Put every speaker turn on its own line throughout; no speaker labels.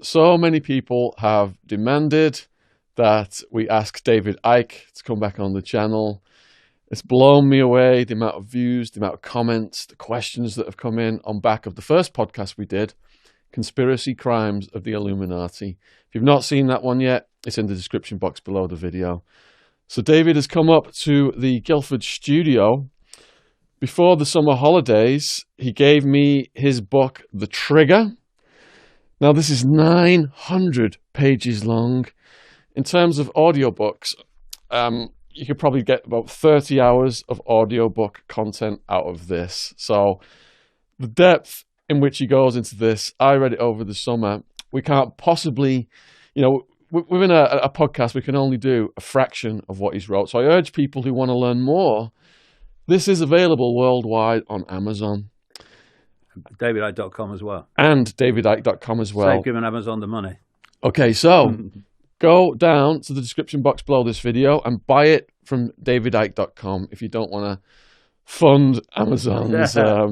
so many people have demanded that we ask David Icke to come back on the channel. It's blown me away, the amount of views, the amount of comments, the questions that have come in on back of the first podcast we did, Conspiracy Crimes of the Illuminati. If you've not seen that one yet, it's in the description box below the video. So David has come up to the Guildford studio. Before the summer holidays, he gave me his book, The Trigger. Now, this is 900 pages long. In terms of audiobooks, you could probably get about 30 hours of audiobook content out of this. So the depth in which he goes into this, I read it over the summer. We can't possibly, within a podcast, we can only do a fraction of what he's wrote. So I urge people who want to learn more, this is available worldwide on Amazon.
DavidIcke.com as well.
And DavidIcke.com as well.
Save giving Amazon the money.
Okay, so go down to the description box below this video and buy it from DavidIcke.com if you don't want to fund Amazon's. I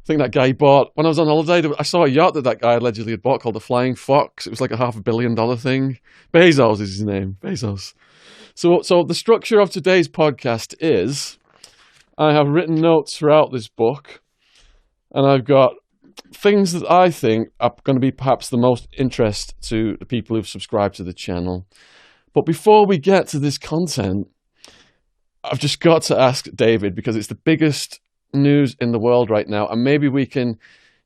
think that guy bought, when I was on holiday, I saw a yacht that guy allegedly had bought called the Flying Fox. It was like a $500 million thing. Bezos is his name. Bezos. So the structure of today's podcast is, I have written notes throughout this book, and I've got things that I think are going to be perhaps the most interest to the people who've subscribed to the channel. But before we get to this content, I've just got to ask David, because it's the biggest news in the world right now, and maybe we can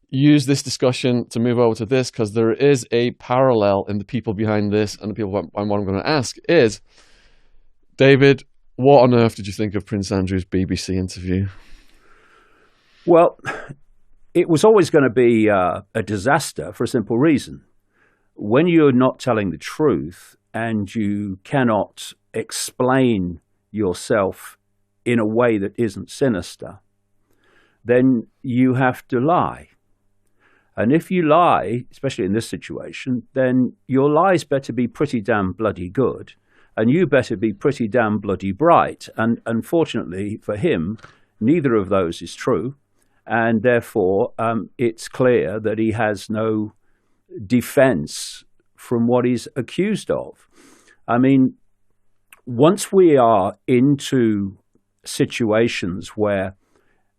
use this discussion to move over to this, because there is a parallel in the people behind this, and the people what I'm going to ask is, David, what on earth did you think of Prince Andrew's BBC interview?
Well, it was always going to be a disaster for a simple reason. When you're not telling the truth and you cannot explain yourself in a way that isn't sinister, then you have to lie. And if you lie, especially in this situation, then your lies better be pretty damn bloody good, and you better be pretty damn bloody bright. And unfortunately for him, neither of those is true. And therefore, it's clear that he has no defense from what he's accused of. I mean, once we are into situations where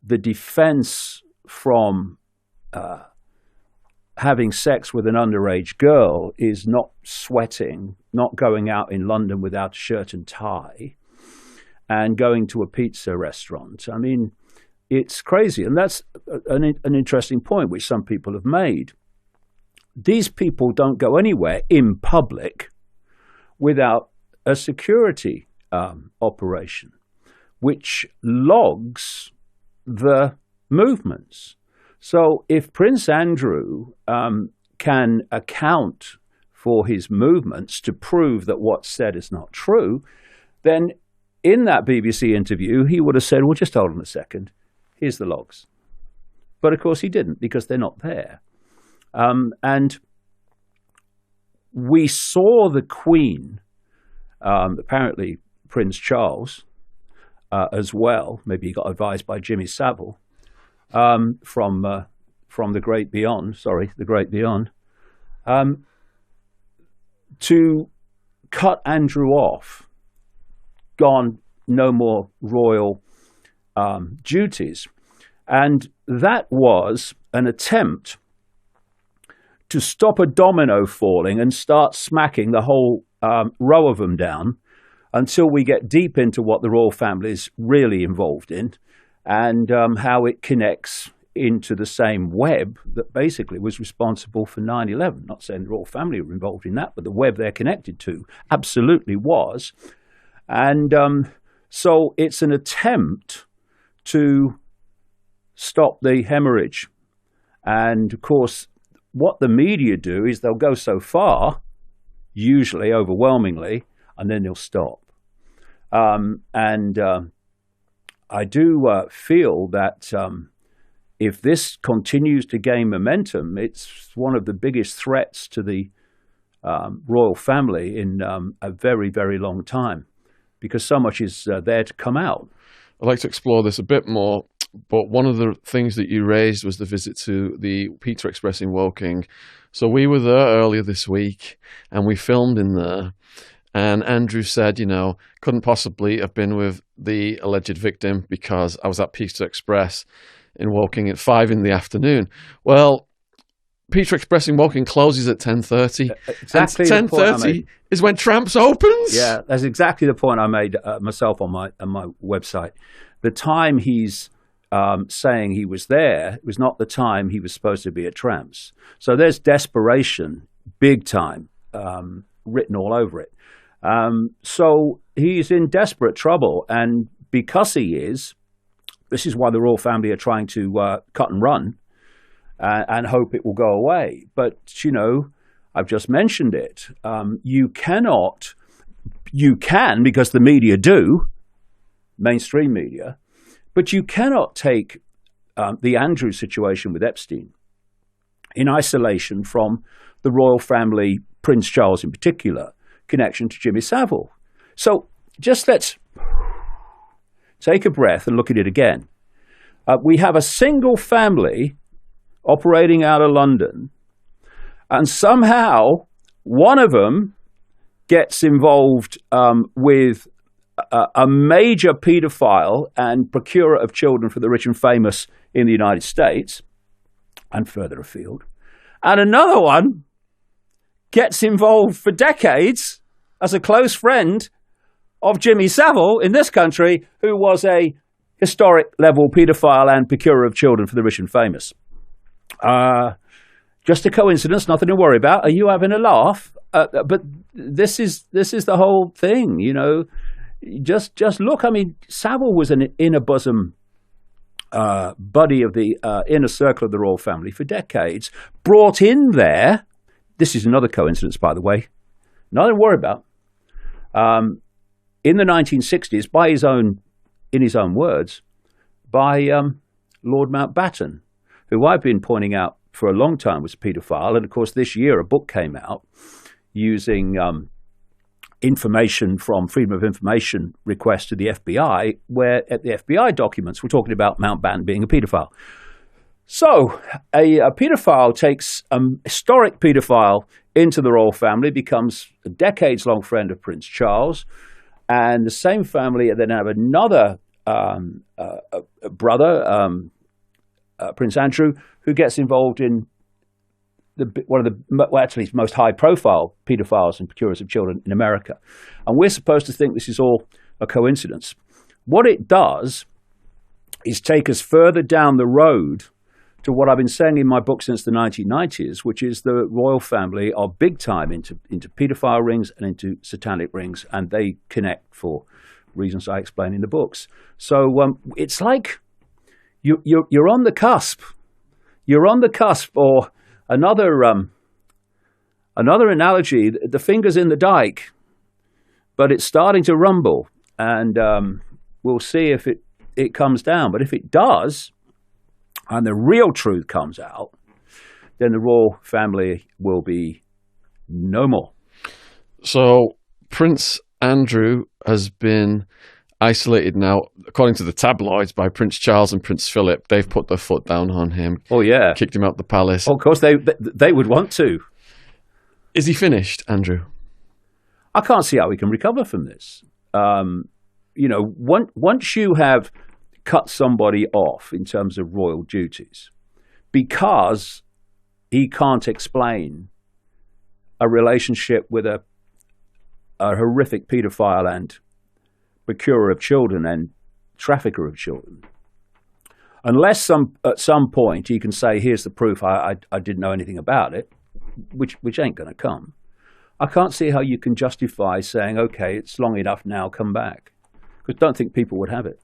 the defense from having sex with an underage girl is not sweating, not going out in London without a shirt and tie, and going to a pizza restaurant, I mean, it's crazy. And that's an interesting point, which some people have made. These people don't go anywhere in public without a security operation, which logs the movements. So if Prince Andrew can account for his movements to prove that what's said is not true, then in that BBC interview, he would have said, well, just hold on a second. Here's the logs. But of course he didn't, because they're not there. And we saw the Queen, apparently Prince Charles, as well. Maybe he got advised by Jimmy Savile from the Great Beyond. The Great Beyond, to cut Andrew off. Gone, no more royal duties. And that was an attempt to stop a domino falling and start smacking the whole row of them down until we get deep into what the royal family is really involved in, and how it connects into the same web that basically was responsible for 9/11. Not saying the royal family were involved in that, but the web they're connected to absolutely was. And so it's an attempt to stop the hemorrhage. And of course, what the media do is they'll go so far, usually overwhelmingly, and then they'll stop. I do feel that if this continues to gain momentum, it's one of the biggest threats to the royal family in a very, very long time, because so much is there to come out.
I'd like to explore this a bit more. but one of the things that you raised was the visit to the Pizza Express in Woking. So we were there earlier this week, and we filmed in there. And Andrew said, couldn't possibly have been with the alleged victim because I was at Pizza Express in Woking at 5 p.m. Well, Pizza Express in Woking closes at 10:30.
Exactly.
10:30 is when Tramps opens.
Yeah, that's exactly the point I made myself on my website. The time he's saying he was there was not the time he was supposed to be at Tramps. So there's desperation, big time, written all over it. So he's in desperate trouble, and because he is, this is why the royal family are trying to cut and run and hope it will go away. But, I've just mentioned it. You can, because the media do, mainstream media, but you cannot take the Andrew situation with Epstein in isolation from the royal family, Prince Charles in particular, connection to Jimmy Savile. So just let's take a breath and look at it again. We have a single family operating out of London, and somehow one of them gets involved with a major paedophile and procurer of children for the rich and famous in the United States and further afield. And another one gets involved for decades as a close friend of Jimmy Savile in this country, who was a historic level paedophile and procurer of children for the rich and famous. Just a coincidence, nothing to worry about. Are you having a laugh? But this is the whole thing, Just look. I mean, Savile was an inner bosom buddy of the inner circle of the royal family for decades. Brought in there. This is another coincidence, by the way. Nothing to worry about. In the 1960s, in his own words, by Lord Mountbatten, who I've been pointing out for a long time was a paedophile. And of course, this year a book came out using information from Freedom of Information requests to the FBI, where at the FBI documents we're talking about Mountbatten being a paedophile. So a paedophile takes a historic paedophile into the royal family, becomes a decades-long friend of Prince Charles, and the same family then have another brother, Prince Andrew, who gets involved in one of the most high-profile paedophiles and procurers of children in America. And we're supposed to think this is all a coincidence. What it does is take us further down the road to what I've been saying in my book since the 1990s, which is the royal family are big time into paedophile rings and into satanic rings, and they connect for reasons I explain in the books. So it's like you're on the cusp. You're on the cusp, or another analogy, the finger's in the dike, but it's starting to rumble, and we'll see if it comes down. But if it does, and the real truth comes out, then the royal family will be no more.
So Prince Andrew has been isolated now, according to the tabloids, by Prince Charles and Prince Philip. They've put their foot down on him.
Oh, yeah.
Kicked him out the palace.
Oh, of course, they would want to.
Is he finished, Andrew?
I can't see how we can recover from this. Once you have cut somebody off in terms of royal duties because he can't explain a relationship with a horrific paedophile and procurer of children and trafficker of children, unless at some point he can say, here's the proof, I didn't know anything about it, which ain't going to come. I can't see how you can justify saying, okay, it's long enough now, come back. Because I don't think people would have it.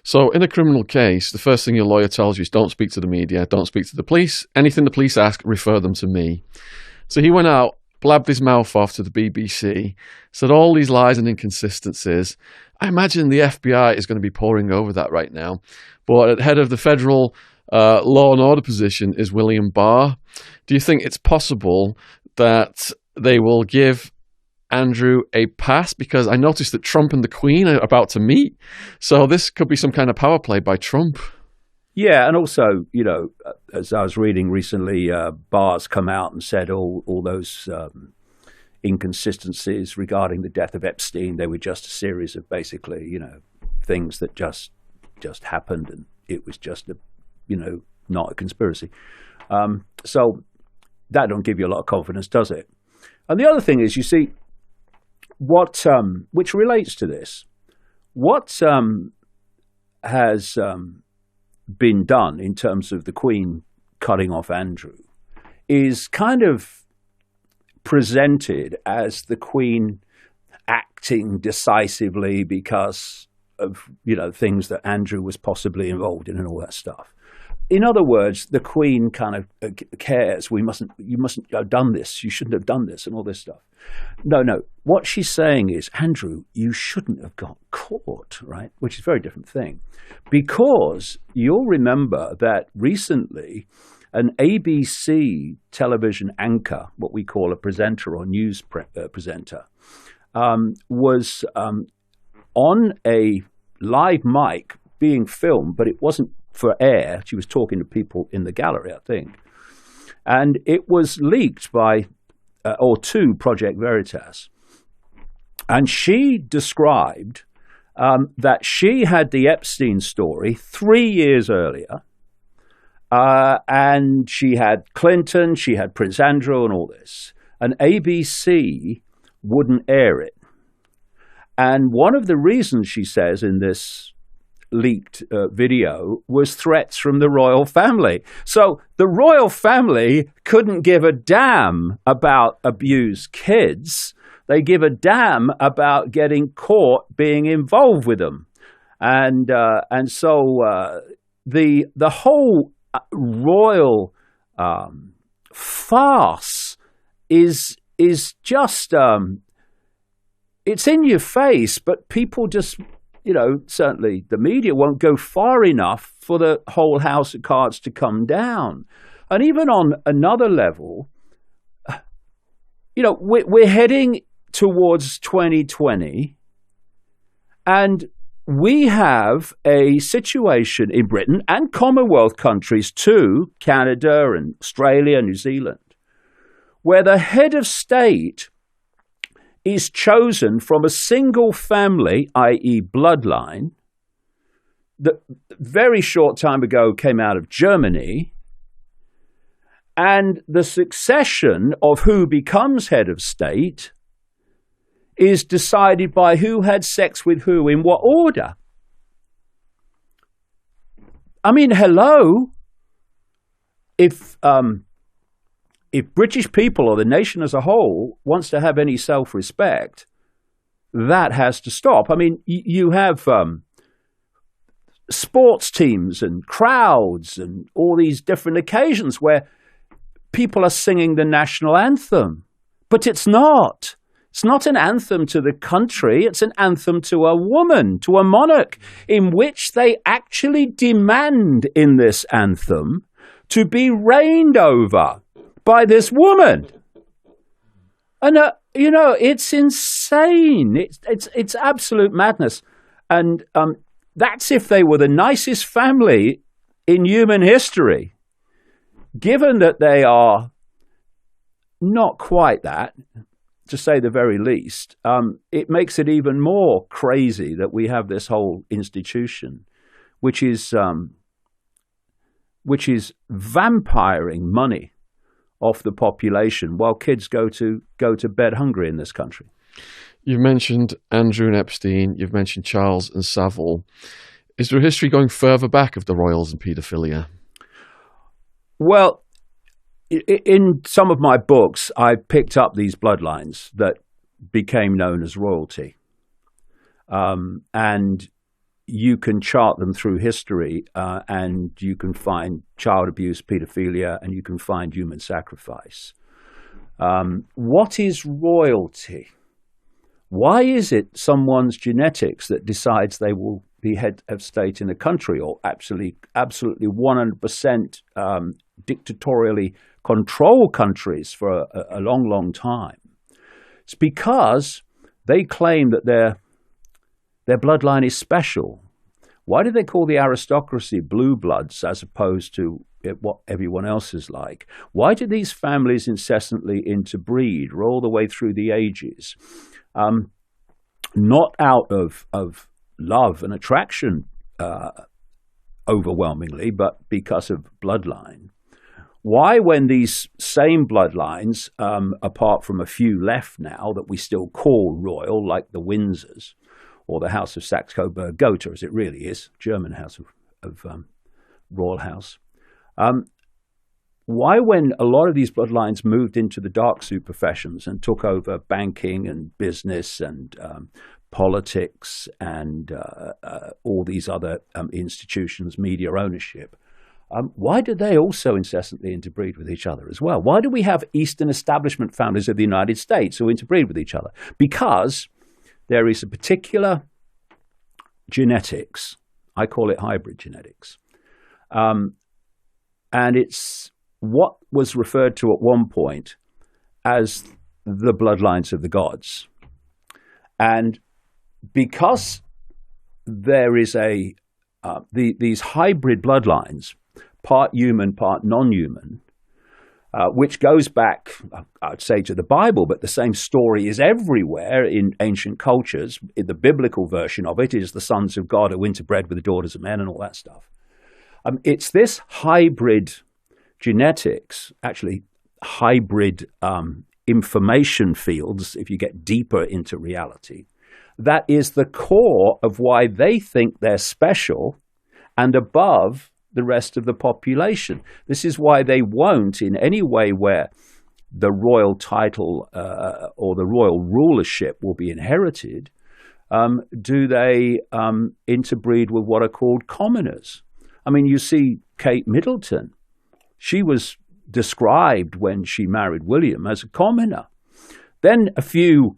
So in a criminal case, the first thing your lawyer tells you is don't speak to the media, don't speak to the police. Anything the police ask, refer them to me. So he went out, blabbed his mouth off to the BBC, said all these lies and inconsistencies. I imagine the FBI is going to be poring over that right now. But at head of the federal law and order position is William Barr. Do you think it's possible that they will give Andrew a pass? Because I noticed that Trump and the Queen are about to meet. So this could be some kind of power play by Trump.
Yeah, and also, as I was reading recently, Barr's come out and said all those inconsistencies regarding the death of Epstein, they were just a series of basically, things that just happened, and it was just not a conspiracy. So that don't give you a lot of confidence, does it? And the other thing is, you see, what which relates to this, what has been done in terms of the Queen cutting off Andrew is kind of presented as the Queen acting decisively because of things that Andrew was possibly involved in and all that stuff. In other words, the Queen kind of cares. You mustn't have done this. You shouldn't have done this and all this stuff. No. What she's saying is, Andrew, you shouldn't have got caught, right? Which is a very different thing. Because you'll remember that recently an ABC television anchor, what we call a presenter or news presenter, was on a live mic being filmed, but it wasn't for air. She was talking to people in the gallery, I think. And it was leaked by, or to Project Veritas. And she described that she had the Epstein story 3 years earlier. And she had Clinton, she had Prince Andrew and all this. And ABC wouldn't air it. And one of the reasons, she says in this leaked video, was threats from the royal family. So the royal family couldn't give a damn about abused kids. They give a damn about getting caught being involved with them. And so the whole royal farce is just it's in your face, but people just, certainly the media won't go far enough for the whole house of cards to come down. And even on another level, we're heading towards 2020, and we have a situation in Britain and Commonwealth countries too, Canada and Australia, New Zealand, where the head of state is chosen from a single family, i.e. bloodline, that very short time ago came out of Germany, and the succession of who becomes head of state is decided by who had sex with who in what order. I mean, hello. If British people or the nation as a whole wants to have any self-respect, that has to stop. I mean, you have sports teams and crowds and all these different occasions where people are singing the national anthem, but it's not. It's not an anthem to the country. It's an anthem to a woman, to a monarch, in which they actually demand in this anthem to be reigned over by this woman. And, it's insane. It's absolute madness. And that's if they were the nicest family in human history. Given that they are not quite that, to say the very least, it makes it even more crazy that we have this whole institution, which is vampiring money off the population while kids go to bed hungry in this country.
You've mentioned Andrew and Epstein. You've mentioned Charles and Savile. Is there a history going further back of the royals and paedophilia?
Well, in some of my books, I picked up these bloodlines that became known as royalty. And you can chart them through history, and you can find child abuse, paedophilia, and you can find human sacrifice. What is royalty? Why is it someone's genetics that decides they will be head of state in a country, or absolutely 100% dictatorially control countries for a long, long time? It's because they claim that their bloodline is special. Why do they call the aristocracy blue bloods as opposed to what everyone else is like? Why do these families incessantly interbreed all the way through the ages? Not out of love and attraction overwhelmingly, but because of bloodline. Why, when these same bloodlines, apart from a few left now that we still call royal, like the Windsors or the House of Saxe-Coburg-Gotha, as it really is, German House of Royal House, why, when a lot of these bloodlines moved into the dark suit professions and took over banking and business and politics and all these other institutions, media ownership, why do they also incessantly interbreed with each other as well? Why do we have Eastern establishment families of the United States who interbreed with each other? Because there is a particular genetics, I call it hybrid genetics, and it's what was referred to at one point as the bloodlines of the gods. And because there is these hybrid bloodlines, part human, part non-human, which goes back, I'd say, to the Bible, but the same story is everywhere in ancient cultures. In the biblical version of it is the sons of God who interbred with the daughters of men and all that stuff. It's this hybrid genetics, actually hybrid information fields, if you get deeper into reality, that is the core of why they think they're special and above the rest of the population. This is why they won't, in any way where the royal title or the royal rulership will be inherited, do they interbreed with what are called commoners. I mean, you see Kate Middleton. She was described when she married William as a commoner. Then a few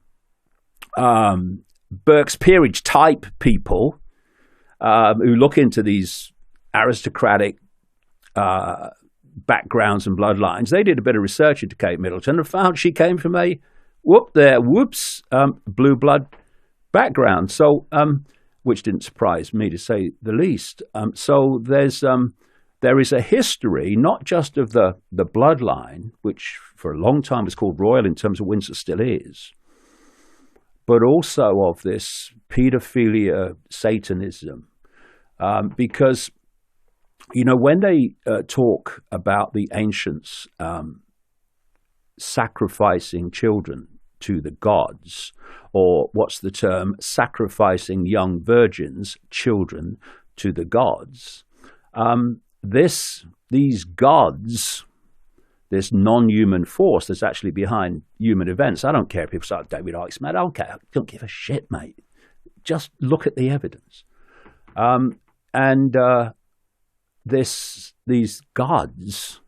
Burke's Peerage type people who look into these aristocratic backgrounds and bloodlines, they did a bit of research into Kate Middleton and found she came from a blue blood background. So, which didn't surprise me, to say the least. So there is a history, not just of the bloodline, which for a long time was called royal in terms of Windsor still is, but also of this pedophilia, Satanism, because, you know, when they talk about the ancients sacrificing children to the gods, or what's the term, sacrificing young virgins, children, to the gods, these gods, this non-human force that's actually behind human events. I don't care if people say David Icke, mate. I don't care. I don't give a shit, mate. Just look at the evidence. These gods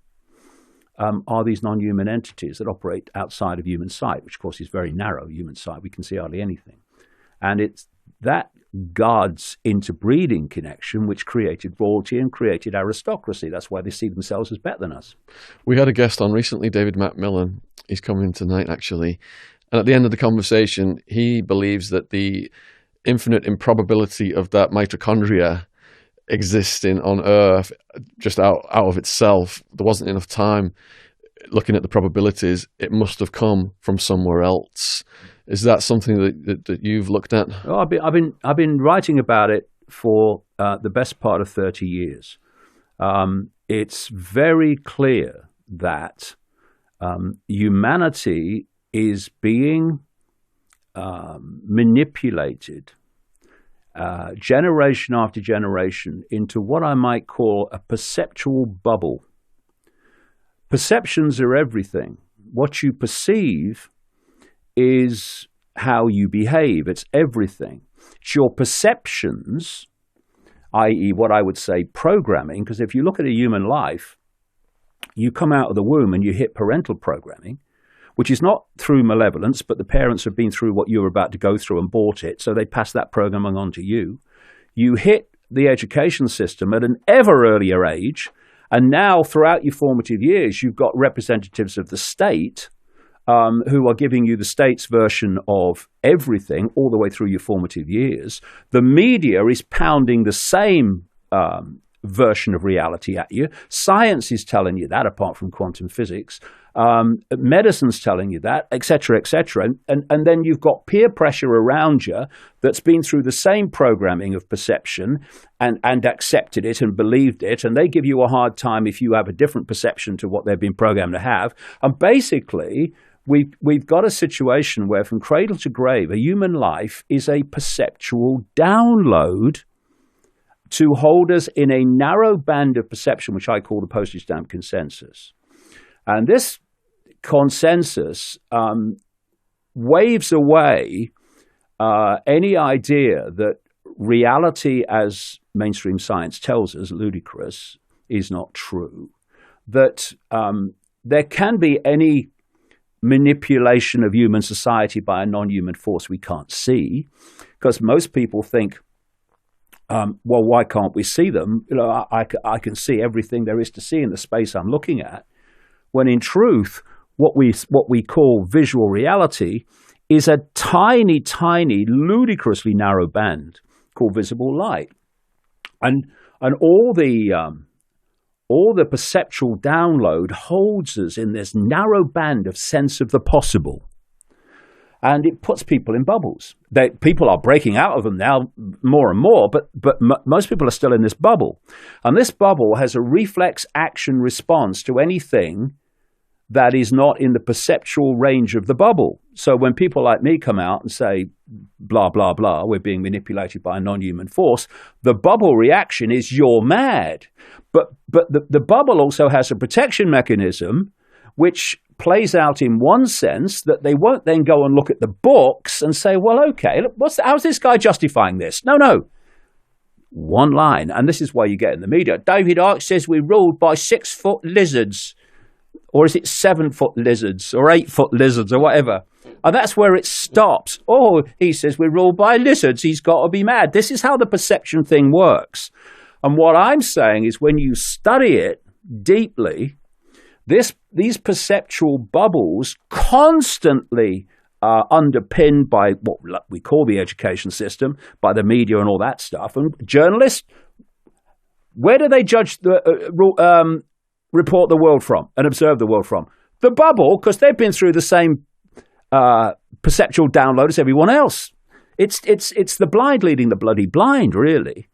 are these non-human entities that operate outside of human sight, which of course is very narrow. Human sight, we can see hardly anything, and it's that gods interbreeding connection which created royalty and created aristocracy. That's why they see themselves as better than us.
We had a guest on recently, David Macmillan. He's coming tonight, actually. And at the end of the conversation, he believes that the infinite improbability of that mitochondria existing on Earth just out of itself, there wasn't enough time looking at the probabilities. It must have come from somewhere else. Is that something that you've looked at?
Oh, I've been writing about it for the best part of 30 years. It's very clear that humanity is being manipulated generation after generation into what I might call a perceptual bubble. Perceptions are everything. What you perceive is how you behave. It's everything. It's your perceptions, i.e. what I would say programming, because if you look at a human life, you come out of the womb and you hit parental programming, which is not through malevolence, but the parents have been through what you're about to go through and bought it, so they pass that programming on to you. You hit the education system at an ever earlier age, and now throughout your formative years, you've got representatives of the state who are giving you the state's version of everything all the way through your formative years. The media is pounding the same version of reality at you. Science is telling you that, apart from quantum physics. Medicine's telling you that, etc., etc. And then you've got peer pressure around you that's been through the same programming of perception and accepted it and believed it, and they give you a hard time if you have a different perception to what they've been programmed to have. And basically, we've got a situation where from cradle to grave, a human life is a perceptual download to hold us in a narrow band of perception, which I call the postage stamp consensus. And this consensus waves away any idea that reality, as mainstream science tells us, ludicrous, is not true. That there can be any manipulation of human society by a non-human force we can't see, because most people think, well, why can't we see them? You know, I can see everything there is to see in the space I'm looking at. When in truth, what we call visual reality is a tiny, tiny, ludicrously narrow band called visible light, and all the perceptual download holds us in this narrow band of sense of the possible. And it puts people in bubbles. People are breaking out of them now more and more, but most people are still in this bubble. And this bubble has a reflex action response to anything that is not in the perceptual range of the bubble. So when people like me come out and say, blah, blah, blah, we're being manipulated by a non-human force, the bubble reaction is, you're mad. But the bubble also has a protection mechanism which plays out in one sense, that they won't then go and look at the books and say, well, okay, how's this guy justifying this? No. One line. And this is why you get in the media. David Icke says we're ruled by 6-foot lizards. Or is it 7-foot lizards or 8-foot lizards or whatever? And that's where it stops. Oh, he says we're ruled by lizards. He's got to be mad. This is how the perception thing works. And what I'm saying is, when you study it deeply, these perceptual bubbles constantly are underpinned by what we call the education system, by the media and all that stuff. And journalists, where do they judge report the world from and observe the world from? The bubble, because they've been through the same perceptual download as everyone else. It's the blind leading the bloody blind, really.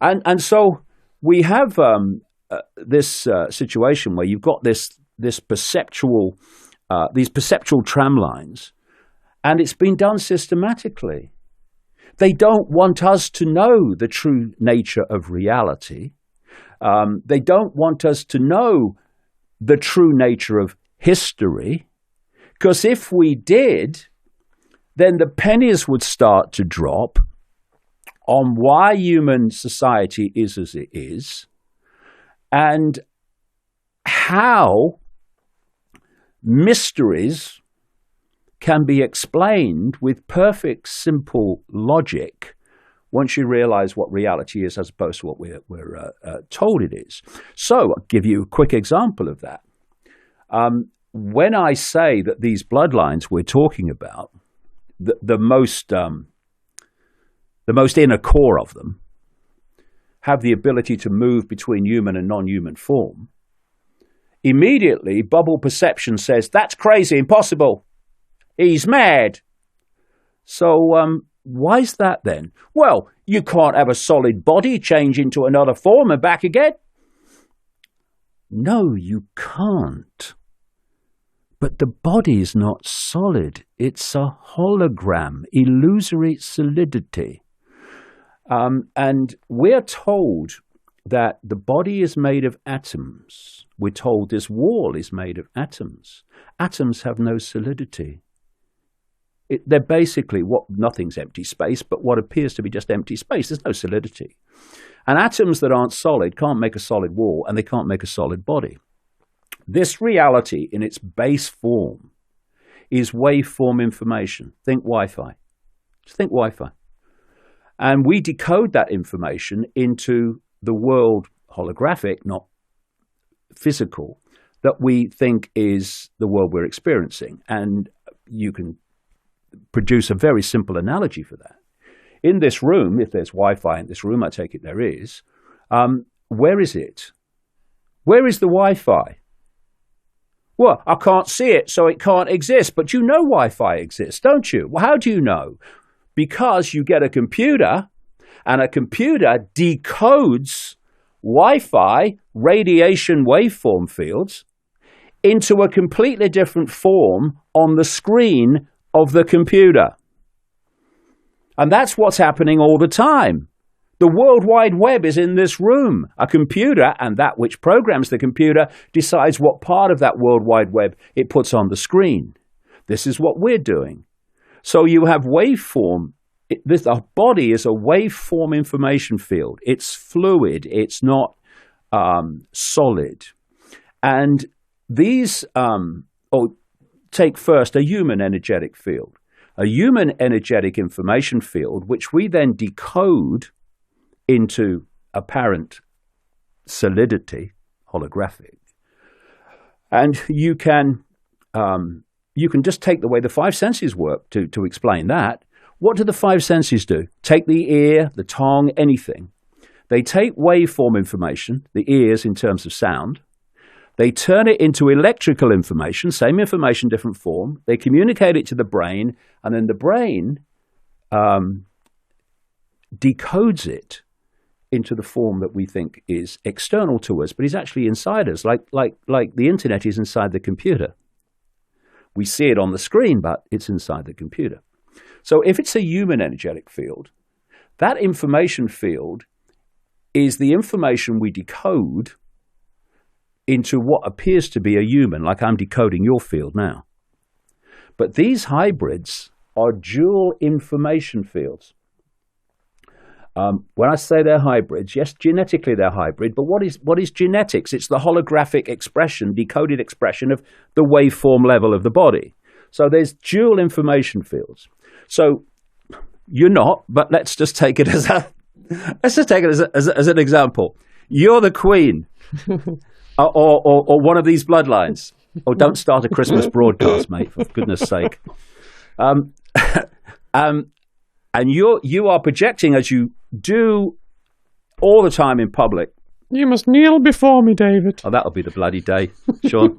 And so we have this situation where you've got this perceptual, these perceptual tram lines, and it's been done systematically. They don't want us to know the true nature of reality. They don't want us to know the true nature of history, because if we did, then the pennies would start to drop on why human society is as it is, and how mysteries can be explained with perfect, simple logic once you realize what reality is as opposed to what we're told it is. So I'll give you a quick example of that. When I say that these bloodlines we're talking about, the most inner core of them have the ability to move between human and non-human form, immediately bubble perception says, that's crazy, impossible. He's mad. So why is that then? Well, you can't have a solid body change into another form and back again. No, you can't. But the body is not solid. It's a hologram, illusory solidity. And we're told that the body is made of atoms. We're told this wall is made of atoms. Atoms have no solidity. They're basically nothing's empty space, but what appears to be just empty space. There's no solidity. And atoms that aren't solid can't make a solid wall, and they can't make a solid body. This reality in its base form is waveform information. Think Wi-Fi. Just think Wi-Fi. And we decode that information into the world holographic, not physical, that we think is the world we're experiencing. And you can produce a very simple analogy for that. In this room, if there's Wi-Fi in this room, I take it there is, where is it? Where is the Wi-Fi? Well, I can't see it, so it can't exist. But you know Wi-Fi exists, don't you? Well, how do you know? Because you get a computer, and a computer decodes Wi-Fi radiation waveform fields into a completely different form on the screen of the computer. And that's what's happening all the time. The World Wide Web is in this room. A computer, and that which programs the computer, decides what part of that World Wide Web it puts on the screen. This is what we're doing. So you have waveform. The body is a waveform information field. It's fluid. It's not solid. And these, take first a human energetic field. A human energetic information field, which we then decode into apparent solidity, holographic. And you can just take the way the five senses work to explain that. What do the five senses do? Take the ear, the tongue, anything. They take waveform information, the ears in terms of sound. They turn it into electrical information, same information, different form. They communicate it to the brain, and then the brain decodes it into the form that we think is external to us, but is actually inside us, like the internet is inside the computer. We see it on the screen, but it's inside the computer. So if it's a human energetic field, that information field is the information we decode into what appears to be a human, like I'm decoding your field now. But these hybrids are dual information fields. When I say they're hybrids, yes, genetically they're hybrid, but what is genetics? It's the holographic expression, decoded expression of the waveform level of the body. So there's dual information fields. So you're not, but let's just take it as an example. You're the queen, or one of these bloodlines. Oh, don't start a Christmas broadcast, mate, for goodness sake. And you are projecting, as you do all the time in public.
You must kneel before me, David.
Oh, that'll be the bloody day, Sean.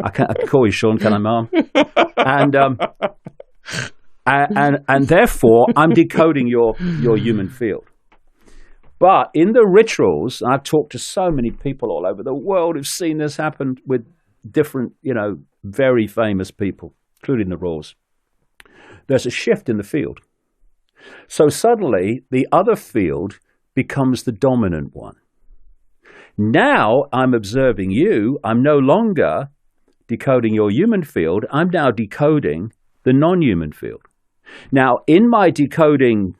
I can call you Sean, can I, Mum? And therefore, I'm decoding your human field. But in the rituals, and I've talked to so many people all over the world who've seen this happen with different, very famous people, including the royals. There's a shift in the field. So suddenly, the other field becomes the dominant one. Now I'm observing you. I'm no longer decoding your human field. I'm now decoding the non-human field. Now, in my decoding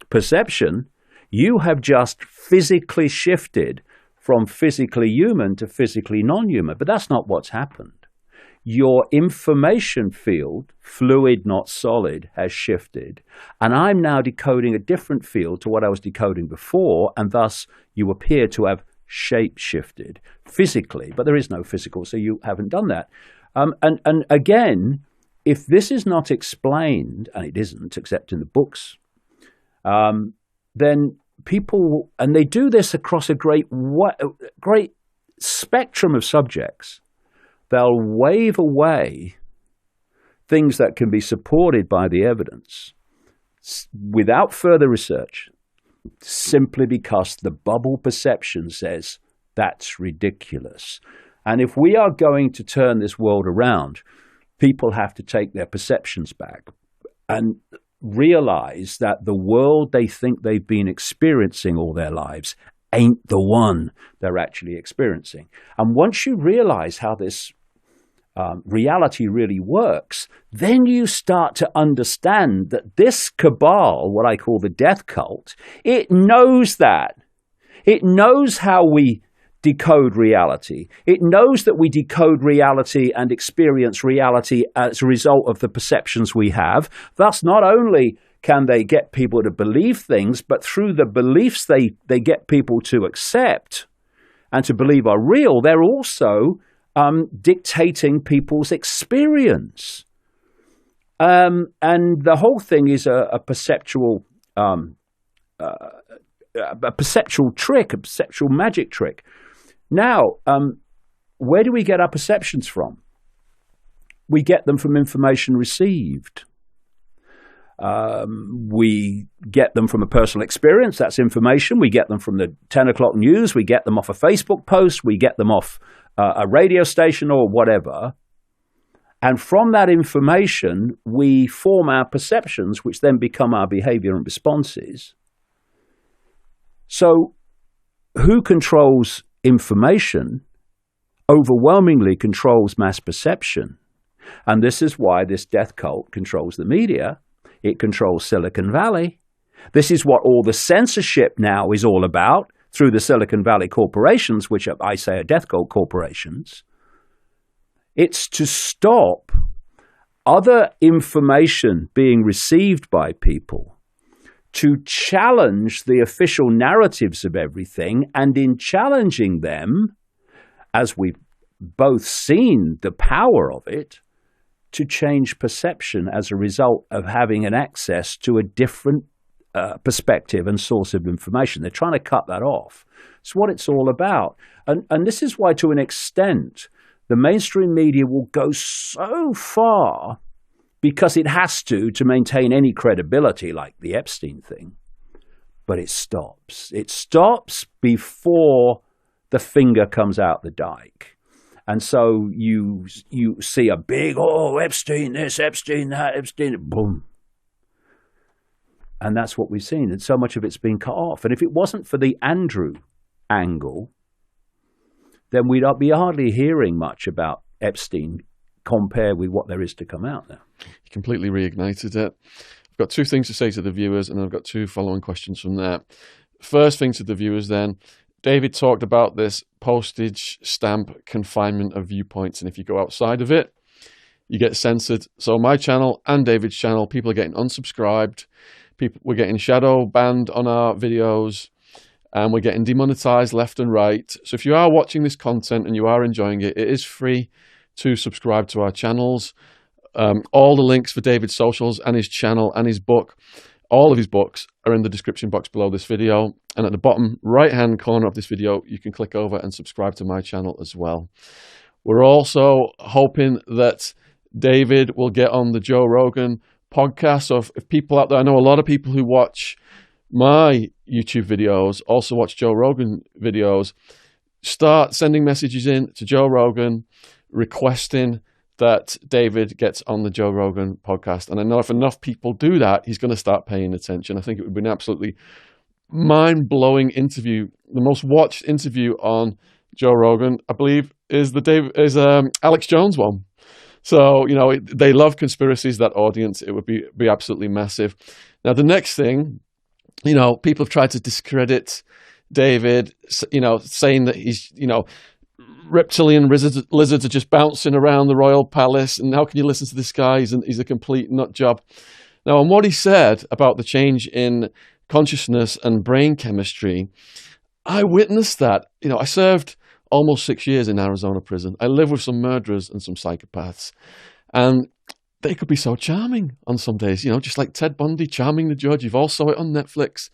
perception, you have just physically shifted from physically human to physically non-human. But that's not what's happened. Your information field, fluid, not solid, has shifted. And I'm now decoding a different field to what I was decoding before, and thus you appear to have shape shifted physically. But there is no physical, so you haven't done that. And again, if this is not explained, and it isn't, except in the books, then people, and they do this across a great spectrum of subjects, they'll wave away things that can be supported by the evidence without further research, simply because the bubble perception says that's ridiculous. And if we are going to turn this world around, people have to take their perceptions back and realize that the world they think they've been experiencing all their lives ain't the one they're actually experiencing. And once you realize how this reality really works, then you start to understand that this cabal, what I call the death cult, it knows that. It knows how we decode reality. It knows that we decode reality and experience reality as a result of the perceptions we have. Thus, not only can they get people to believe things, but through the beliefs they get people to accept, and to believe are real, they're also dictating people's experience. And the whole thing is a perceptual trick, a perceptual magic trick. Now, where do we get our perceptions from? We get them from information received. We get them from a personal experience. That's information. We get them from the 10 o'clock news. We get them off a Facebook post. We get them off a radio station or whatever. And from that information, we form our perceptions, which then become our behavior and responses. So who controls information overwhelmingly controls mass perception. And this is why this death cult controls the media. It controls Silicon Valley. This is what all the censorship now is all about through the Silicon Valley corporations, which I say are death cult corporations. It's to stop other information being received by people, to challenge the official narratives of everything, and in challenging them, as we've both seen the power of it, to change perception as a result of having an access to a different perspective and source of information. They're trying to cut that off. It's what it's all about. And this is why, to an extent, the mainstream media will go so far, because it has to maintain any credibility, like the Epstein thing. But it stops. It stops before the finger comes out the dike. And so you see a big, Epstein this, Epstein that, Epstein, boom. And that's what we've seen. And so much of it's been cut off. And if it wasn't for the Andrew angle, then we'd be hardly hearing much about Epstein compared with what there is to come out now.
You completely reignited it. I've got two things to say to the viewers, and I've got two following questions from there. First thing to the viewers then, David talked about this postage stamp confinement of viewpoints, and if you go outside of it, you get censored. So my channel and David's channel, people are getting unsubscribed, we're getting shadow banned on our videos, and we're getting demonetized left and right. So if you are watching this content and you are enjoying it, it is free to subscribe to our channels. All the links for David's socials and his channel and his book, all of his books, are in the description box below this video. And at the bottom right-hand corner of this video, you can click over and subscribe to my channel as well. We're also hoping that David will get on the Joe Rogan podcast. So if people out there, I know a lot of people who watch my YouTube videos also watch Joe Rogan videos, start sending messages in to Joe Rogan requesting that David gets on the Joe Rogan podcast. And I know if enough people do that, he's going to start paying attention. I think it would be an absolutely mind-blowing interview. The most watched interview on Joe Rogan, I believe, is Alex Jones one. So, you know, they love conspiracies, that audience. It would be absolutely massive. Now, the next thing, you know, people have tried to discredit David, you know, saying that he's, you know, reptilian lizards are just bouncing around the royal palace, and how can you listen to this guy? He's a complete nut job. Now, on what he said about the change in consciousness and brain chemistry, I witnessed that. You know, I served almost 6 years in Arizona prison. I live with some murderers and some psychopaths, and they could be so charming on some days, you know, just like Ted Bundy charming the judge. You've all saw it on Netflix.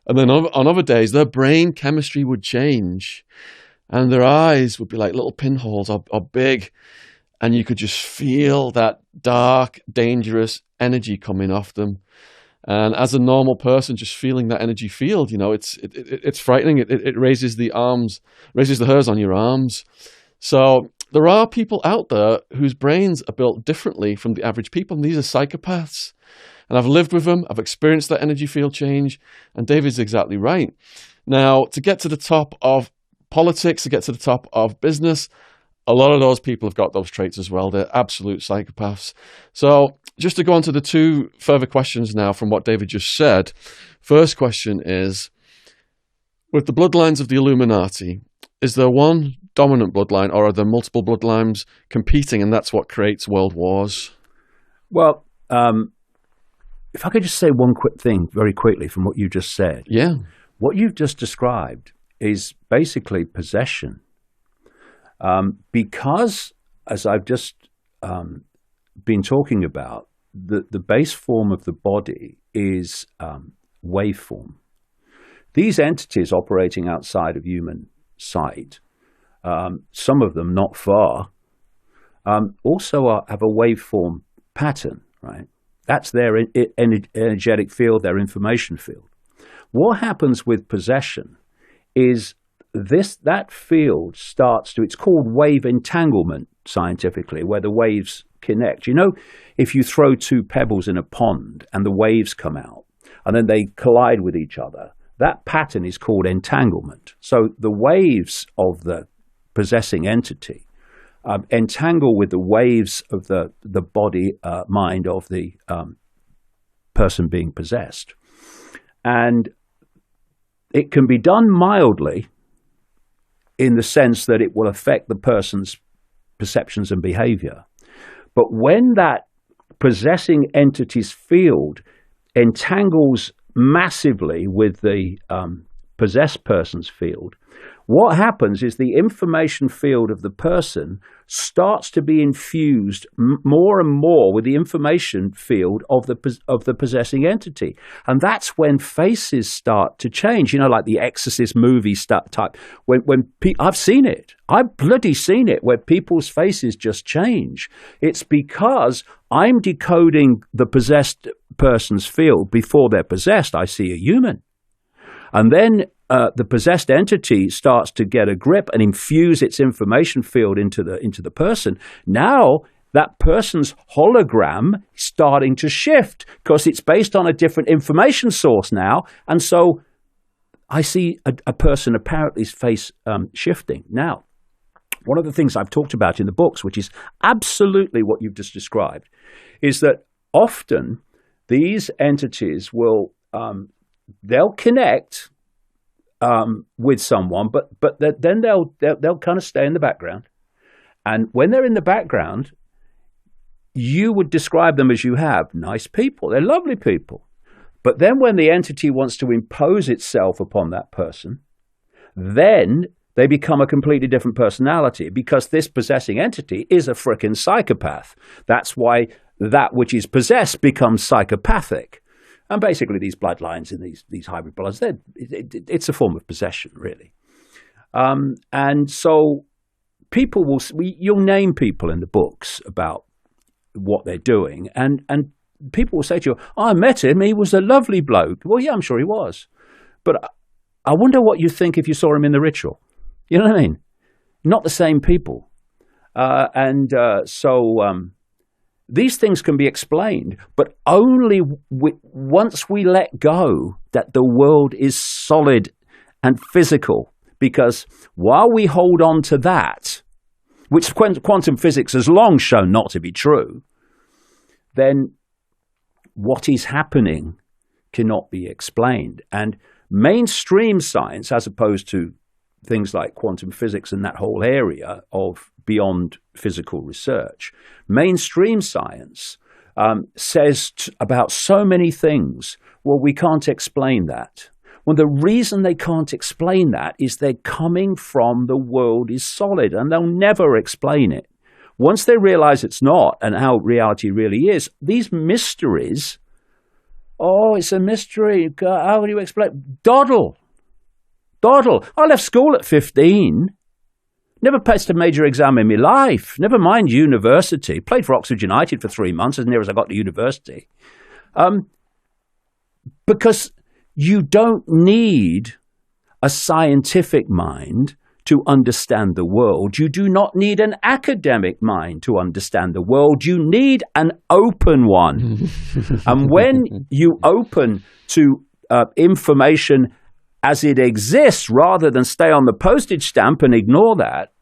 And then on other days, their brain chemistry would change, and their eyes would be like little pinholes or big, and you could just feel that dark, dangerous energy coming off them. And as a normal person, just feeling that energy field, you know, it's frightening. It raises the hairs on your arms. So there are people out there whose brains are built differently from the average people, and these are psychopaths. And I've lived with them. I've experienced that energy field change, and David's exactly right. Now, to get to the top of politics, to get to the top of business, a lot of those people have got those traits as well. They're absolute psychopaths. So just to go on to the two further questions now from what David just said. First question is, with the bloodlines of the Illuminati, is there one dominant bloodline, or are there multiple bloodlines competing, and that's what creates world wars?
Well, if I could just say one quick thing very quickly from what you just said.
Yeah.
What you've just described is basically possession. Because, as I've just been talking about, the base form of the body is waveform. These entities operating outside of human sight, some of them not far, also have a waveform pattern, right? That's their energetic field, their information field. What happens with possession is that field starts to, it's called wave entanglement scientifically, where the waves connect. You know, if you throw two pebbles in a pond and the waves come out and then they collide with each other, that pattern is called entanglement. So the waves of the possessing entity entangle with the waves of the body, mind of the person being possessed. And it can be done mildly in the sense that it will affect the person's perceptions and behavior. But when that possessing entity's field entangles massively with the possessed person's field, what happens is the information field of the person starts to be infused more and more with the information field of the possessing entity. And that's when faces start to change, you know, like the Exorcist movie type. I've seen it. I've bloody seen it, where people's faces just change. It's because I'm decoding the possessed person's field before they're possessed. I see a human. And then the possessed entity starts to get a grip and infuse its information field into the person. Now that person's hologram is starting to shift because it's based on a different information source now. And so I see a person apparently face shifting. Now, one of the things I've talked about in the books, which is absolutely what you've just described, is that often these entities will they'll connect with someone, but then they'll kind of stay in the background. And when they're in the background, you would describe them as you have nice people. They're lovely people. But then when the entity wants to impose itself upon that person, then they become a completely different personality, because this possessing entity is a frickin' psychopath. That's why that which is possessed becomes psychopathic. And basically these bloodlines in these hybrid bloodlines, it's a form of possession, really. And so people you'll name people in the books about what they're doing, and people will say to you, oh, I met him, he was a lovely bloke. Well, yeah, I'm sure he was. But I wonder what you think if you saw him in the ritual. You know what I mean? Not the same people. These things can be explained, but only once we let go that the world is solid and physical. Because while we hold on to that, which quantum physics has long shown not to be true, then what is happening cannot be explained. And mainstream science, as opposed to things like quantum physics and that whole area of beyond physical research, mainstream science says about so many things, well, we can't explain that. Well, the reason they can't explain that is they're coming from the world is solid, and they'll never explain it. Once they realize it's not and how reality really is, these mysteries, oh, it's a mystery. How do you explain? Doddle. I left school at 15. Never passed a major exam in my life. Never mind university. Played for Oxford United for 3 months as near as I got to university. Because you don't need a scientific mind to understand the world. You do not need an academic mind to understand the world. You need an open one. And when you open to information as it exists, rather than stay on the postage stamp and ignore that,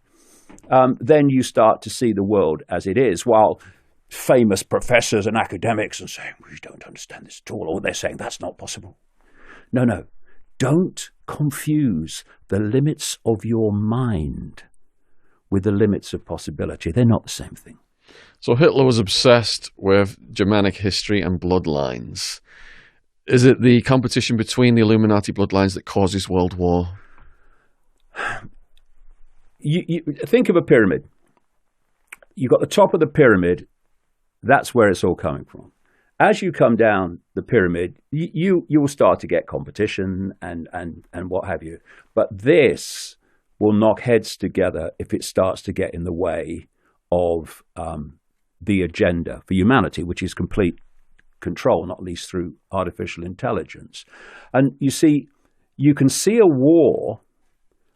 then you start to see the world as it is. While famous professors and academics are saying, we don't understand this at all, or they're saying that's not possible. No. Don't confuse the limits of your mind with the limits of possibility. They're not the same thing.
So Hitler was obsessed with Germanic history and bloodlines. Is it the competition between the Illuminati bloodlines that causes World War?
you think of a pyramid. You've got the top of the pyramid. That's where it's all coming from. As you come down the pyramid, you will start to get competition and what have you. But this will knock heads together if it starts to get in the way of the agenda for humanity, which is complete control, not least through artificial intelligence. And you see, you can see a war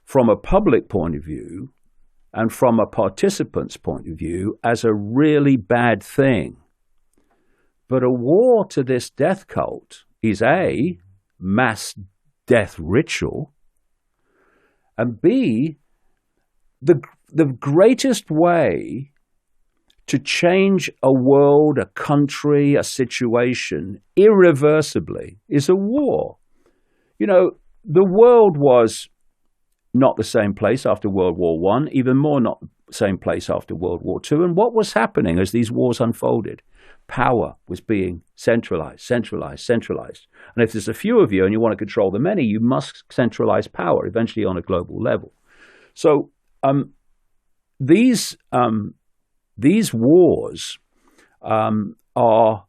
from a public point of view and from a participant's point of view as a really bad thing. But a war to this death cult is A, mass death ritual, and B, the greatest way to change a world, a country, a situation irreversibly is a war. You know, the world was not the same place after World War I, even more not the same place after World War II. And what was happening as these wars unfolded? Power was being centralized. And if there's a few of you and you want to control the many, you must centralize power eventually on a global level. So these wars are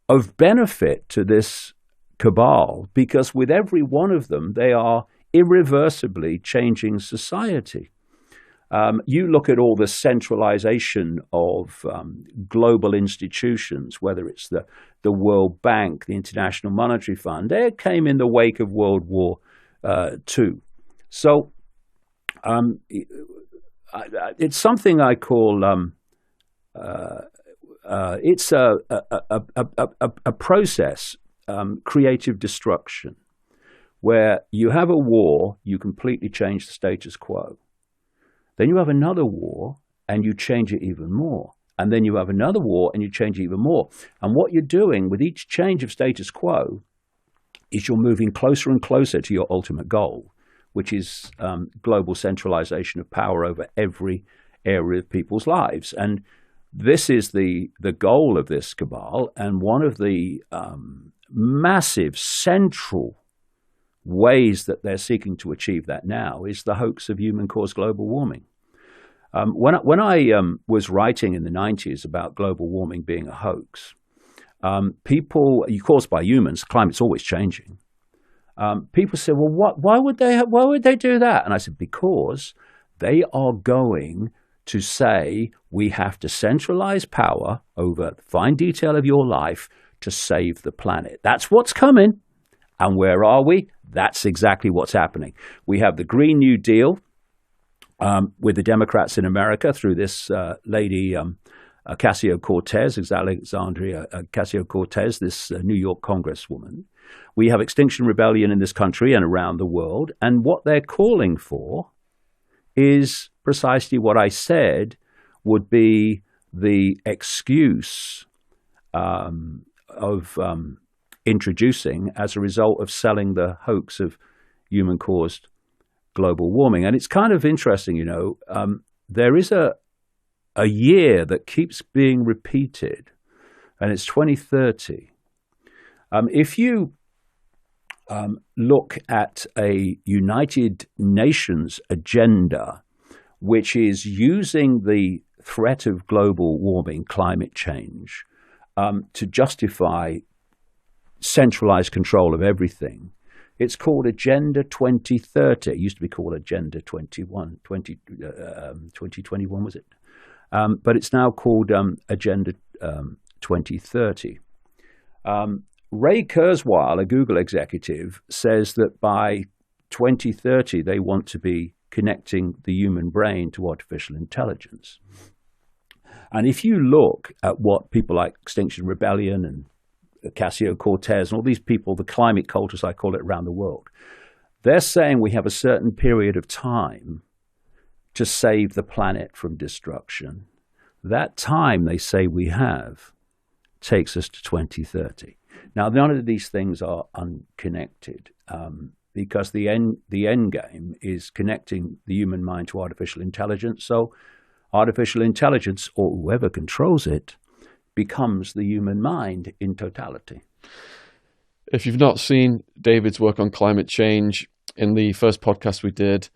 of benefit to this cabal because with every one of them, they are irreversibly changing society. You look at all the centralization of global institutions, whether it's the World Bank, the International Monetary Fund, they came in the wake of World War II. So it's something I call it's a process, creative destruction, where you have a war, you completely change the status quo. Then you have another war and you change it even more. And then you have another war and you change it even more. And what you're doing with each change of status quo is you're moving closer and closer to your ultimate goal, which is global centralization of power over every area of people's lives. And this is the goal of this cabal. And one of the massive central ways that they're seeking to achieve that now is the hoax of human-caused global warming. When I was writing in the 90s about global warming being a hoax, people, caused by humans, climate's always changing. People said, well, why would they do that? And I said, because they are going to say we have to centralize power over the fine detail of your life to save the planet. That's what's coming. And where are we? That's exactly what's happening. We have the Green New Deal with the Democrats in America through this lady, Ocasio-Cortez, Alexandria Ocasio-Cortez, this New York congresswoman. We have Extinction Rebellion in this country and around the world. And what they're calling for is precisely what I said would be the excuse of introducing as a result of selling the hoax of human-caused global warming. And it's kind of interesting, you know, there is a year that keeps being repeated, and it's 2030. If you look at a United Nations agenda, which is using the threat of global warming, climate change, to justify centralized control of everything, it's called Agenda 2030. It used to be called Agenda 2021, was it? But it's now called Agenda 2030. Ray Kurzweil, a Google executive, says that by 2030 they want to be connecting the human brain to artificial intelligence. And if you look at what people like Extinction Rebellion and Ocasio-Cortez and all these people, the climate cult, as I call it, around the world, they're saying we have a certain period of time to save the planet from destruction. That time they say we have takes us to 2030. Now, none of these things are unconnected because the end game is connecting the human mind to artificial intelligence. So artificial intelligence, or whoever controls it, becomes the human mind in totality.
If you've not seen David's work on climate change, in the first podcast we did.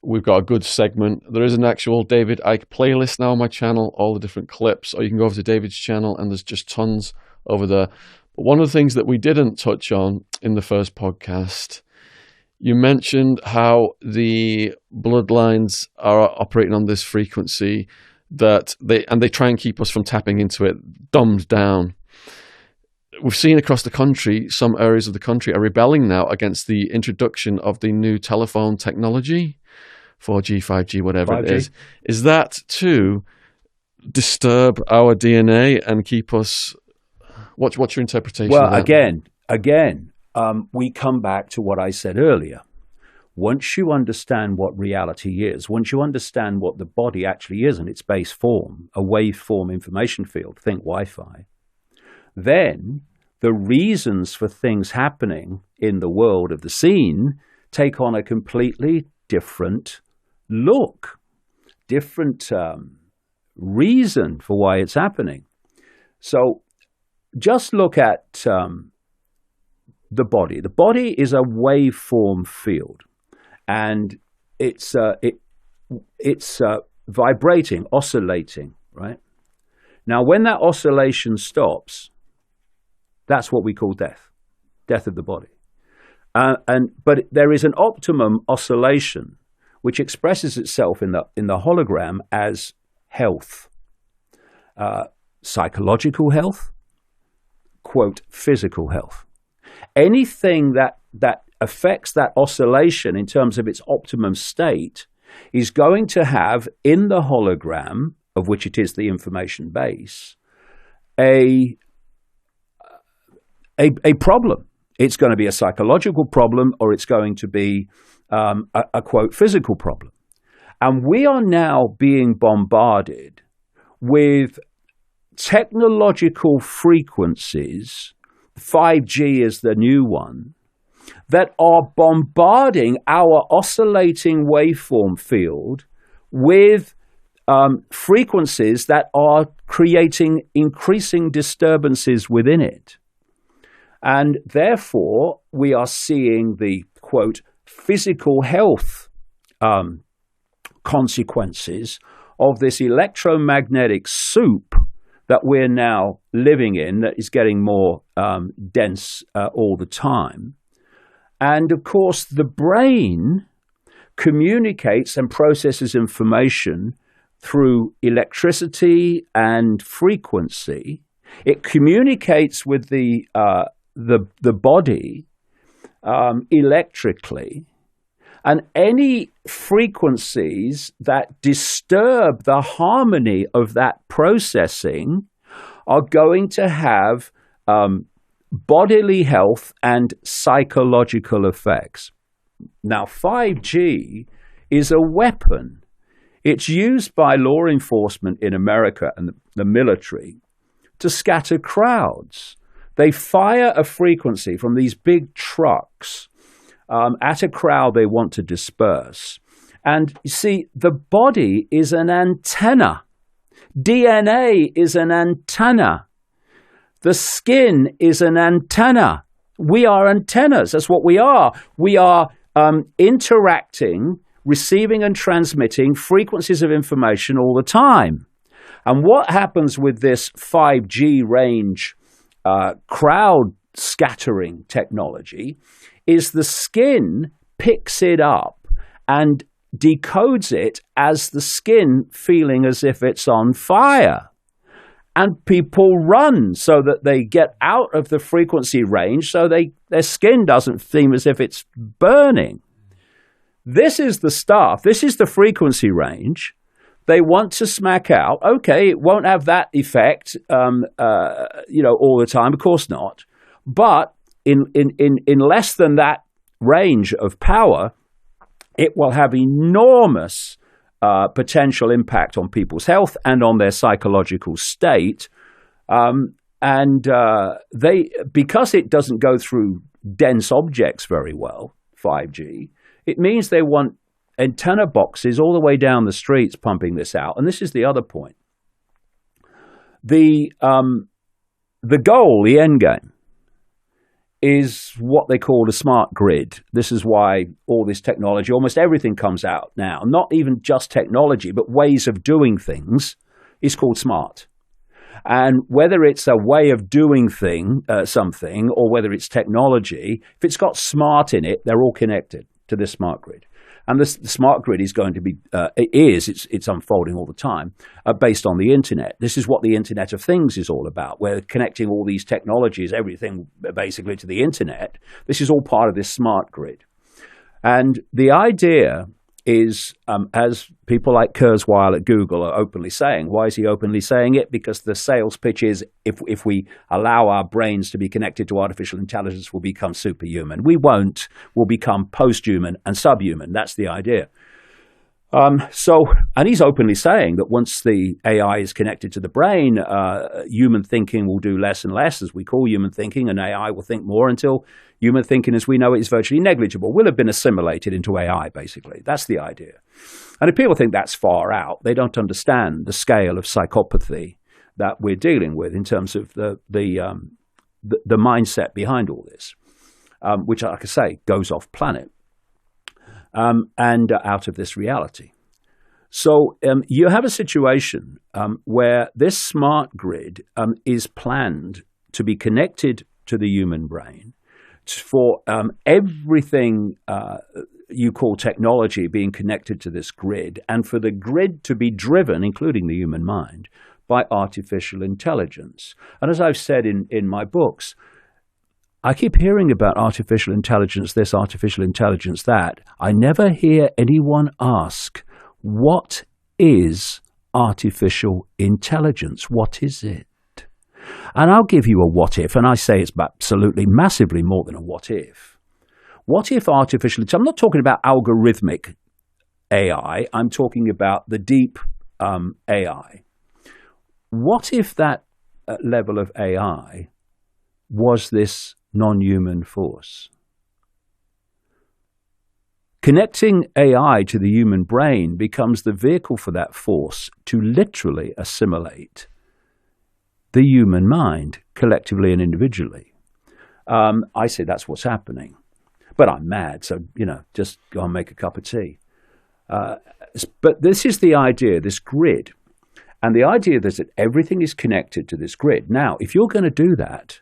We've got a good segment. There is an actual David Icke playlist now on my channel, all the different clips, or you can go over to David's channel and there's just tons over there. But one of the things that we didn't touch on in the first podcast, you mentioned how the bloodlines are operating on this frequency that they try and keep us from tapping into it, dumbed down. We've seen across the country, some areas of the country are rebelling now against the introduction of the new telephone technology, 4G, 5G, whatever
5G.
it is. Is that to disturb our DNA and keep us... What's your interpretation of that?
Again, we come back to what I said earlier. Once you understand what reality is, once you understand what the body actually is in its base form, a waveform information field, think Wi-Fi, then the reasons for things happening in the world of the seen take on a completely different look, different reason for why it's happening. So just look at the body. The body is a waveform field, and it's vibrating, oscillating, right? Now, when that oscillation stops, that's what we call death of the body. But there is an optimum oscillation which expresses itself in the hologram as health, psychological health, quote, physical health. Anything that affects that oscillation in terms of its optimum state is going to have in the hologram, of which it is the information base, a problem. It's going to be a psychological problem, or it's going to be a quote physical problem. And we are now being bombarded with technological frequencies, 5G is the new one, that are bombarding our oscillating waveform field with frequencies that are creating increasing disturbances within it. And therefore, we are seeing the, quote, physical health consequences of this electromagnetic soup that we're now living in, that is getting more dense all the time. And of course, the brain communicates and processes information through electricity and frequency. It communicates with the body electrically, and any frequencies that disturb the harmony of that processing are going to have bodily health and psychological effects. Now, 5G is a weapon. It's used by law enforcement in America and the military to scatter crowds. They fire a frequency from these big trucks at a crowd they want to disperse. And you see, the body is an antenna. DNA is an antenna. The skin is an antenna. We are antennas. That's what we are. We are interacting, receiving and transmitting frequencies of information all the time. And what happens with this 5G range crowd scattering technology is the skin picks it up and decodes it as the skin feeling as if it's on fire. And people run so that they get out of the frequency range so their skin doesn't seem as if it's burning. This is the stuff. This is the frequency range. They want to smack out. Okay, it won't have that effect, all the time. Of course not. But in less than that range of power, it will have enormous potential impact on people's health and on their psychological state. Because it doesn't go through dense objects very well, 5G, it means they want antenna boxes all the way down the streets pumping this out. And this is the other point. The goal, the end game, is what they call a smart grid. This is why all this technology, almost everything comes out now, not even just technology, but ways of doing things, is called smart. And whether it's a way of doing something, or whether it's technology, if it's got smart in it, they're all connected to this smart grid. And the smart grid is going to be, it's unfolding all the time, based on the internet. This is what the Internet of Things is all about. We're connecting all these technologies, everything basically, to the internet. This is all part of this smart grid. And the idea is, as people like Kurzweil at Google are openly saying. Why is he openly saying it? Because the sales pitch is, if we allow our brains to be connected to artificial intelligence, we'll become superhuman. We won't. We'll become posthuman and subhuman. That's the idea. And he's openly saying that once the AI is connected to the brain, human thinking will do less and less, as we call human thinking, and AI will think more until human thinking as we know it is virtually negligible. We'll have been assimilated into AI, basically. That's the idea. And if people think that's far out, they don't understand the scale of psychopathy that we're dealing with in terms of the mindset behind all this, which, like I say, goes off planet. And out of this reality. So you have a situation where this smart grid is planned to be connected to the human brain for everything you call technology being connected to this grid, and for the grid to be driven, including the human mind, by artificial intelligence. And as I've said in my books, I keep hearing about artificial intelligence this, artificial intelligence that. I never hear anyone ask, what is artificial intelligence? What is it? And I'll give you a what if, and I say it's absolutely massively more than a what if. What if artificial intelligence, I'm not talking about algorithmic AI, I'm talking about the deep AI. What if that level of AI was this non-human force? Connecting AI to the human brain becomes the vehicle for that force to literally assimilate the human mind, collectively and individually. I say that's what's happening. But I'm mad, so, just go and make a cup of tea. But this is the idea, this grid. And the idea is that everything is connected to this grid. Now, if you're going to do that,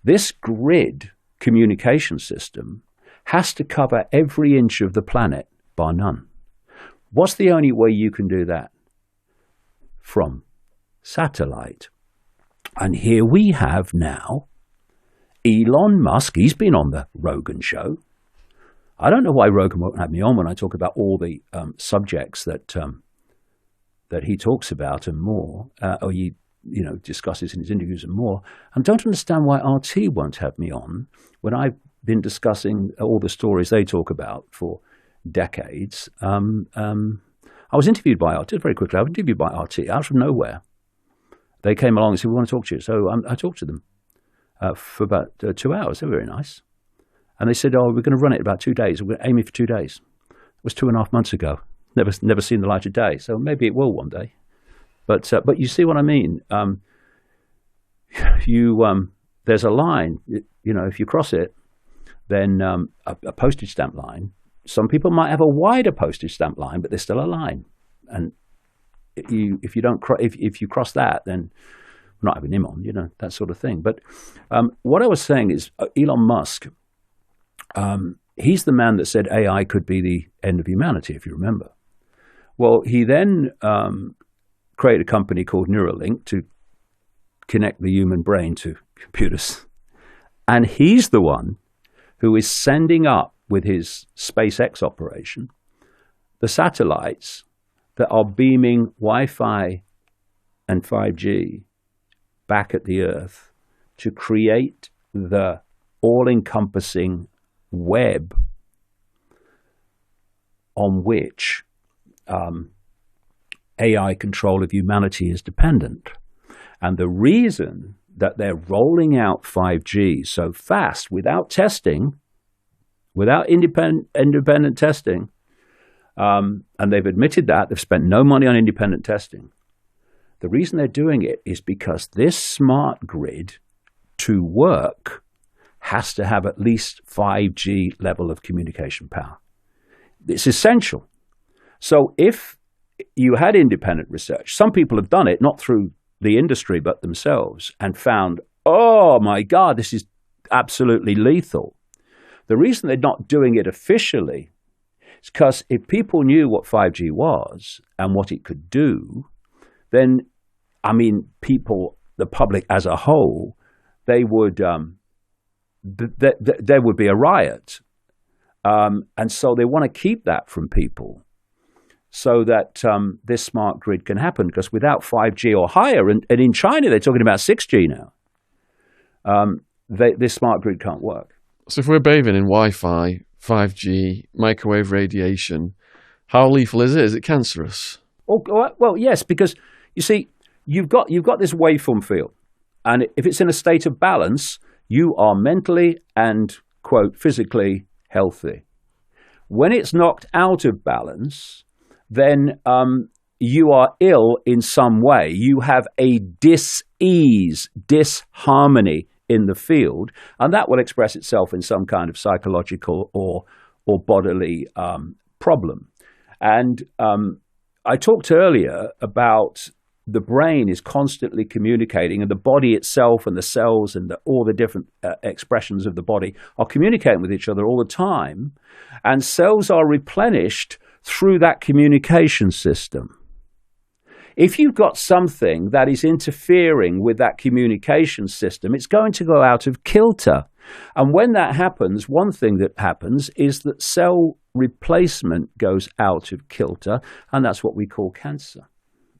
this grid communication system has to cover every inch of the planet, bar none. What's the only way you can do that? From satellite. And here we have now Elon Musk. He's been on the Rogan show. I don't know why Rogan won't have me on when I talk about all the subjects that he talks about and more, or he discusses in his interviews and more. I don't understand why RT won't have me on when I've been discussing all the stories they talk about for decades. I was interviewed by RT, very quickly, I was interviewed by RT out of nowhere. They came along and said, we want to talk to you. So I talked to them for about 2 hours. They were very nice. And they said, we're going to run it about 2 days. We're aiming for 2 days. It was 2.5 months ago. Never seen the light of day. So maybe it will one day. But you see what I mean? There's a line, if you cross it, then a postage stamp line. Some people might have a wider postage stamp line, but there's still a line. And if you cross that, then we're not having him on, that sort of thing. But what I was saying is Elon Musk, he's the man that said AI could be the end of humanity, if you remember. Well, he then created a company called Neuralink to connect the human brain to computers. And he's the one who is sending up with his SpaceX operation the satellites that are beaming Wi-Fi and 5G back at the Earth to create the all-encompassing web on which AI control of humanity is dependent. And the reason that they're rolling out 5G so fast without testing, without independent testing, and they've admitted that, they've spent no money on independent testing. The reason they're doing it is because this smart grid to work has to have at least 5G level of communication power. It's essential. So if you had independent research, some people have done it, not through the industry, but themselves, and found, oh my God, this is absolutely lethal. The reason they're not doing it officially is because if people knew what 5G was and what it could do, then, I mean, people, the public as a whole, they would, there would be a riot. And so they want to keep that from people so that this smart grid can happen. Because without 5G or higher, and in China they're talking about 6G now, this smart grid can't work.
So if we're bathing in Wi-Fi, 5G, microwave radiation, how lethal is it? Is it cancerous?
Well, yes, because you see, you've got this waveform field, and if it's in a state of balance, you are mentally and, quote, physically healthy. When it's knocked out of balance, then you are ill in some way. You have a dis-ease, disharmony in the field, and that will express itself in some kind of psychological or bodily problem. And I talked earlier about the brain is constantly communicating, and the body itself and the cells and all the different expressions of the body are communicating with each other all the time, and cells are replenished through that communication system. If you've got something that is interfering with that communication system, it's going to go out of kilter. And when that happens, one thing that happens is that cell replacement goes out of kilter, and that's what we call cancer.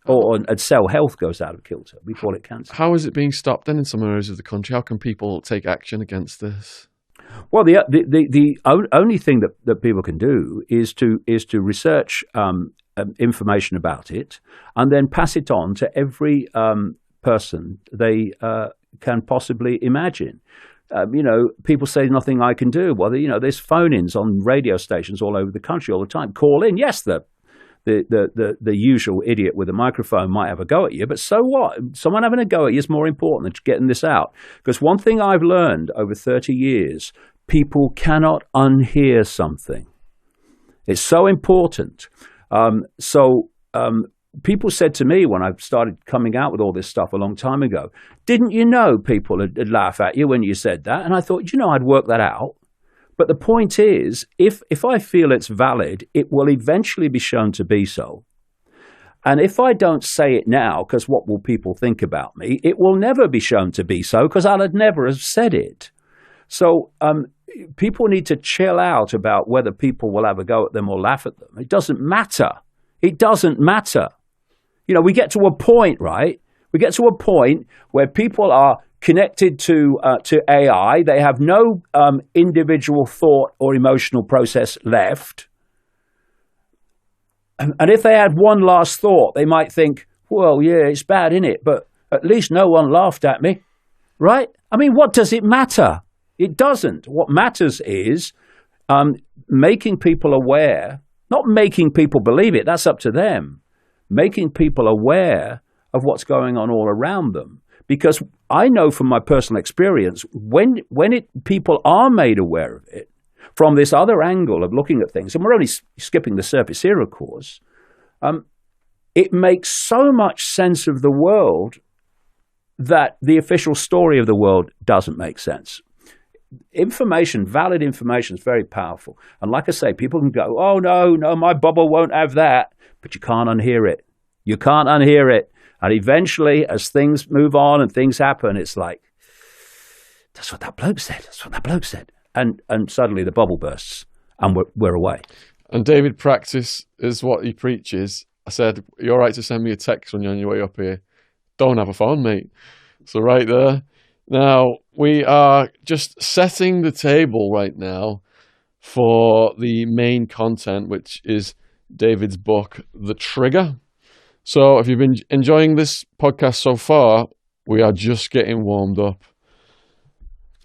Or cell health goes out of kilter. We call it cancer. How
is it being stopped then in some areas of the country? How can people take action against this?
Well, the only thing that people can do is to research information about it and then pass it on to every person they can possibly imagine. People say nothing I can do. Well, there's phone-ins on radio stations all over the country all the time. Call in. Yes, the usual idiot with a microphone might have a go at you, but so what? Someone having a go at you is more important than getting this out. Because one thing I've learned over 30 years, people cannot unhear something. It's so important. People said to me when I started coming out with all this stuff a long time ago, didn't you know people would laugh at you when you said that? And I thought, I'd work that out. But the point is, if I feel it's valid, it will eventually be shown to be so. And if I don't say it now, because what will people think about me, it will never be shown to be so, because I'll never have said it. So people need to chill out about whether people will have a go at them or laugh at them. It doesn't matter. It doesn't matter. We get to a point, right? We get to a point where people are connected to AI. They have no individual thought or emotional process left. And if they had one last thought, they might think, well, yeah, it's bad, isn't it? But at least no one laughed at me, right? I mean, what does it matter? It doesn't. What matters is making people aware, not making people believe it. That's up to them. Making people aware of what's going on all around them. Because I know from my personal experience, when people are made aware of it, from this other angle of looking at things, and we're only skipping the surface here, of course, it makes so much sense of the world that the official story of the world doesn't make sense. Information, valid information, is very powerful. And like I say, people can go, oh, no, my bubble won't have that. But you can't unhear it. You can't unhear it. And eventually, as things move on and things happen, it's like, that's what that bloke said. That's what that bloke said. And suddenly the bubble bursts and we're away.
And David, practice is what he preaches. I said, you're all right to send me a text when you're on your way up here. Don't have a phone, mate. So right there. Now, we are just setting the table right now for the main content, which is David's book, The Trigger. So if you've been enjoying this podcast so far, we are just getting warmed up.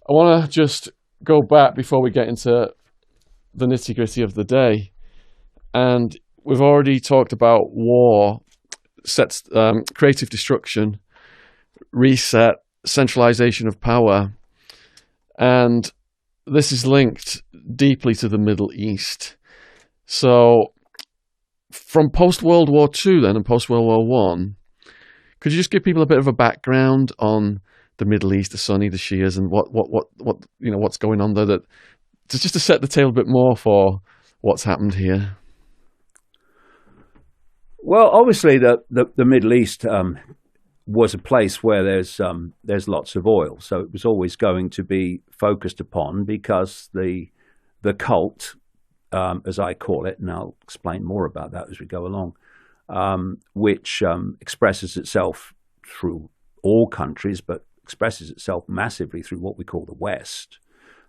I want to just go back before we get into the nitty-gritty of the day. And we've already talked about war, sets, creative destruction, reset, centralization of power. And this is linked deeply to the Middle East. So from post-World War II then and post-World War One, could you just give people a bit of a background on the Middle East, the Sunni, the Shias, and what what's going on there, that just to set the table a bit more for what's happened here?
Well, obviously the Middle East was a place where there's lots of oil, so it was always going to be focused upon, because the cult, as I call it, and I'll explain more about that as we go along, which expresses itself through all countries, but expresses itself massively through what we call the West.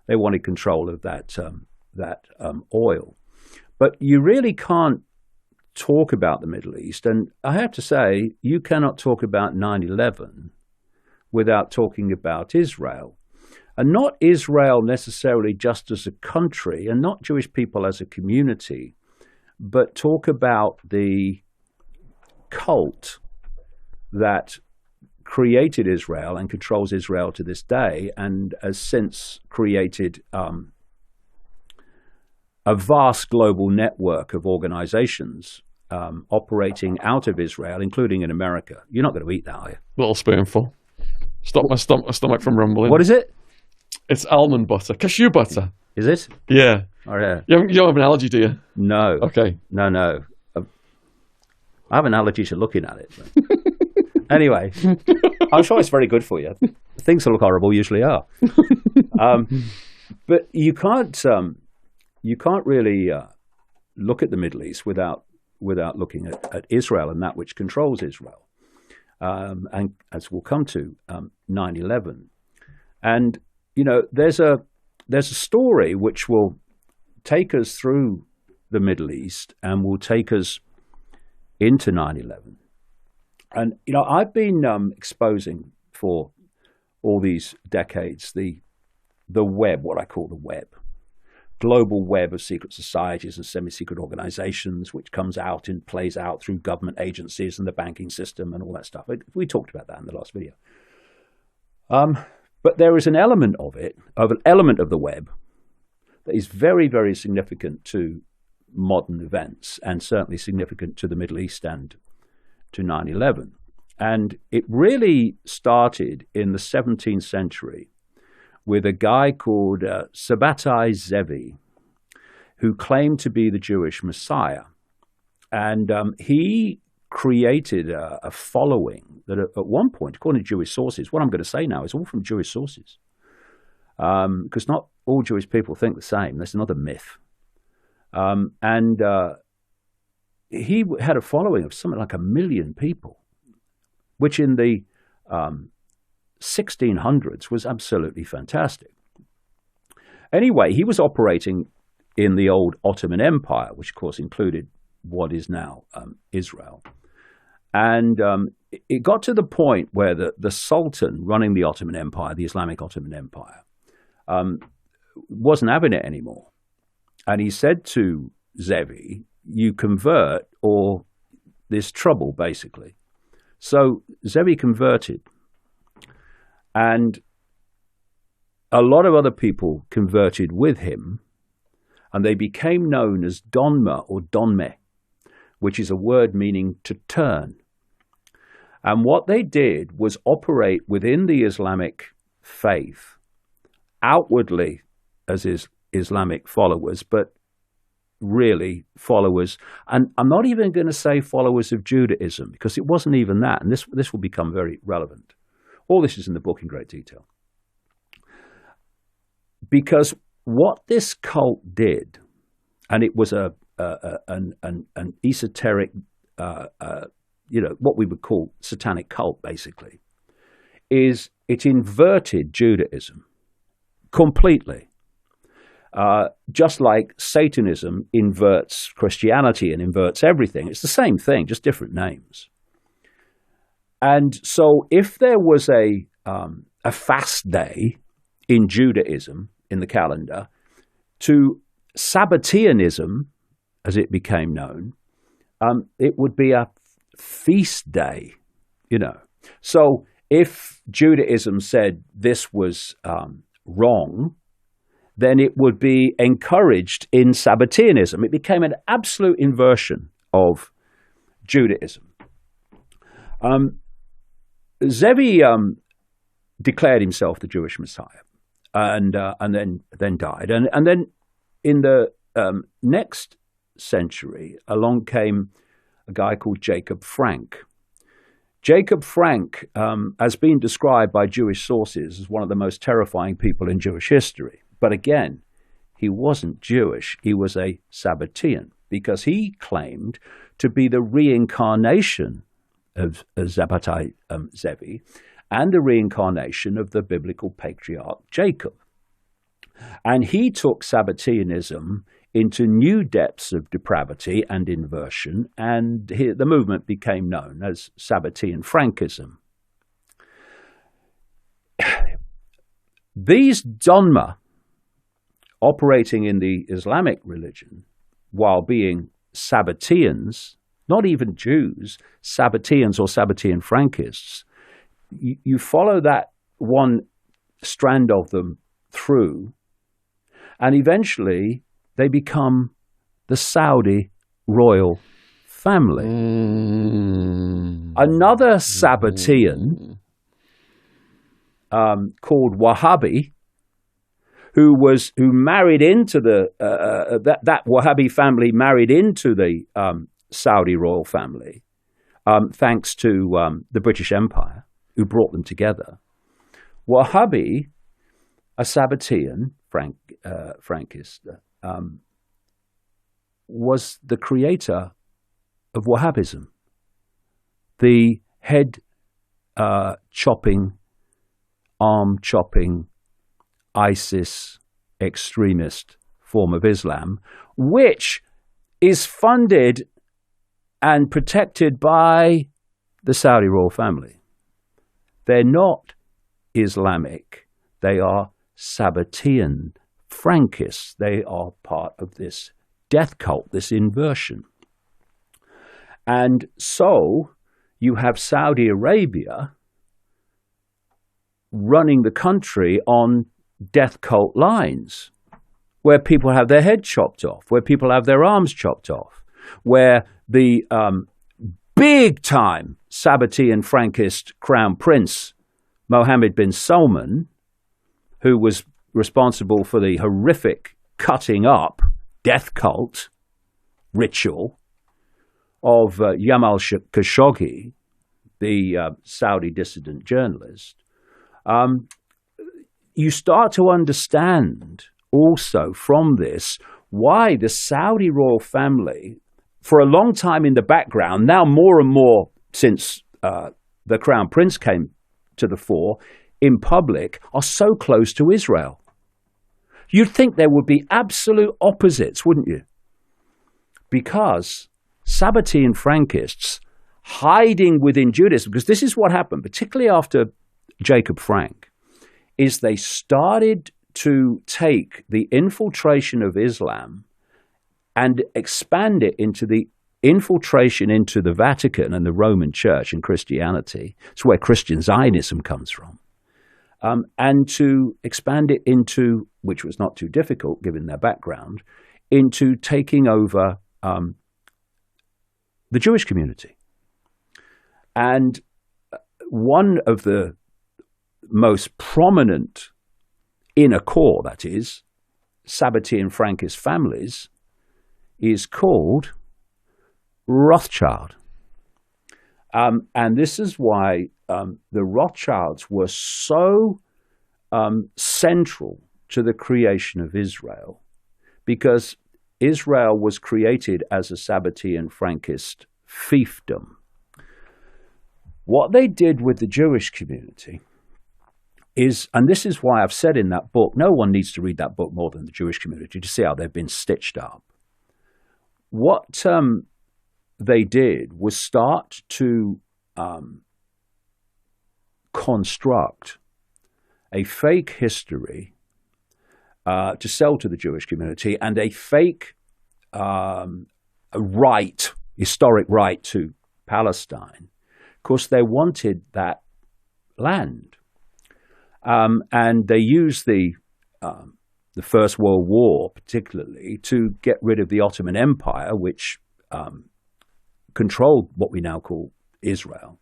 They wanted control of that oil, but you really can't talk about the Middle East. And I have to say, you cannot talk about 9/11 without talking about Israel. And not Israel necessarily just as a country, and not Jewish people as a community, but talk about the cult that created Israel and controls Israel to this day, and has since created a vast global network of organizations operating out of Israel, including in America. You're not going to eat that, are you?
Little spoonful. Stop my stomach from rumbling.
What is it?
It's almond butter. Cashew butter.
Is it?
Yeah.
Oh, yeah.
You don't have an allergy, do you?
No.
Okay.
No. I have an allergy to looking at it. Anyway, I'm sure it's very good for you. Things that look horrible usually are. But you can't really look at the Middle East without looking at Israel and that which controls Israel. And as we'll come to, 9/11. And, there's a story which will take us through the Middle East and will take us into 9/11. And, I've been exposing for all these decades the web, what I call the web, global web of secret societies and semi-secret organizations, which comes out and plays out through government agencies and the banking system and all that stuff. We talked about that in the last video. But there is an element of the web that is very, very significant to modern events, and certainly significant to the Middle East and to 9/11. And it really started in the 17th century with a guy called Sabbatai Zevi, who claimed to be the Jewish Messiah. And he created a following that at one point, according to Jewish sources, what I'm going to say now is all from Jewish sources, because not all Jewish people think the same. That's another myth. And he had a following of something like 1 million people, which in the 1600s was absolutely fantastic. Anyway, he was operating in the old Ottoman Empire, which of course included what is now Israel. And it got to the point where the Sultan running the Ottoman Empire, the Islamic Ottoman Empire, wasn't having it anymore. And he said to Zevi, you convert or there's trouble, basically. So Zevi converted. And a lot of other people converted with him, and they became known as Donma or Donme, which is a word meaning to turn. And what they did was operate within the Islamic faith, outwardly as Islamic followers, but really followers. And I'm not even going to say followers of Judaism, because it wasn't even that. And this will become very relevant. All this is in the book in great detail. Because what this cult did, and it was an esoteric, what we would call satanic cult, basically, is it inverted Judaism completely. Just like Satanism inverts Christianity and inverts everything. It's the same thing, just different names. And so if there was a fast day in Judaism, in the calendar, to Sabbateanism, as it became known, it would be a feast day, So if Judaism said this was wrong, then it would be encouraged in Sabbateanism. It became an absolute inversion of Judaism. Zevi declared himself the Jewish Messiah, and then died. And then in the next century, along came a guy called Jacob Frank. Jacob Frank has been described by Jewish sources as one of the most terrifying people in Jewish history. But again, he wasn't Jewish. He was a Sabbatean because he claimed to be the reincarnation of Zabbatai Zevi and the reincarnation of the biblical patriarch Jacob. And he took Sabbateanism into new depths of depravity and inversion, and the movement became known as Sabbatean Frankism. These Donma, operating in the Islamic religion while being Sabbateans, not even Jews, Sabbateans or Sabbatean Frankists, you follow that one strand of them through, and eventually they become the Saudi royal family. Another Sabbatean called Wahhabi, who married into that Wahhabi family married into the Saudi royal family, thanks to the British Empire, who brought them together. Wahhabi, a Sabbatean Frankist, was the creator of Wahhabism, the head chopping, arm chopping, ISIS extremist form of Islam, which is funded and protected by the Saudi royal family. They're not Islamic. They are Sabbatean Frankists. They are part of this death cult, this inversion. And so you have Saudi Arabia running the country on death cult lines, where people have their head chopped off, where people have their arms chopped off, where the big-time Sabbatean Frankist crown prince, Mohammed bin Salman, who was responsible for the horrific cutting up death cult ritual of Jamal Khashoggi, the Saudi dissident journalist, you start to understand also from this why the Saudi royal family, for a long time in the background, now more and more since the crown prince came to the fore in public, are so close to Israel. You'd think there would be absolute opposites, wouldn't you? Because Sabbatean Frankists hiding within Judaism, because this is what happened, particularly after Jacob Frank, is they started to take the infiltration of Islam and expand it into the infiltration into the Vatican and the Roman Church and Christianity. It's where Christian Zionism comes from. And to expand it into, which was not too difficult given their background, into taking over the Jewish community. And one of the most prominent inner core, that is, Sabbatean Frankist families, is called Rothschild. And this is why the Rothschilds were so central to the creation of Israel, because Israel was created as a Sabbatean Frankist fiefdom. What they did with the Jewish community is, and this is why I've said in that book, no one needs to read that book more than the Jewish community to see how they've been stitched up. What they did was start to construct a fake history to sell to the Jewish community, and a fake historic right to Palestine, because they wanted that land. And they used the First World War particularly to get rid of the Ottoman Empire, which controlled what we now call Israel,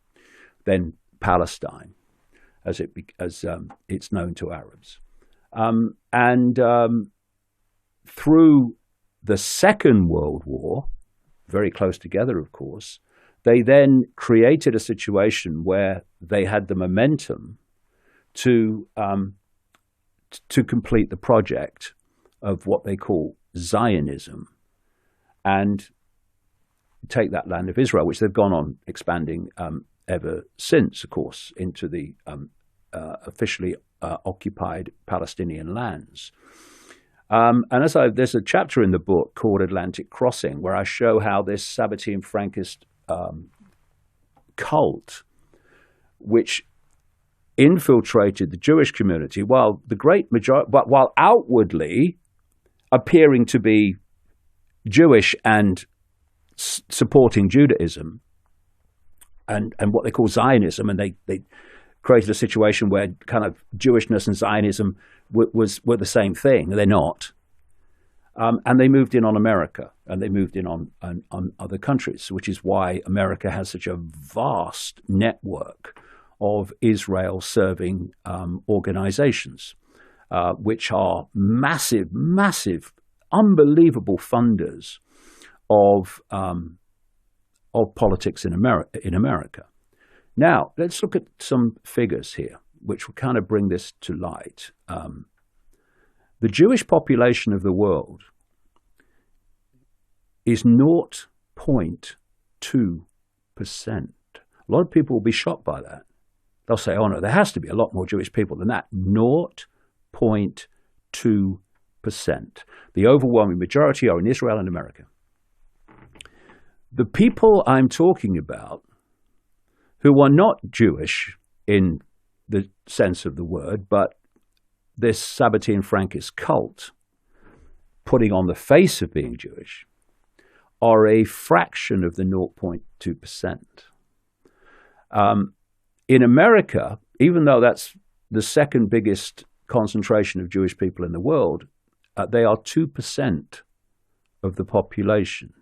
then Palestine, as it's known to Arabs. Through the Second World War, very close together, of course, they then created a situation where they had the momentum to complete the project of what they call Zionism and take that land of Israel, which they've gone on expanding ever since, of course, into the officially occupied Palestinian lands. There's a chapter in the book called Atlantic Crossing where I show how this Sabbatean Frankist cult, which infiltrated the Jewish community, while the great majority, while outwardly appearing to be Jewish and supporting Judaism and what they call Zionism, and they created a situation where kind of Jewishness and Zionism were the same thing. They're not. And they moved in on America, and they moved in on other countries, which is why America has such a vast network of Israel-serving organizations, which are massive, unbelievable funders of politics in America. Now, let's look at some figures here, which will kind of bring this to light. The Jewish population of the world is 0.2%. A lot of people will be shocked by that. They'll say, oh no, there has to be a lot more Jewish people than that. 0.2%. The overwhelming majority are in Israel and America. The people I'm talking about who are not Jewish in the sense of the word, but this Sabbatean Frankist cult putting on the face of being Jewish, are a fraction of the 0.2%. In America, even though that's the second biggest concentration of Jewish people in the world, they are 2% of the population.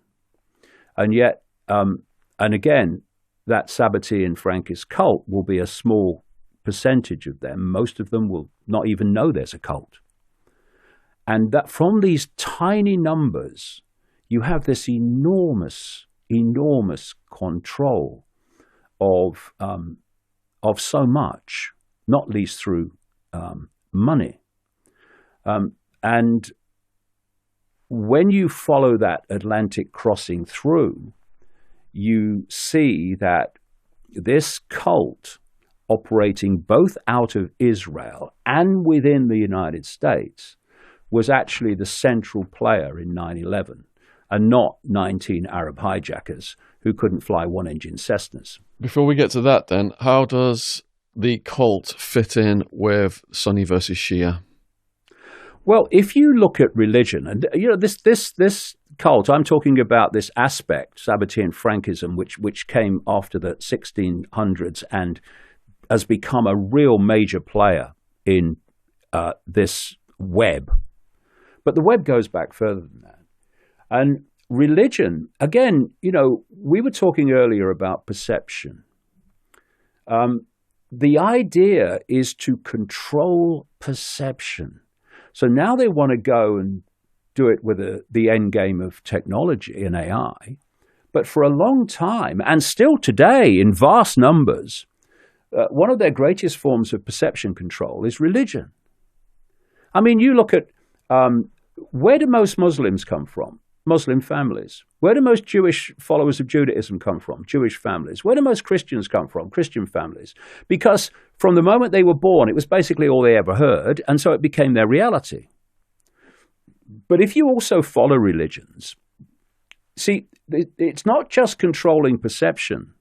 And yet, and again, that Sabbatean Frankist cult will be a small percentage of them. Most of them will not even know there's a cult. And that from these tiny numbers, you have this enormous control of so much, not least through money. And when you follow that Atlantic crossing through, you see that this cult operating both out of Israel and within the United States was actually the central player in 9/11 and not 19 Arab hijackers who couldn't fly one-engine Cessnas.
Before we get to that then, how does the cult fit in with Sunni versus Shia?
Well, if you look at religion, and you know this cult, I'm talking about this aspect, Sabbatean Frankism, which came after the 1600s and has become a real major player in this web. But the web goes back further than that. And religion, again, you know, we were talking earlier about perception. The idea is to control perception. So now they want to go and do it with the end game of technology and AI. But for a long time, and still today in vast numbers, one of their greatest forms of perception control is religion. I mean, you look at where do most Muslims come from? Muslim families. Where do most Jewish followers of Judaism come from? Jewish families. Where do most Christians come from? Christian families. Because from the moment they were born, it was basically all they ever heard, and so it became their reality. But if you also follow religions, see, it's not just controlling perception.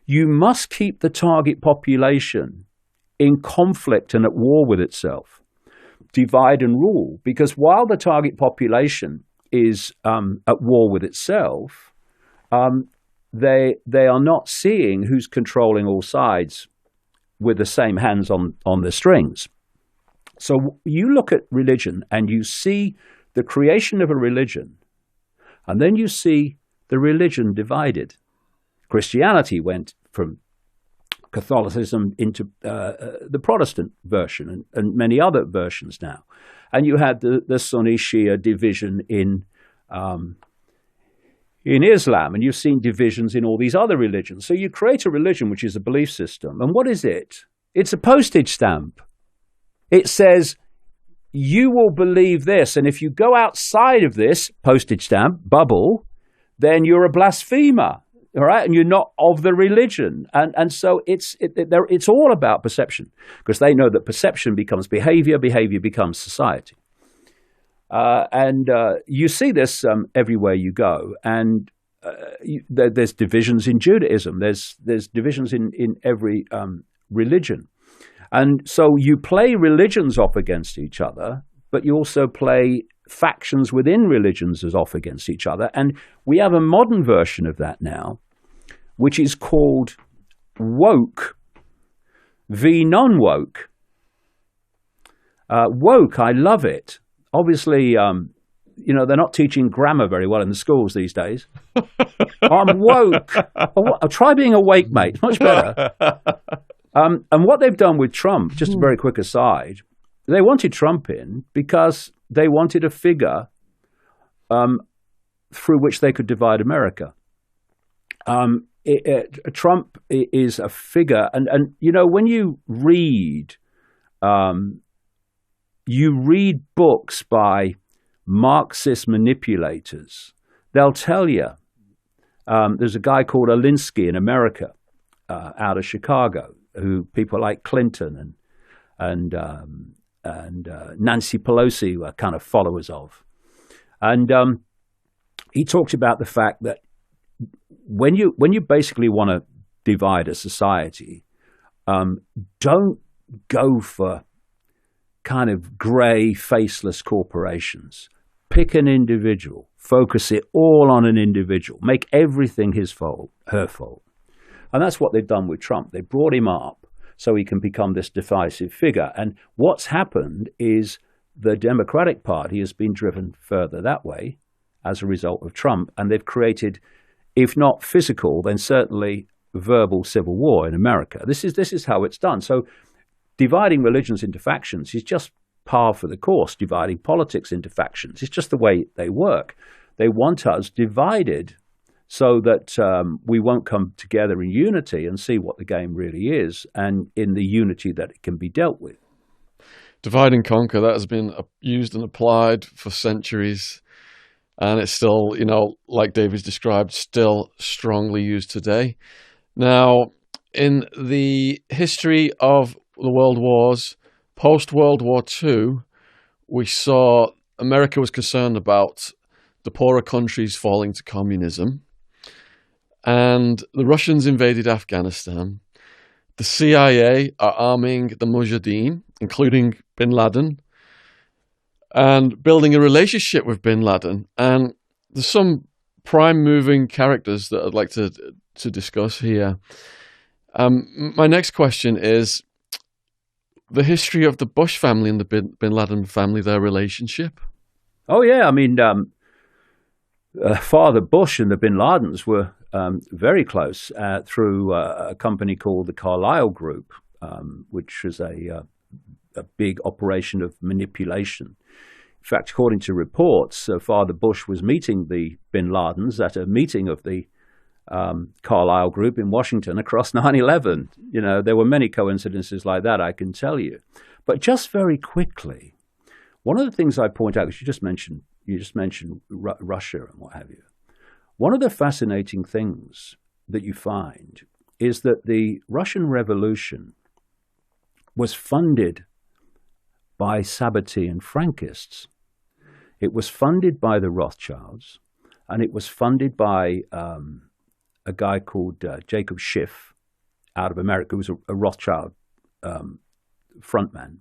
You must keep the target population in conflict and at war with itself. Divide and rule. Because while the target population is at war with itself, they are not seeing who's controlling all sides with the same hands on the strings. So you look at religion and you see the creation of a religion, and then you see the religion divided. Christianity went from Catholicism into the Protestant version and many other versions now. And you had the Sunni Shia division in Islam, and you've seen divisions in all these other religions. So you create a religion which is a belief system. And what is it? It's a postage stamp. It says, you will believe this, and if you go outside of this postage stamp bubble, then you're a blasphemer, all right? And you're not of the religion. And so it's all about perception, because they know that perception becomes behavior, behavior becomes society. And you see this everywhere you go. And there's divisions in Judaism. There's divisions in every religion. And so you play religions off against each other, but you also play factions within religions as off against each other. And we have a modern version of that now, which is called woke v. non-woke. Woke, I love it. Obviously, they're not teaching grammar very well in the schools these days. I'm woke. I'll try being awake, mate. It's much better. And what they've done with Trump, just a very quick aside, they wanted Trump in because they wanted a figure through which they could divide America. Trump is a figure, and when you read books by Marxist manipulators, they'll tell you. There's a guy called Alinsky in America, out of Chicago, who people like Clinton and Nancy Pelosi were kind of followers of. And he talked about the fact that when you basically want to divide a society, don't go for kind of gray, faceless corporations. Pick an individual, focus it all on an individual, make everything his fault, her fault. And that's what they've done with Trump. They brought him up so he can become this divisive figure. And what's happened is the Democratic Party has been driven further that way as a result of Trump. And they've created, if not physical, then certainly verbal civil war in America. This is how it's done. So dividing religions into factions is just par for the course. Dividing politics into factions is just the way they work. They want us divided so that we won't come together in unity and see what the game really is, and in the unity that it can be dealt with.
Divide and conquer, that has been used and applied for centuries, and it's still, like David's described, still strongly used today. Now, in the history of the world wars, post-World War II, we saw America was concerned about the poorer countries falling to communism. And the Russians invaded Afghanistan. The CIA are arming the Mujahideen, including bin Laden, and building a relationship with bin Laden. And there's some prime moving characters that I'd like to discuss here. My next question is the history of the Bush family and the bin Laden family, their relationship.
Oh, yeah. I mean, Father Bush and the bin Ladens were very close through a company called the Carlyle Group, which was a big operation of manipulation. In fact, according to reports, Father Bush was meeting the bin Ladens at a meeting of the Carlyle Group in Washington across 9/11. There were many coincidences like that, I can tell you. But just very quickly, one of the things I point out, because you just mentioned Russia and what have you. One of the fascinating things that you find is that the Russian Revolution was funded by Sabbatean Frankists. It was funded by the Rothschilds, and it was funded by a guy called Jacob Schiff out of America, who was a Rothschild frontman,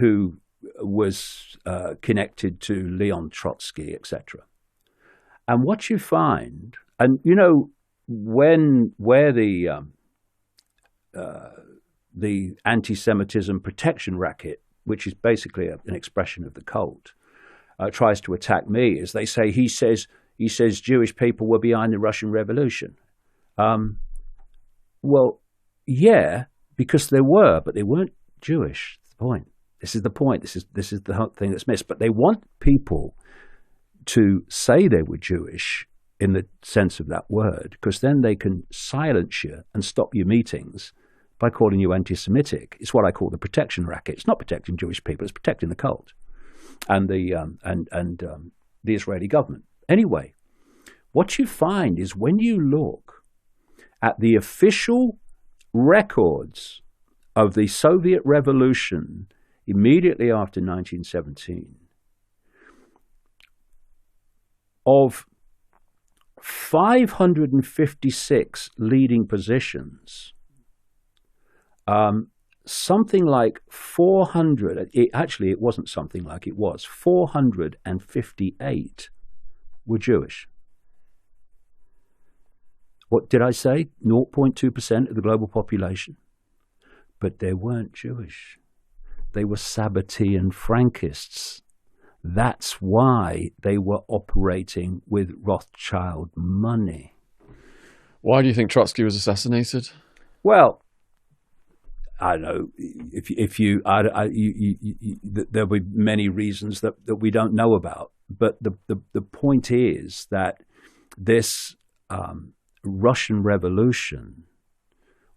who was connected to Leon Trotsky, etc. And what you find, and where the the anti-Semitism protection racket, which is basically an expression of the cult, tries to attack me, is they say he says Jewish people were behind the Russian Revolution. Well, yeah, because they were, but they weren't Jewish. That's the point. This is the point. This is the whole thing that's missed. But they want people to say they were Jewish in the sense of that word, because then they can silence you and stop your meetings by calling you anti-Semitic. It's what I call the protection racket. It's not protecting Jewish people; it's protecting the cult and the Israeli government. Anyway, what you find is when you look at the official records of the Soviet Revolution immediately after 1917, of 556 leading positions, something like 400, actually it wasn't something like, it was 458 were Jewish. What did I say? 0.2% of the global population. But they weren't Jewish. They were Sabbatean Frankists. That's why they were operating with Rothschild money.
Why do you think Trotsky was assassinated?
Well, I don't know. There'll be many reasons that we don't know about. But the point is that this Russian Revolution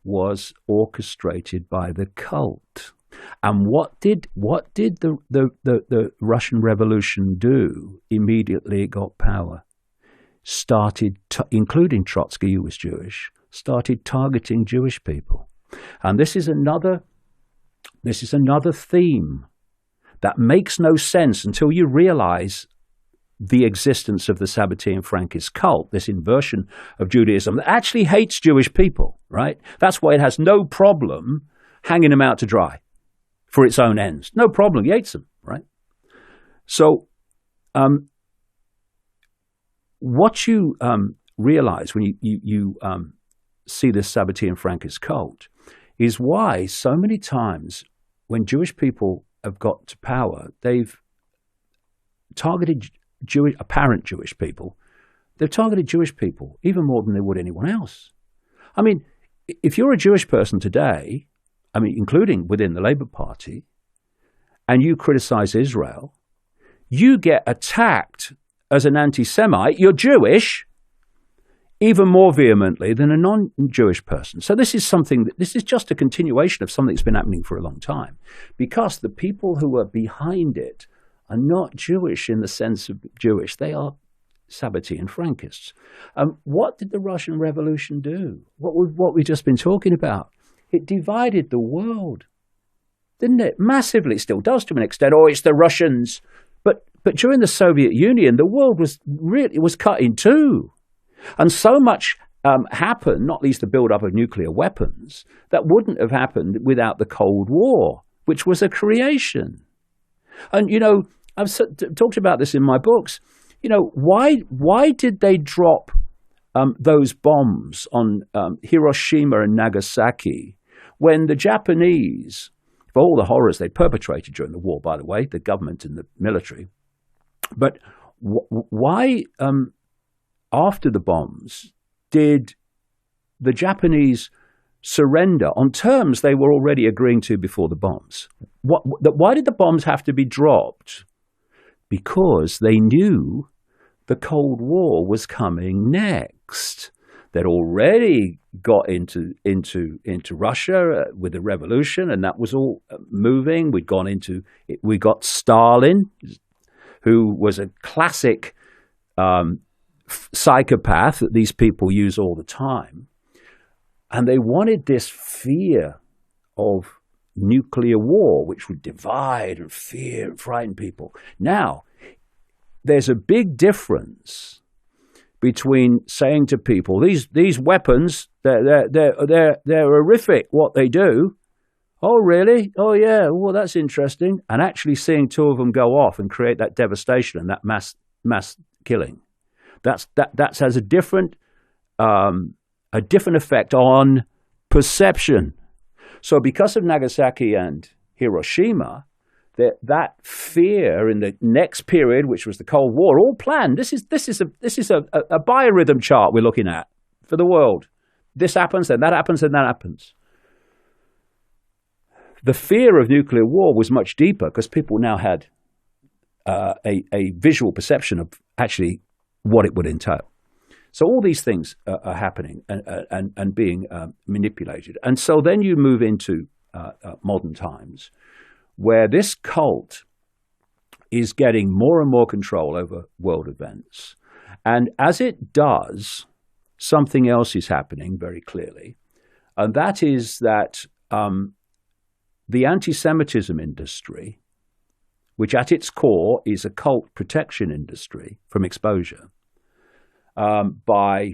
was orchestrated by the cult. And what did the Russian Revolution do immediately it got power? Including Trotsky, who was Jewish, started targeting Jewish people. And this is another theme that makes no sense until you realize the existence of the Sabbatean Frankist cult, this inversion of Judaism that actually hates Jewish people, right? That's why it has no problem hanging them out to dry for its own ends. No problem. He hates them, right? So what you realize when you see this Sabbatean Frankist cult is why so many times when Jewish people have got to power, they've targeted apparent Jewish people. They've targeted Jewish people even more than they would anyone else. I mean, if you're a Jewish person today, I mean, including within the Labour Party, and you criticize Israel, you get attacked as an anti-Semite. You're Jewish even more vehemently than a non-Jewish person. So this is just a continuation of something that's been happening for a long time, because the people who are behind it are not Jewish in the sense of Jewish. They are Sabbatean Frankists. What did the Russian Revolution do? What we've just been talking about? It divided the world, didn't it? Massively. It still does to an extent. Oh, it's the Russians. But during the Soviet Union, the world was cut in two. And so much happened, not least the build-up of nuclear weapons, that wouldn't have happened without the Cold War, which was a creation. And, you know, I've talked about this in my books. You know, why did they drop those bombs on Hiroshima and Nagasaki when the Japanese, for all the horrors they perpetrated during the war, by the way, the government and the military, but why, after the bombs, did the Japanese surrender on terms they were already agreeing to before the bombs? Why did the bombs have to be dropped? Because they knew the Cold War was coming next. They'd already got into Russia with the revolution, and that was all moving. We got Stalin, who was a classic psychopath that these people use all the time. And they wanted this fear of nuclear war, which would divide and fear and frighten people. Now, there's a big difference between saying to people, these weapons, they're horrific what they do. Oh, really? Oh, yeah. Well, that's interesting. And actually seeing two of them go off and create that devastation and that mass killing. That has a different effect on perception. So because of Nagasaki and Hiroshima, that fear in the next period, which was the Cold War, all planned. This is a biorhythm chart we're looking at for the world. This happens, then that happens, and that happens. The fear of nuclear war was much deeper because people now had a visual perception of actually what it would entail. So all these things are happening and being manipulated. And so then you move into modern times where this cult is getting more and more control over world events. And as it does, something else is happening very clearly. And that is that the anti-Semitism industry, which at its core is a cult protection industry from exposure, by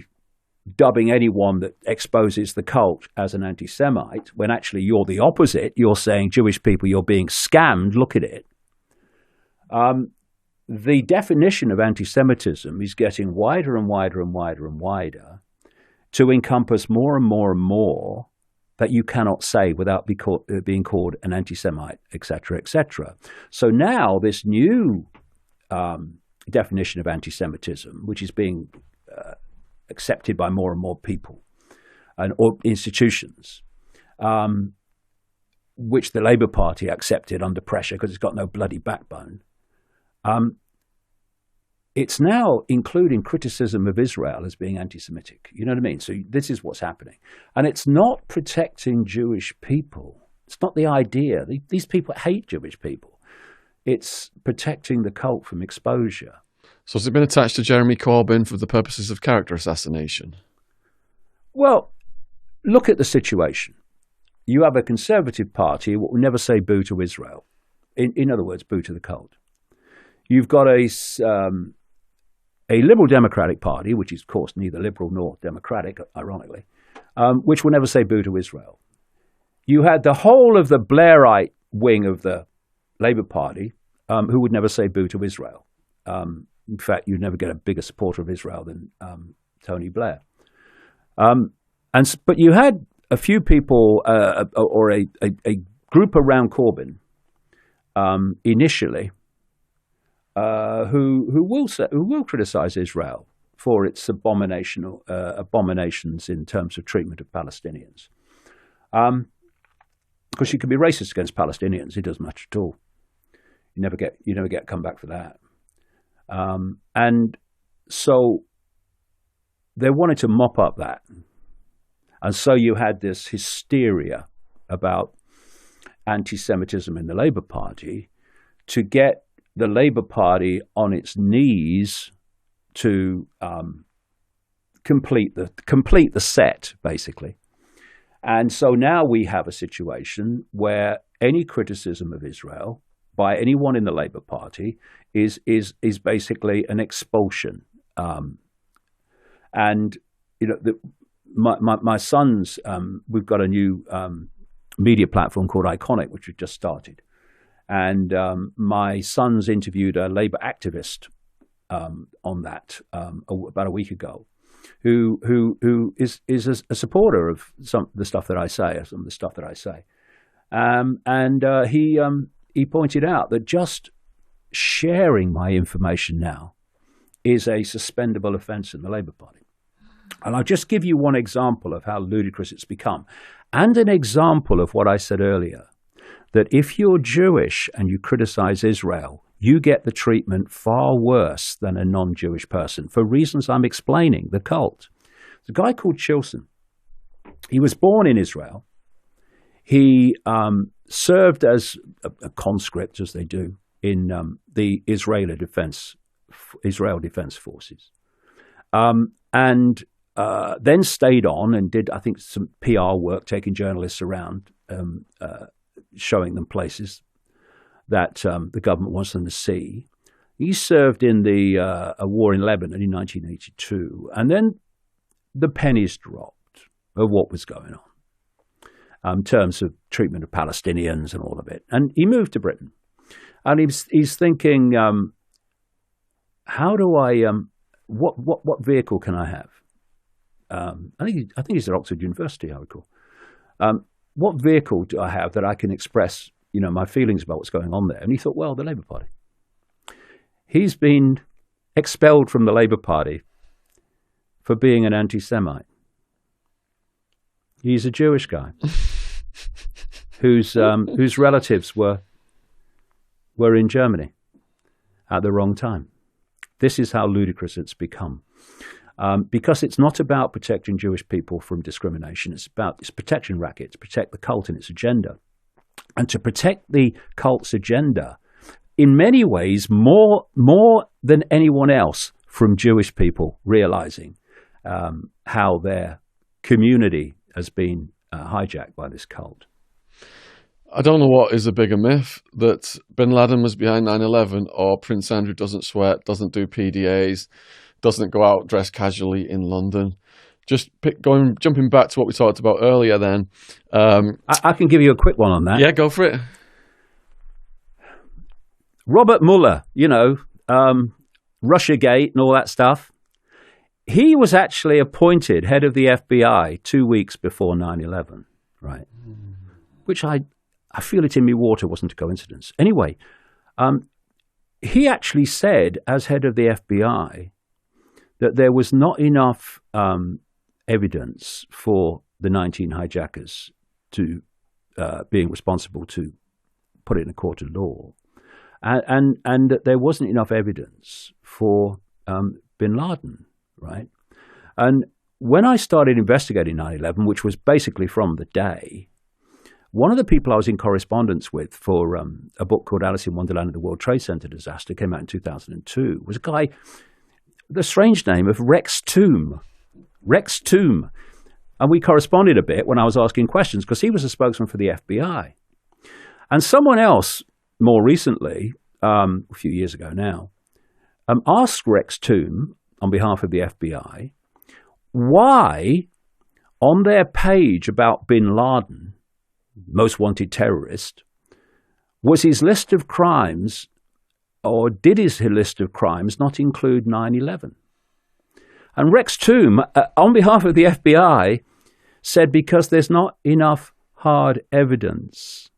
dubbing anyone that exposes the cult as an anti-Semite, when actually you're the opposite. You're saying, Jewish people, you're being scammed, look at it. The definition of anti-Semitism is getting wider and wider and wider and wider to encompass more and more and more that you cannot say without being called an anti-Semite, etc., etc. So now this new definition of anti-Semitism, which is being accepted by more and more people or institutions, which the Labour Party accepted under pressure because it's got no bloody backbone. It's now including criticism of Israel as being anti-Semitic. You know what I mean? So this is what's happening. And it's not protecting Jewish people. It's not the idea. These people hate Jewish people. It's protecting the cult from exposure.
So has it been attached to Jeremy Corbyn for the purposes of character assassination?
Well, look at the situation. You have a Conservative Party what will never say boo to Israel. In other words, boo to the cult. You've got a Liberal Democratic Party, which is, of course, neither liberal nor democratic, ironically, which will never say boo to Israel. You had the whole of the Blairite wing of the Labour Party who would never say boo to Israel. In fact, you'd never get a bigger supporter of Israel than Tony Blair. But you had a few people or a group around Corbyn initially who will criticize Israel for its abominations in terms of treatment of Palestinians. Because you can be racist against Palestinians, it doesn't matter at all. You never get come back for that. And so they wanted to mop up that. And so you had this hysteria about anti-Semitism in the Labour Party to get the Labour Party on its knees to complete the set, basically. And so now we have a situation where any criticism of Israel by anyone in the Labour Party is basically an expulsion. And you know, my son's we've got a new media platform called Icke, which we've just started, and my son's interviewed a Labour activist on that about a week ago, who is a supporter of some of the stuff that I say, and he pointed out that just sharing my information now is a suspendable offence in the Labour Party. And I'll just give you one example of how ludicrous it's become, and an example of what I said earlier, that if you're Jewish and you criticize Israel, you get the treatment far worse than a non-Jewish person for reasons I'm explaining, the cult. There's a guy called Chilson. He was born in Israel. He served as a conscript, as they do, in the Israel Defense Forces. And then stayed on and did, I think, some PR work, taking journalists around, showing them places that the government wants them to see. He served in a war in Lebanon in 1982, and then the pennies dropped of what was going on in terms of treatment of Palestinians and all of it. And he moved to Britain, and he's thinking, how do I, what vehicle can I have? I think he's at Oxford University, I recall. what vehicle do I have that I can express, my feelings about what's going on there? And he thought, well, the Labour Party. He's been expelled from the Labour Party for being an anti-Semite. He's a Jewish guy whose relatives were in Germany at the wrong time. This is how ludicrous it's become. Because it's not about protecting Jewish people from discrimination. It's about this protection racket, to protect the cult and its agenda. And to protect the cult's agenda, in many ways, more than anyone else from Jewish people realizing how their community has been hijacked by this cult.
I don't know what is a bigger myth, that bin Laden was behind 9/11 or Prince Andrew doesn't sweat, doesn't do PDAs, doesn't go out dressed casually in London. Just jumping back to what we talked about earlier then.
I can give you a quick one on that.
Yeah, go for it.
Robert Mueller, Russiagate and all that stuff. He was actually appointed head of the FBI 2 weeks before 9/11, right? Which I feel it in me water wasn't a coincidence. Anyway, he actually said, as head of the FBI, that there was not enough evidence for the 19 hijackers to being responsible to put it in a court of law, and that there wasn't enough evidence for bin Laden, right? And when I started investigating 9/11, which was basically from the day, one of the people I was in correspondence with for a book called Alice in Wonderland of the World Trade Center disaster, came out in 2002, was a guy, the strange name of Rex Toom. Rex Toom. And we corresponded a bit when I was asking questions because he was a spokesman for the FBI. And someone else, more recently, a few years ago now, asked Rex Toom on behalf of the FBI why on their page about bin Laden, most wanted terrorist, was his list of crimes, or did his list of crimes not include 9/11? And Rex Toom, on behalf of the FBI, said because there's not enough hard evidence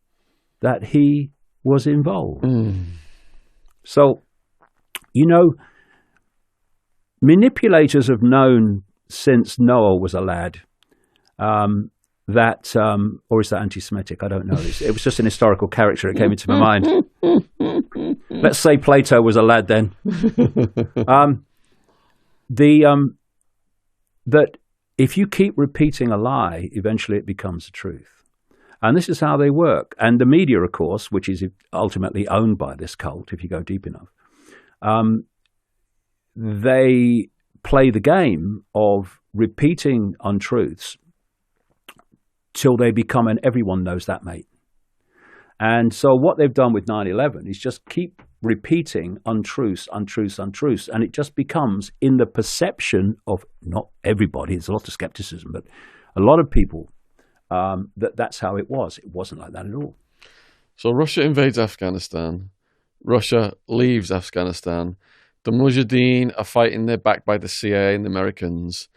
that he was involved. So, manipulators have known since Noah was a lad that, or is that anti-Semitic? I don't know. It was just an historical character. It came into my mind. Let's say Plato was a lad then. That if you keep repeating a lie, eventually it becomes the truth. And this is how they work. And the media, of course, which is ultimately owned by this cult, if you go deep enough, they play the game of repeating untruths till they become an everyone knows that mate. And so what they've done with 9/11 is just keep repeating untruths, and it just becomes, in the perception of not everybody, there's a lot of skepticism, but a lot of people, that's how it was. It wasn't like that at all.
So Russia invades Afghanistan. Russia leaves Afghanistan. The Mujahideen are fighting. They're backed by the CIA and the Americans.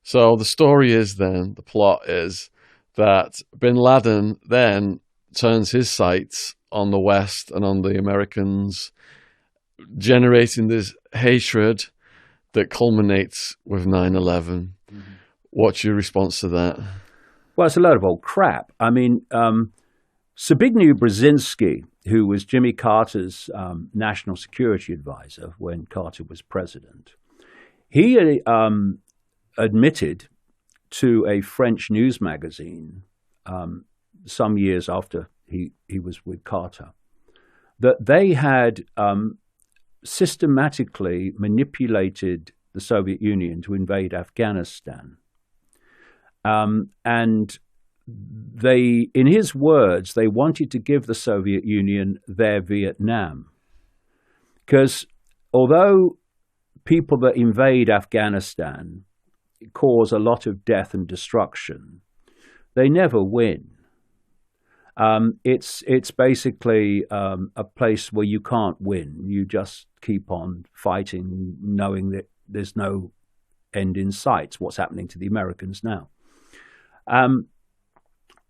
So the story is then, the plot is that bin Laden then turns his sights on the West and on the Americans, generating this hatred that culminates with 9/11. Mm-hmm. What's your response to that?
Well, it's a load of old crap. I mean, Zbigniew Brzezinski, who was Jimmy Carter's national security advisor when Carter was president, he admitted to a French news magazine some years after he was with Carter that they had systematically manipulated the Soviet Union to invade Afghanistan. And they, in his words, they wanted to give the Soviet Union their Vietnam. Because although people that invade Afghanistan cause a lot of death and destruction, they never win. It's basically a place where you can't win. You just keep on fighting, knowing that there's no end in sight. What's happening to the Americans now?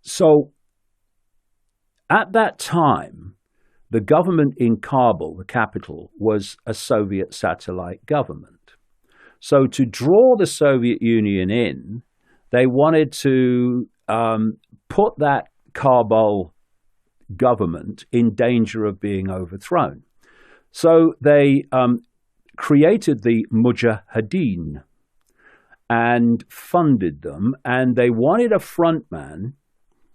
So at that time, the government in Kabul, the capital, was a Soviet satellite government. So to draw the Soviet Union in, they wanted to put that Kabul government in danger of being overthrown. So they created the Mujahideen and funded them, and they wanted a frontman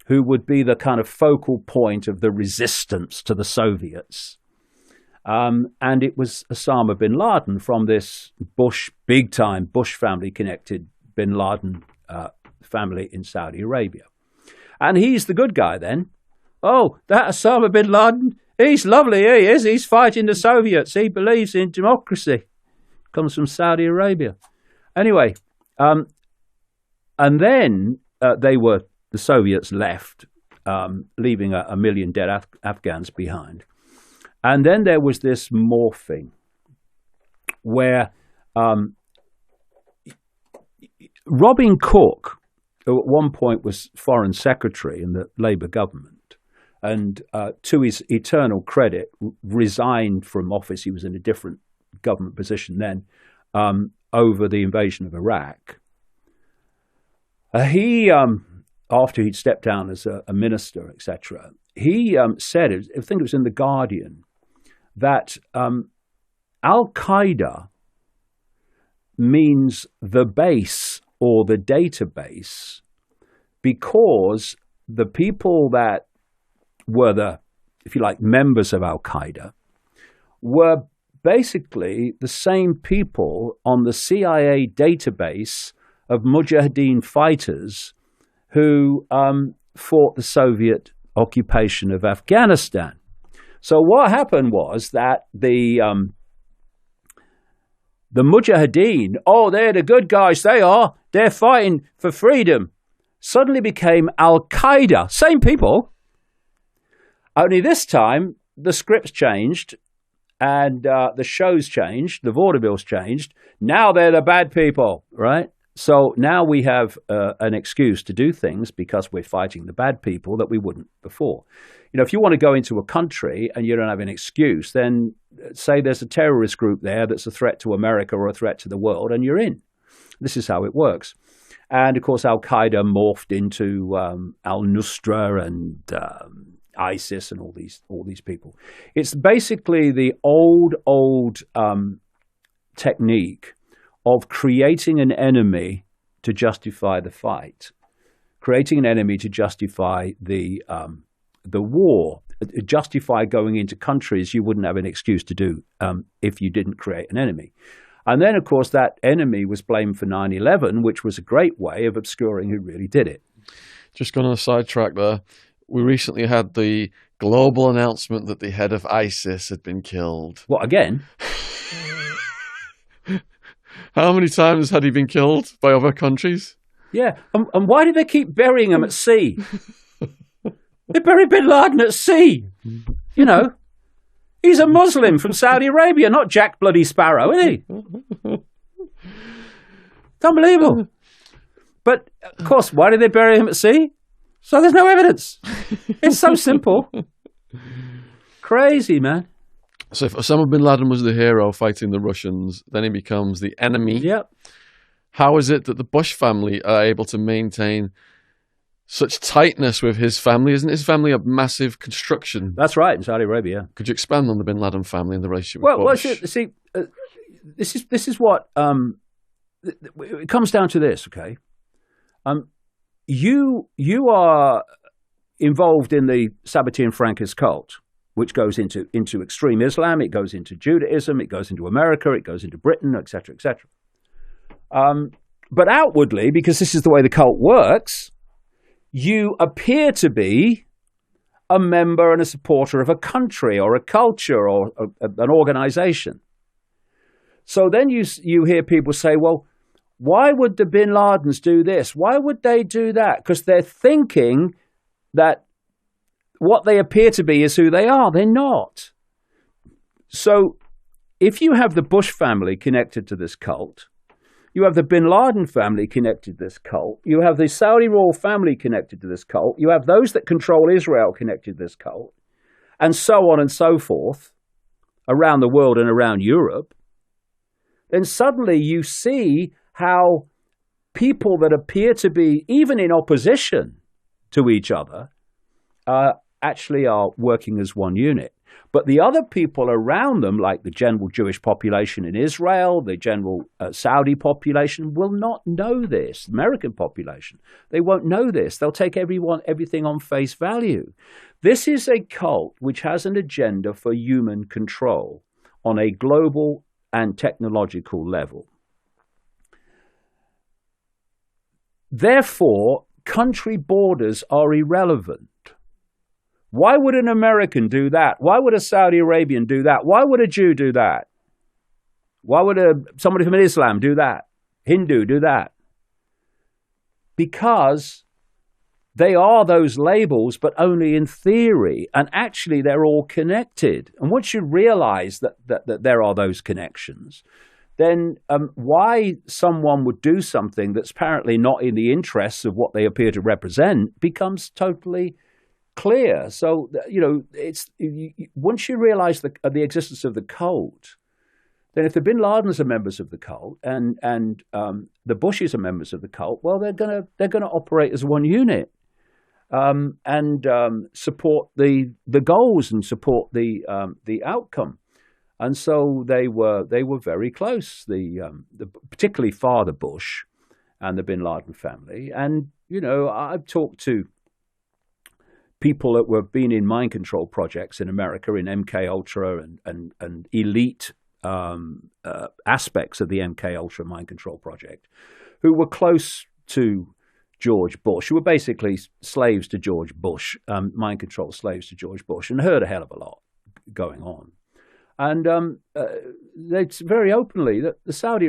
who would be the kind of focal point of the resistance to the Soviets. And it was Osama bin Laden from this big-time Bush family-connected bin Laden family in Saudi Arabia. And he's the good guy then. Oh, that Osama bin Laden, he's lovely, he is. He's fighting the Soviets. He believes in democracy. Comes from Saudi Arabia. Anyway, and then the Soviets left, leaving a million dead Afghans behind. And then there was this morphing where Robin Cook, who at one point was foreign secretary in the Labour government, and to his eternal credit, resigned from office. He was in a different government position then, over the invasion of Iraq. He, after he'd stepped down as a minister, etc., he said, I think it was in The Guardian, that Al-Qaeda means the base or the database because the people that were the, if you like, members of Al-Qaeda were basically the same people on the CIA database of Mujahideen fighters who fought the Soviet occupation of Afghanistan. So what happened was that the Mujahideen, oh, they're the good guys, they're fighting for freedom, suddenly became Al-Qaeda. Same people. Only this time, the scripts changed and the shows changed, the vaudevilles changed. Now they're the bad people, right? So now we have an excuse to do things because we're fighting the bad people that we wouldn't before. You know, if you want to go into a country and you don't have an excuse, then say there's a terrorist group there that's a threat to America or a threat to the world, and you're in. This is how it works. And of course, Al-Qaeda morphed into Al-Nusra and ISIS and all these people. It's basically the old technique of creating an enemy to justify the fight, creating an enemy to justify the war, justify going into countries you wouldn't have an excuse to do if you didn't create an enemy. And then, of course, that enemy was blamed for 9/11, which was a great way of obscuring who really did it.
Just going on a sidetrack there, we recently had the global announcement that the head of ISIS had been killed.
What, again?
How many times had he been killed by other countries?
Yeah, and why do they keep burying him at sea? They buried bin Laden at sea. You know, he's a Muslim from Saudi Arabia, not Jack Bloody Sparrow, is he? It's unbelievable. But, of course, why did they bury him at sea? So there's no evidence. It's so simple. Crazy, man.
So if Osama bin Laden was the hero fighting the Russians, then he becomes the enemy.
Yep.
How is it that the Bush family are able to maintain such tightness with his family? Isn't his family a massive construction?
That's right, in Saudi Arabia.
Could you expand on the bin Laden family and the relationship with Bush?
Well, see, this is what it comes down to. This, okay? You are involved in the Sabbatean Frankist cult, which goes into extreme Islam, it goes into Judaism, it goes into America, it goes into Britain, etc., etc. But outwardly, because this is the way the cult works, you appear to be a member and a supporter of a country or a culture or an organization. So then you hear people say, well, why would the bin Ladens do this? Why would they do that? Because they're thinking that what they appear to be is who they are. They're not. So if you have the Bush family connected to this cult, You have the bin Laden family connected to this cult. You have the Saudi royal family connected to this cult. You have those that control Israel connected to this cult, and so on and so forth around the world and around Europe. Then suddenly you see how people that appear to be even in opposition to each other actually are working as one unit. But the other people around them, like the general Jewish population in Israel, the general Saudi population, will not know this. American population, they won't know this. They'll take everything on face value. This is a cult which has an agenda for human control on a global and technological level. Therefore, country borders are irrelevant. Why would an American do that? Why would a Saudi Arabian do that? Why would a Jew do that? Why would somebody from Islam do that? Hindu do that? Because they are those labels, but only in theory. And actually, they're all connected. And once you realize that there are those connections, then why someone would do something that's apparently not in the interests of what they appear to represent becomes totally clear. So, once you realize the existence of the cult, then if the bin Ladens are members of the cult and the Bushes are members of the cult, well, they're gonna operate as one unit and support the goals and support the outcome. And so they were very close. Particularly Father Bush and the bin Laden family. And I've talked to people that were been in mind control projects in America, in MK Ultra and elite aspects of the MK Ultra mind control project, who were close to George Bush, who were basically slaves to George Bush, mind control slaves to George Bush, and heard a hell of a lot going on. And they very openly that the Saudi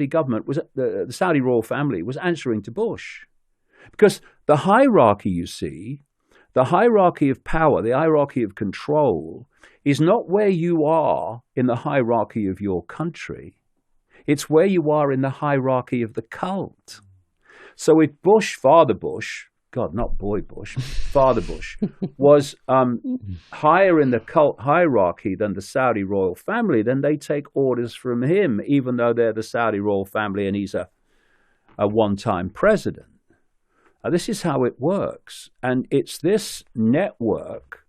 government was the Saudi royal family was answering to Bush. Because the hierarchy, you see, the hierarchy of power, the hierarchy of control, is not where you are in the hierarchy of your country. It's where you are in the hierarchy of the cult. So if Father Bush, God, not Boy Bush, Father Bush, was higher in the cult hierarchy than the Saudi royal family, then they take orders from him, even though they're the Saudi royal family and he's a one-time president. This is how it works. And it's this network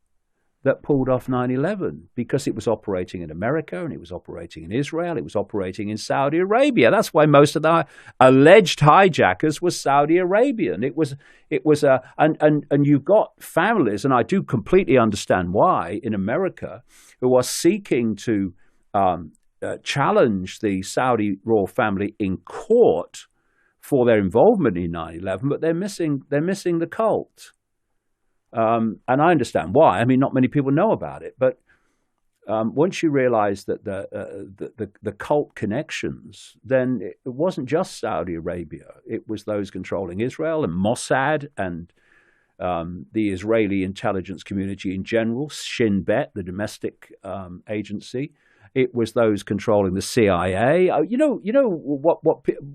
that pulled off 9/11 because it was operating in America and it was operating in Israel. It was operating in Saudi Arabia. That's why most of the alleged hijackers were Saudi Arabian. And you've got families, and I do completely understand why, in America, who are seeking to challenge the Saudi royal family in court for their involvement in 9/11, but they're missing the cult. And I understand why. I mean, not many people know about it, but once you realize that the cult connections, then it wasn't just Saudi Arabia. It was those controlling Israel and Mossad and the Israeli intelligence community in general, Shin Bet, the domestic agency. It was those controlling the CIA.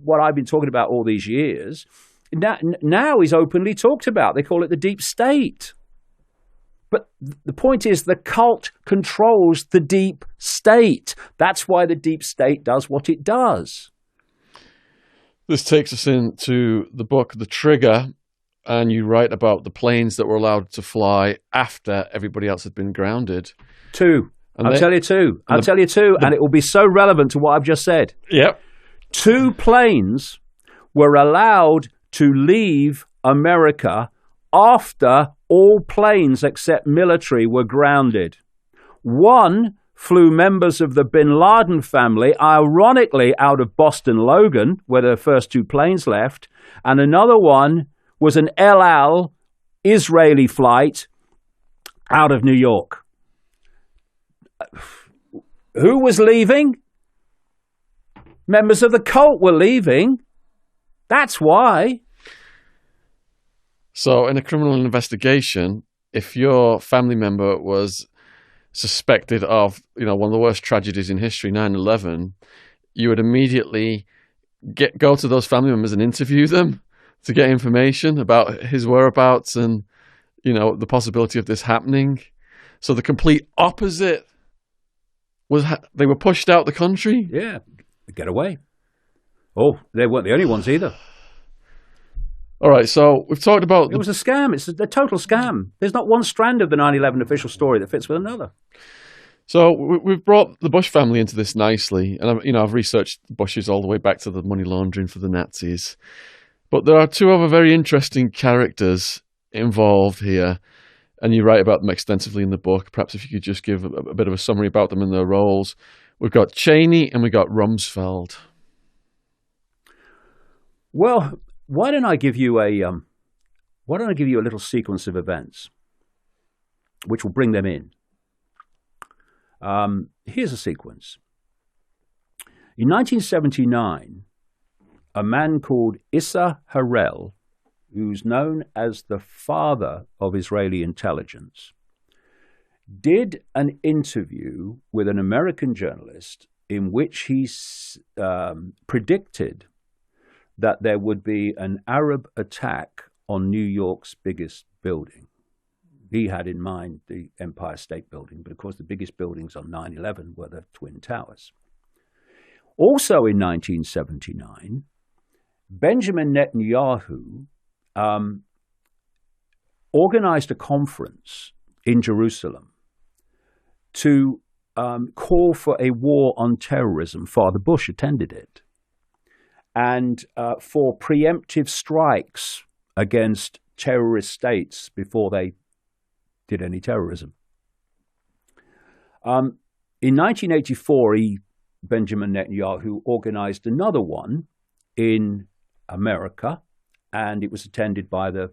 What I've been talking about all these years. Now is openly talked about. They call it the deep state. But the point is the cult controls the deep state. That's why the deep state does what it does.
This takes us into the book, The Trigger, and you write about the planes that were allowed to fly after everybody else had been grounded.
I'll tell you two, and it will be so relevant to what I've just said.
Yep.
2 planes were allowed to leave America after all planes except military were grounded. One flew members of the bin Laden family, ironically out of Boston Logan, where the first 2 planes left, and another one was an El Al Israeli flight out of New York. Who was leaving? Members of the cult were leaving. That's why.
So in a criminal investigation, if your family member was suspected of, one of the worst tragedies in history, 9/11, you would immediately go to those family members and interview them to get information about his whereabouts and, the possibility of this happening. So the complete opposite was they were pushed out the country.
Yeah, get away. Oh, they weren't the only ones either.
All right, so we've talked about...
It was a scam. It's a total scam. There's not one strand of the 9/11 official story that fits with another.
So we've brought the Bush family into this nicely. And, I've researched Bushes all the way back to the money laundering for the Nazis. But there are two other very interesting characters involved here. And you write about them extensively in the book. Perhaps if you could just give a bit of a summary about them and their roles. We've got Cheney and we've got Rumsfeld.
Well, why don't I give you a little sequence of events, which will bring them in. Here's a sequence. In 1979, a man called Issa Harel, who's known as the father of Israeli intelligence, did an interview with an American journalist in which he predicted that there would be an Arab attack on New York's biggest building. He had in mind the Empire State Building, but of course the biggest buildings on 9/11 were the Twin Towers. Also in 1979, Benjamin Netanyahu organized a conference in Jerusalem to call for a war on terrorism. Father Bush attended it. And for preemptive strikes against terrorist states before they did any terrorism. In 1984, Benjamin Netanyahu organized another one in America, and it was attended by the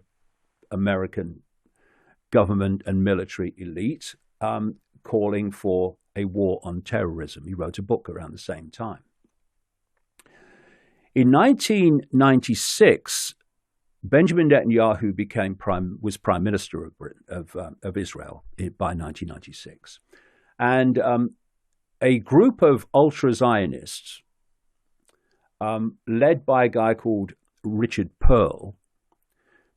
American government and military elite, calling for a war on terrorism. He wrote a book around the same time. In 1996, Benjamin Netanyahu was prime minister of Israel by 1996, and a group of ultra-Zionists, led by a guy called Richard Pearl,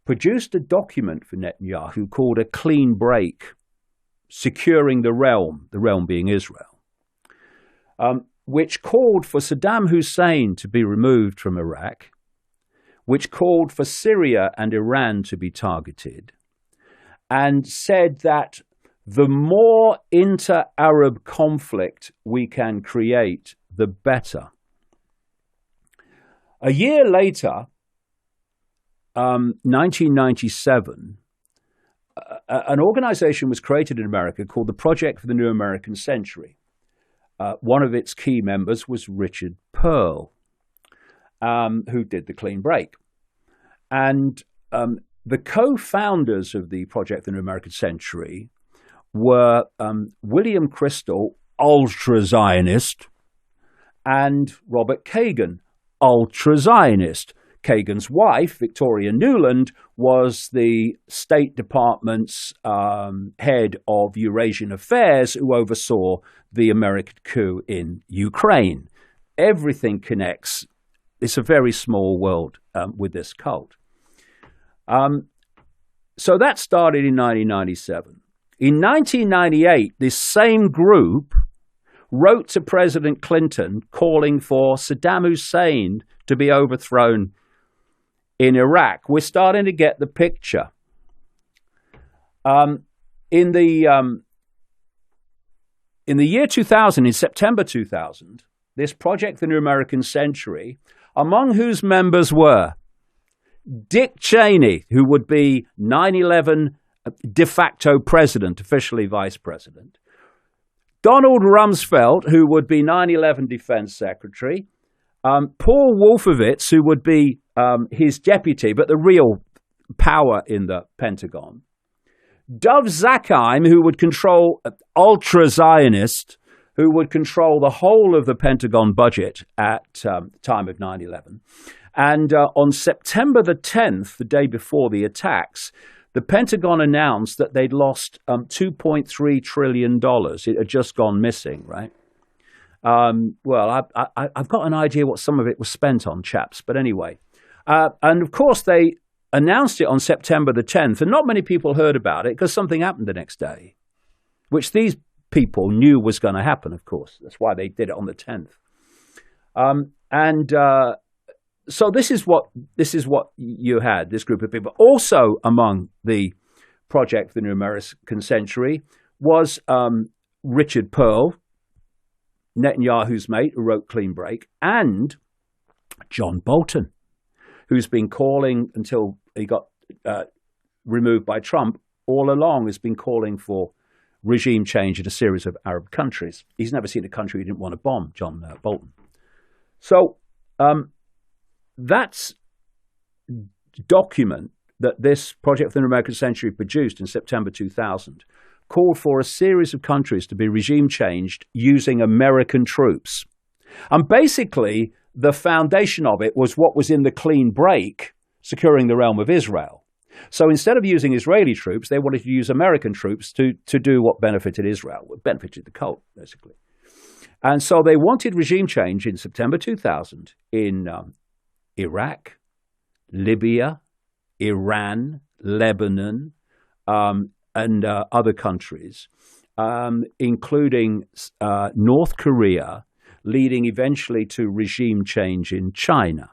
produced a document for Netanyahu called A Clean Break, Securing the Realm being Israel, which called for Saddam Hussein to be removed from Iraq, which called for Syria and Iran to be targeted, and said that the more inter-Arab conflict we can create, the better. A year later, 1997, an organization was created in America called the Project for the New American Century. One of its key members was Richard Pearl, who did the Clean Break. And the co-founders of the Project for the New American Century were William Crystal, ultra-Zionist, and Robert Kagan, ultra-Zionist. Kagan's wife, Victoria Nuland, was the State Department's head of Eurasian Affairs, who oversaw the American coup in Ukraine. Everything connects. It's a very small world with this cult. So that started in 1997. In 1998, this same group wrote to President Clinton calling for Saddam Hussein to be overthrown in Iraq. We're starting to get the picture. In the year 2000, in September 2000, this Project for the New American Century, among whose members were Dick Cheney, who would be 9/11 de facto president, officially vice president, Donald Rumsfeld, who would be 9/11 defense secretary, Paul Wolfowitz, who would be his deputy, but the real power in the Pentagon, Dov Zakheim, who would control ultra-Zionist, who would control the whole of the Pentagon budget at the time of 9/11. And on September the 10th, the day before the attacks, the Pentagon announced that they'd lost $2.3 trillion. It had just gone missing, right? Well, I've got an idea what some of it was spent on, chaps. But anyway, and of course they announced it on September the 10th, and not many people heard about it because something happened the next day, which these people knew was going to happen. Of course, that's why they did it on the 10th. So this is what you had. This group of people. Also among the project, the New American Century, was Richard Pearl, Netanyahu's mate, who wrote Clean Break, and John Bolton, who's been calling until he got removed by Trump, all along has been calling for regime change in a series of Arab countries. He's never seen a country he didn't want to bomb, John Bolton. So that's document that this Project for the American Century produced in September 2000 called for a series of countries to be regime changed using American troops. And basically, the foundation of it was what was in the Clean Break, securing the realm of Israel. So instead of using Israeli troops, they wanted to use American troops to do what benefited Israel, what benefited the cult, basically. And so they wanted regime change in September 2000 in Iraq, Libya, Iran, Lebanon, and other countries, including North Korea, leading eventually to regime change in China.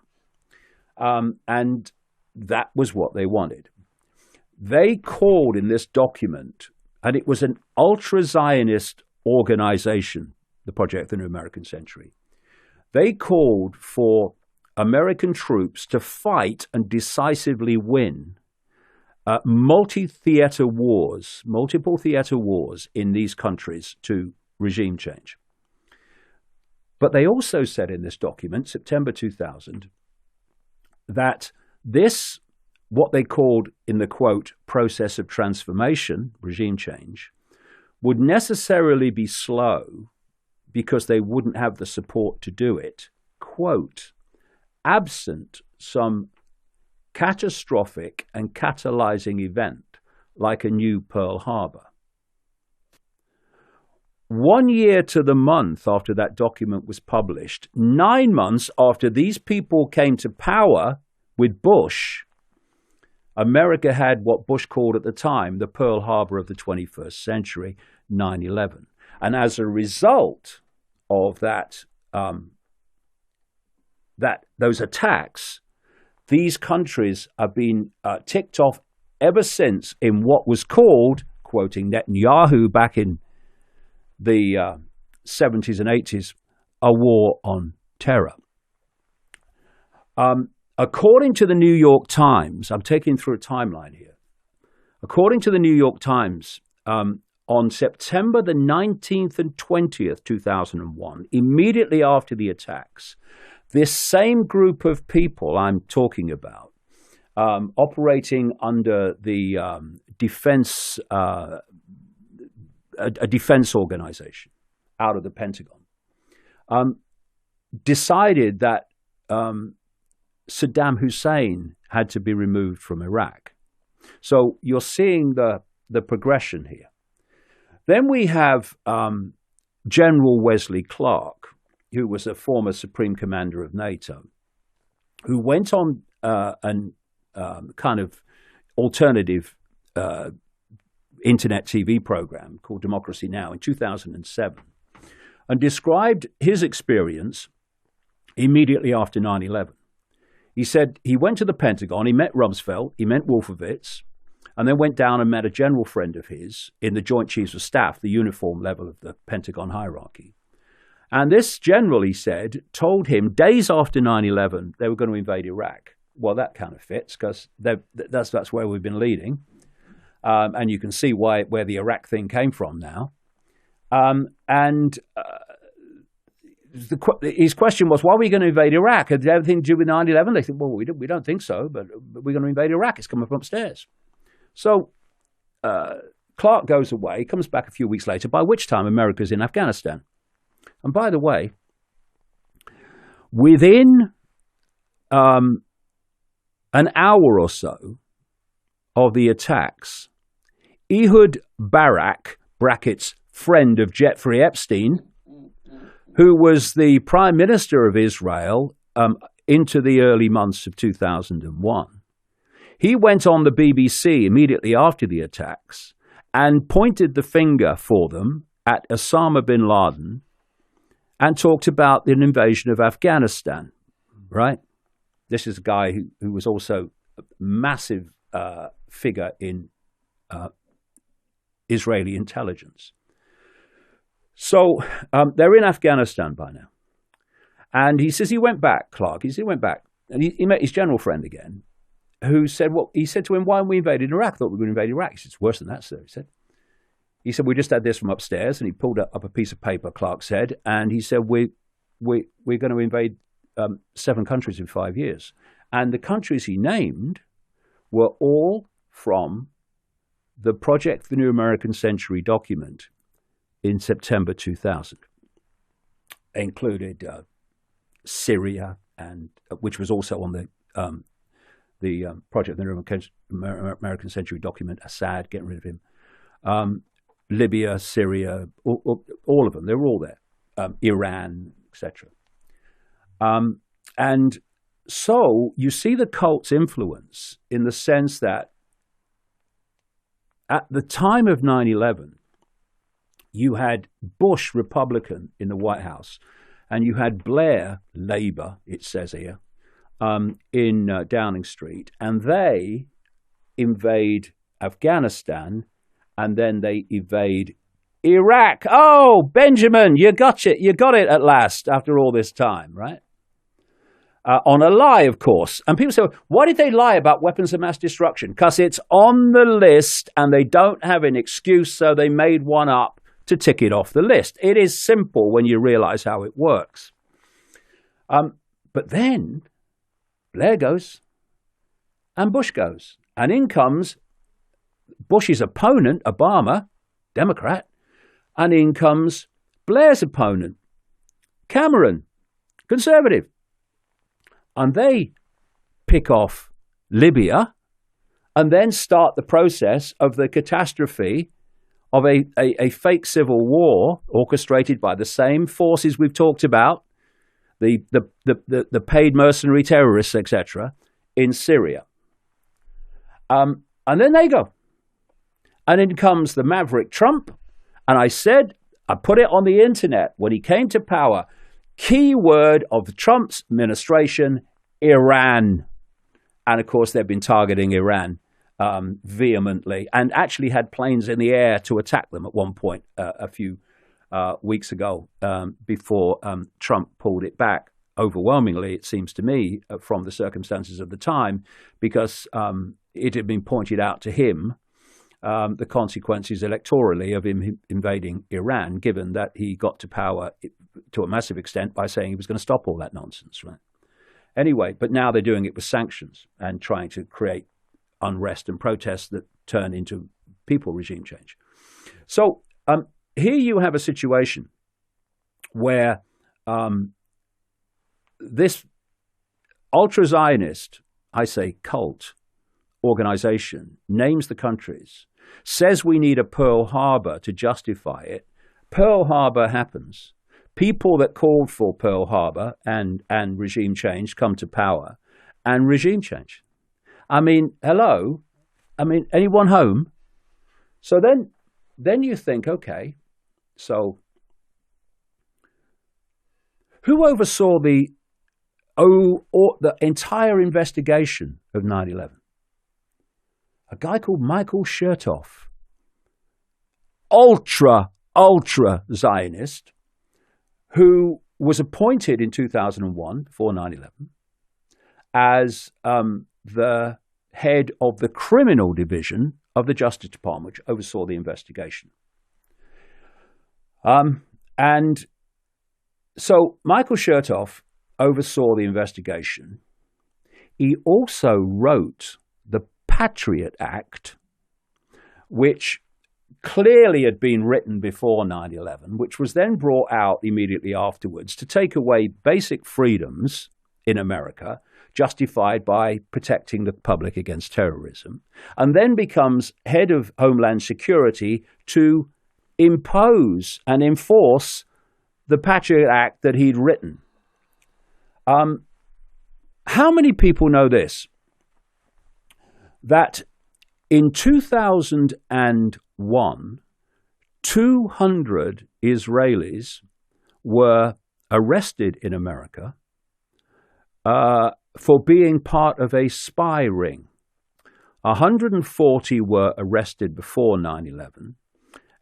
And that was what they wanted. They called in this document, and it was an ultra-Zionist organization, the Project for the New American Century. They called for American troops to fight and decisively win multiple theater wars in these countries to regime change. But they also said in this document, September 2000, that this, what they called in the quote, process of transformation, regime change, would necessarily be slow because they wouldn't have the support to do it, quote, absent some catastrophic and catalyzing event like a new Pearl Harbor. 1 year to the month after that document was published, 9 months after these people came to power with Bush, America had what Bush called at the time the Pearl Harbor of the 21st century, 9/11. And as a result of those attacks, these countries have been ticked off ever since in what was called, quoting Netanyahu back in the 70s and 80s, a war on terror. According to the New York Times, I'm taking through a timeline here. According to the New York Times, on September the 19th and 20th, 2001, immediately after the attacks, this same group of people I'm talking about, operating under the defense, a defense organization out of the Pentagon, decided that Saddam Hussein had to be removed from Iraq. So you're seeing the progression here. Then we have General Wesley Clark, who was a former Supreme Commander of NATO, who went on an kind of alternative internet TV program called Democracy Now! In 2007, and described his experience immediately after 9/11. He said he went to the Pentagon, he met Rumsfeld, he met Wolfowitz, and then went down and met a general friend of his in the Joint Chiefs of Staff, the uniform level of the Pentagon hierarchy. And this general, he said, told him days after 9/11 they were going to invade Iraq. Well, that kind of fits because that's where we've been leading. And you can see where the Iraq thing came from now. His question was, why are we going to invade Iraq? Had everything to do with 9/11? They said, well, we don't think so, but we're going to invade Iraq. It's coming from upstairs. So Clark goes away, comes back a few weeks later, by which time America's in Afghanistan. And by the way, within an hour or so of the attacks, Ehud Barak, brackets, friend of Jeffrey Epstein, who was the Prime Minister of Israel into the early months of 2001. He went on the BBC immediately after the attacks and pointed the finger for them at Osama bin Laden and talked about an invasion of Afghanistan, right? This is a guy who was also a massive figure in Israeli intelligence. So they're in Afghanistan by now. And he says he went back, Clark. He said he went back. And he met his general friend again, who said, well, he said to him, why haven't we invaded Iraq? I thought we were going to invade Iraq. He said, it's worse than that, sir. He said, we just had this from upstairs. And he pulled up a piece of paper, Clark said, and he said, we're going to invade 7 countries in 5 years. And the countries he named were all from the Project the New American Century document in September 2000. Included Syria, and which was also on the Project the New American Century document, Assad, getting rid of him, Libya, Syria, all of them, they were all there, Iran, etc. And so you see the cult's influence in the sense that at the time of 9/11, you had Bush, Republican, in the White House, and you had Blair, Labour, it says here, in Downing Street, and they invade Afghanistan, and then they invade Iraq. Oh, Benjamin, you got it at last after all this time, right? On a lie, of course. And people say, why did they lie about weapons of mass destruction? Because it's on the list and they don't have an excuse, so they made one up to tick it off the list. It is simple when you realize how it works. But then Blair goes and Bush goes. And in comes Bush's opponent, Obama, Democrat, and in comes Blair's opponent, Cameron, Conservative. And they pick off Libya and then start the process of the catastrophe of a fake civil war orchestrated by the same forces we've talked about, the paid mercenary terrorists, etc., in Syria. And then they go. And in comes the maverick Trump. And I put it on the internet when he came to power, key word of Trump's administration, Iran. And of course, they've been targeting Iran vehemently and actually had planes in the air to attack them at one point a few weeks ago before Trump pulled it back overwhelmingly, it seems to me, from the circumstances of the time, because it had been pointed out to him the consequences electorally of him invading Iran, given that he got to power to a massive extent by saying he was going to stop all that nonsense, right? Anyway, but now they're doing it with sanctions and trying to create unrest and protests that turn into people regime change. So here you have a situation where this ultra-Zionist, I say cult, organization names the countries, says we need a Pearl Harbor to justify it. Pearl Harbor happens. People that called for Pearl Harbor and regime change come to power, and regime change. I mean, hello? I mean, anyone home? So then you think, okay, so who oversaw the entire investigation of 9/11? A guy called Michael Chertoff, ultra Zionist, who was appointed in 2001 for 9/11 as the head of the criminal division of the Justice Department, which oversaw the investigation. And so Michael Chertoff oversaw the investigation. He also wrote the Patriot Act, which clearly had been written before 9/11, which was then brought out immediately afterwards to take away basic freedoms in America, justified by protecting the public against terrorism, and then becomes head of Homeland Security to impose and enforce the Patriot Act that he'd written. How many people know this? That in 2001, 200 Israelis were arrested in America for being part of a spy ring. 140 were arrested before 9/11,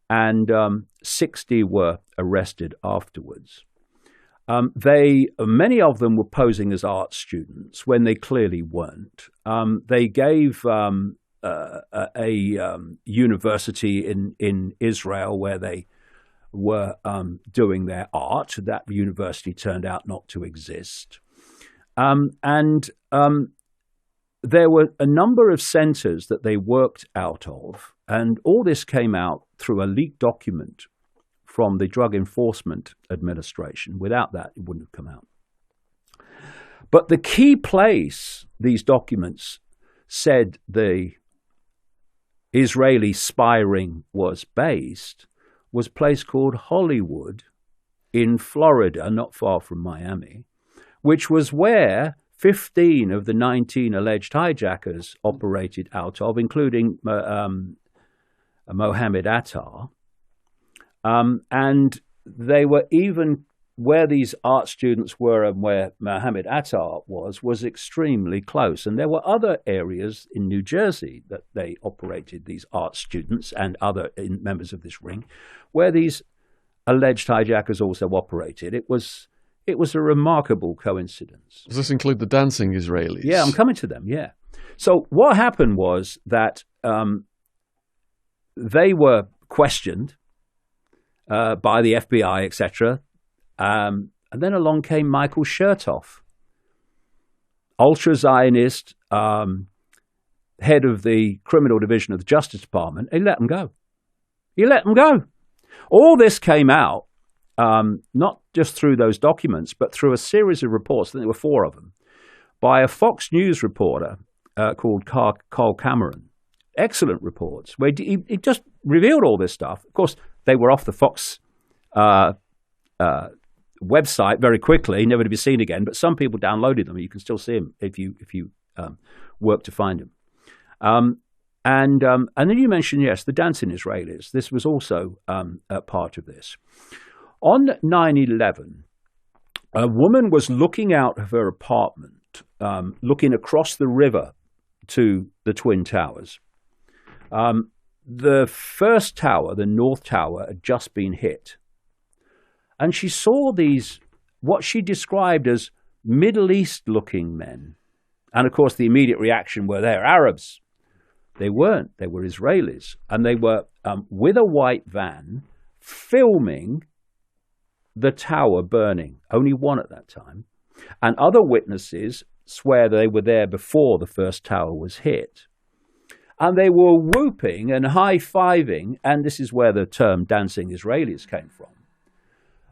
and 60 were arrested afterwards. Many of them were posing as art students when they clearly weren't. They gave a university in Israel where they were doing their art. That university turned out not to exist. There were a number of centers that they worked out of, and all this came out through a leaked document from the Drug Enforcement Administration. Without that, it wouldn't have come out. But the key place these documents said the Israeli spy ring was based was a place called Hollywood in Florida, not far from Miami, which was where 15 of the 19 alleged hijackers operated out of, including Mohammed Attar. And they were even where these art students were and where Mohammed Attar was extremely close. And there were other areas in New Jersey that they operated, these art students and other members of this ring, where these alleged hijackers also operated. It was a remarkable coincidence.
Does this include the dancing Israelis?
Yeah, I'm coming to them, yeah. So what happened was that they were questioned by the FBI, etc. And then along came Michael Chertoff, ultra-Zionist, head of the criminal division of the Justice Department. He let them go. All this came out, not just through those documents, but through a series of reports, I think there were 4 of them, by a Fox News reporter called Carl Cameron. Excellent reports, where he just revealed all this stuff. Of course, they were off the Fox website very quickly, never to be seen again, but some people downloaded them. You can still see them if you work to find them. And then you mentioned, yes, the dancing Israelis. This was also a part of this. On 9/11, a woman was looking out of her apartment, looking across the river to the Twin Towers. The first tower, the North Tower, had just been hit. And she saw these, what she described as Middle East-looking men. And, of course, the immediate reaction were they're Arabs. They weren't. They were Israelis. And they were with a white van filming the tower burning. Only one at that time. And other witnesses swear they were there before the first tower was hit. And they were whooping and high-fiving, and this is where the term dancing Israelis came from.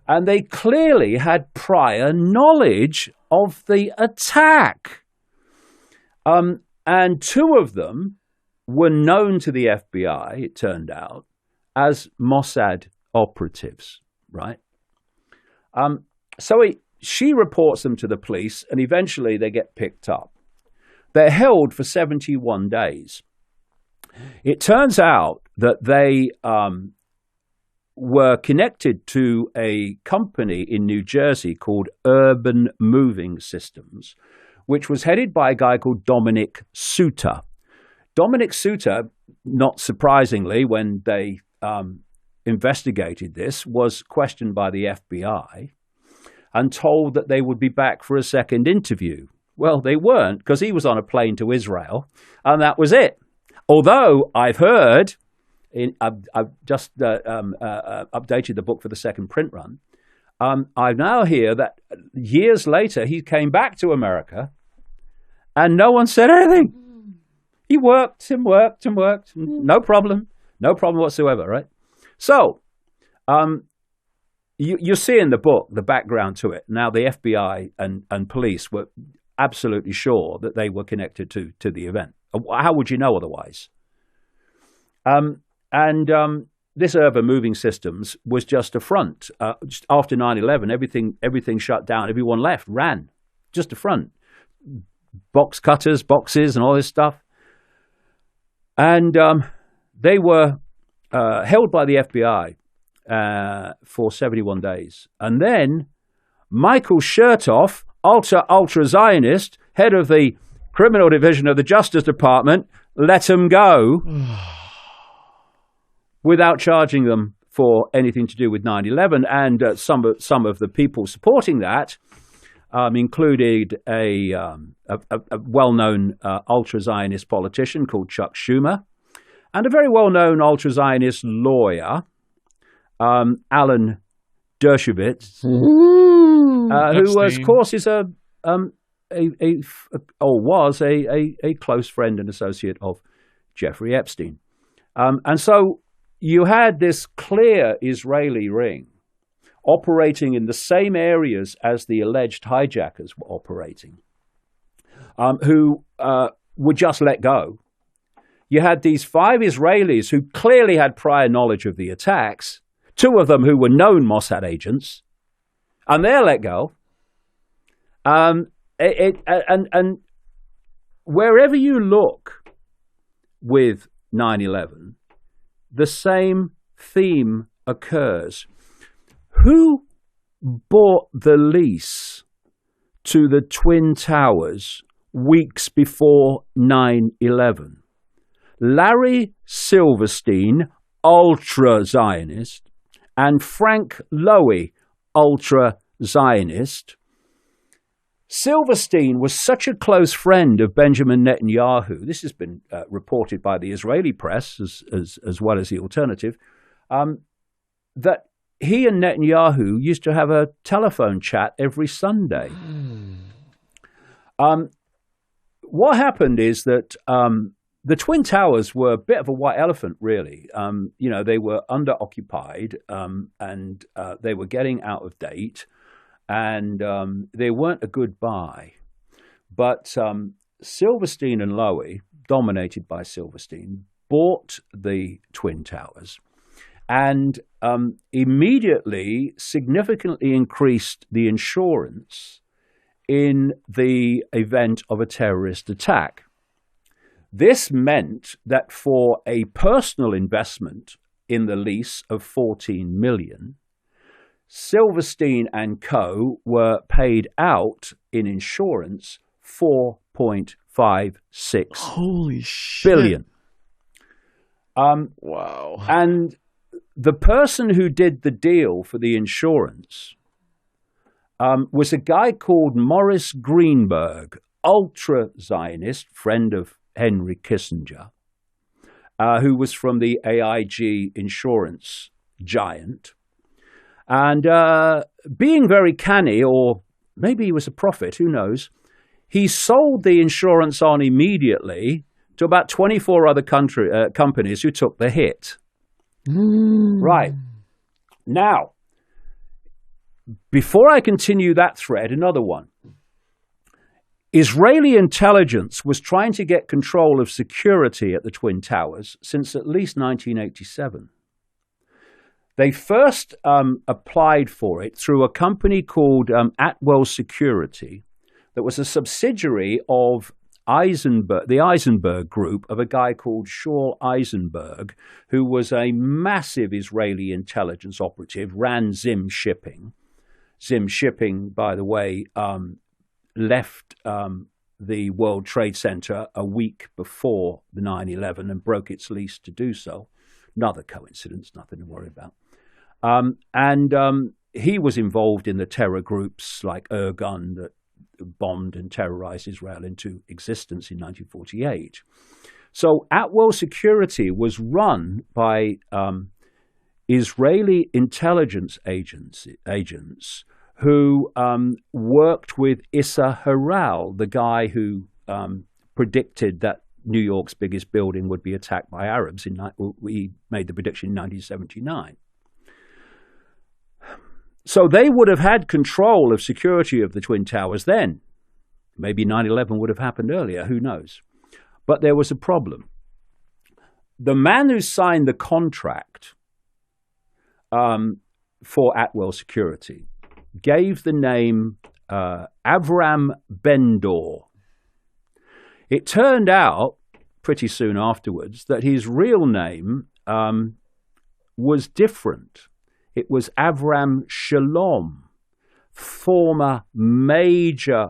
And they clearly had prior knowledge of the attack. And 2 of them were known to the FBI, it turned out, as Mossad operatives, right? So she reports them to the police, and eventually they get picked up. They're held for 71 days. It turns out that they were connected to a company in New Jersey called Urban Moving Systems, which was headed by a guy called Dominic Suter. Dominic Suter, not surprisingly, when they investigated this, was questioned by the FBI and told that they would be back for a second interview. Well, they weren't, because he was on a plane to Israel, and that was it. Although I've heard, I've just updated the book for the second print run, I now hear that years later he came back to America and no one said anything. He worked and worked and worked. No problem whatsoever, right? So you see in the book the background to it. Now the FBI and police were absolutely sure that they were connected to the event. How would you know otherwise? And this urban moving systems was just a front. Just after 9/11, everything shut down. Everyone left, ran, just a front. Box cutters, boxes, and all this stuff. And they were held by the FBI for 71 days. And then Michael Chertoff, ultra Zionist, head of the criminal division of the Justice Department, let them go without charging them for anything to do with 9/11. And some of the people supporting that included a well-known ultra-Zionist politician called Chuck Schumer and a very well-known ultra-Zionist lawyer, Alan Dershowitz, who, of course, is was a close friend and associate of Jeffrey Epstein. And so you had this clear Israeli ring operating in the same areas as the alleged hijackers were operating, who were just let go. You had these 5 Israelis who clearly had prior knowledge of the attacks, 2 of them who were known Mossad agents, and they're let go. And wherever you look with 9/11, the same theme occurs. Who bought the lease to the Twin Towers weeks before 9/11? Larry Silverstein, ultra-Zionist, and Frank Lowy, ultra-Zionist. Silverstein was such a close friend of Benjamin Netanyahu. This has been reported by the Israeli press as well as the alternative, that he and Netanyahu used to have a telephone chat every Sunday. What happened is that the Twin Towers were a bit of a white elephant, really. They were under-occupied and they were getting out of date, and they weren't a good buy. But Silverstein and Lowy, dominated by Silverstein, bought the Twin Towers and immediately significantly increased the insurance in the event of a terrorist attack. This meant that for a personal investment in the lease of $14 million, Silverstein and co. were paid out in insurance $4.56 billion.
Wow.
And the person who did the deal for the insurance was a guy called Morris Greenberg, ultra-Zionist, friend of Henry Kissinger, who was from the AIG insurance giant. And being very canny, or maybe he was a prophet, who knows, he sold the insurance on immediately to about 24 other companies who took the hit. Right. Now, before I continue that thread, another one. Israeli intelligence was trying to get control of security at the Twin Towers since at least 1987. They first applied for it through a company called Atwell Security that was a subsidiary of the Eisenberg Group, of a guy called Shaul Eisenberg, who was a massive Israeli intelligence operative, ran Zim Shipping. Zim Shipping, by the way, left the World Trade Center a week before the 9/11 and broke its lease to do so. Another coincidence, nothing to worry about. He was involved in the terror groups like Irgun that bombed and terrorized Israel into existence in 1948. So Atwell Security was run by Israeli intelligence agents who worked with Issa Harel, the guy who predicted that New York's biggest building would be attacked by Arabs. We made the prediction in 1979. So they would have had control of security of the Twin Towers then. Maybe 9/11 would have happened earlier, who knows? But there was a problem. The man who signed the contract for Atwell Security, gave the name Avram Bendor. It turned out pretty soon afterwards that his real name was different. It was Avram Shalom, former major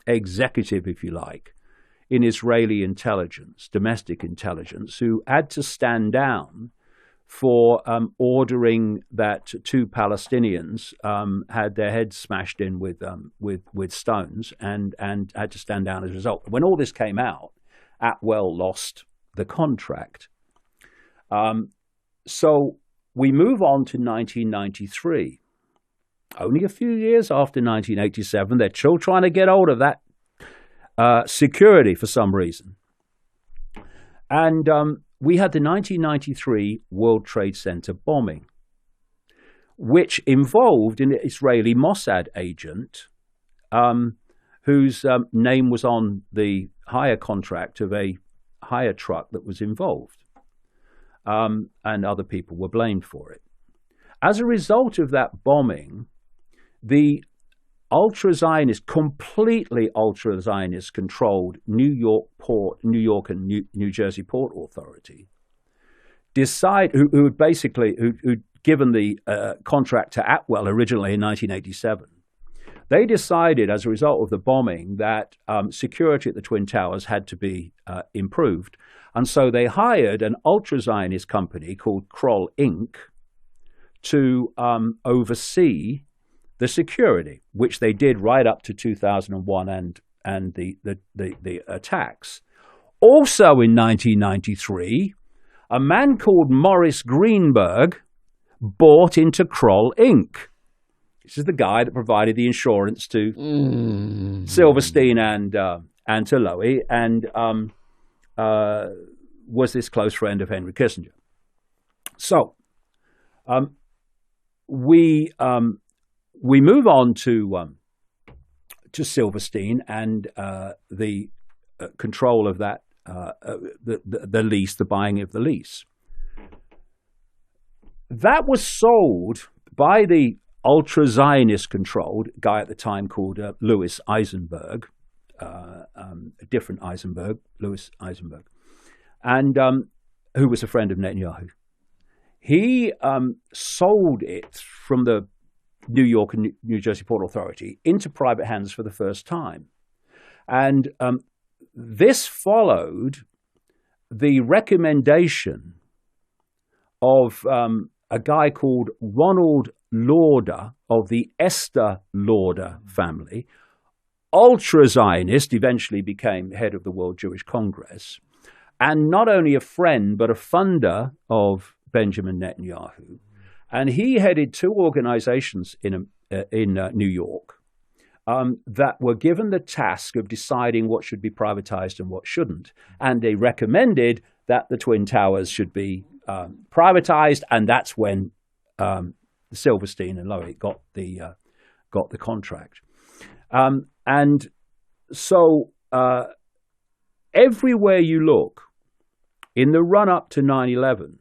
executive, if you like, in Israeli intelligence, domestic intelligence, who had to stand down for ordering that two Palestinians had their heads smashed in with stones and had to stand down as a result. When all this came out, Atwell lost the contract. So we move on to 1993. Only a few years after 1987, they're still trying to get hold of that security for some reason. And we had the 1993 World Trade Center bombing, which involved an Israeli Mossad agent whose name was on the hire contract of a hire truck that was involved, and other people were blamed for it. As a result of that bombing, the ultra-Zionist, completely ultra-Zionist controlled New York and New Jersey Port Authority who'd given the contract to Atwell originally in 1987. They decided, as a result of the bombing, that security at the Twin Towers had to be improved. And so they hired an ultra-Zionist company called Kroll Inc. to oversee the security, which they did right up to 2001 and the attacks. Also in 1993, a man called Morris Greenberg bought into Kroll Inc. This is the guy that provided the insurance to Silverstein and to Lowy, and was this close friend of Henry Kissinger. So we move on to Silverstein and the control of that, the lease, the buying of the lease. That was sold by the ultra-Zionist controlled guy at the time called Louis Eisenberg, a different Eisenberg, Louis Eisenberg, and who was a friend of Netanyahu. He sold it from the New York and New Jersey Port Authority into private hands for the first time. And this followed the recommendation of a guy called Ronald Lauder of the Esther Lauder family, ultra-Zionist, eventually became head of the World Jewish Congress, and not only a friend, but a funder of Benjamin Netanyahu. And he headed two organizations in New York that were given the task of deciding what should be privatized and what shouldn't. And they recommended that the Twin Towers should be privatized, and that's when Silverstein and Lowy got the contract. And so everywhere you look, in the run-up to 9/11,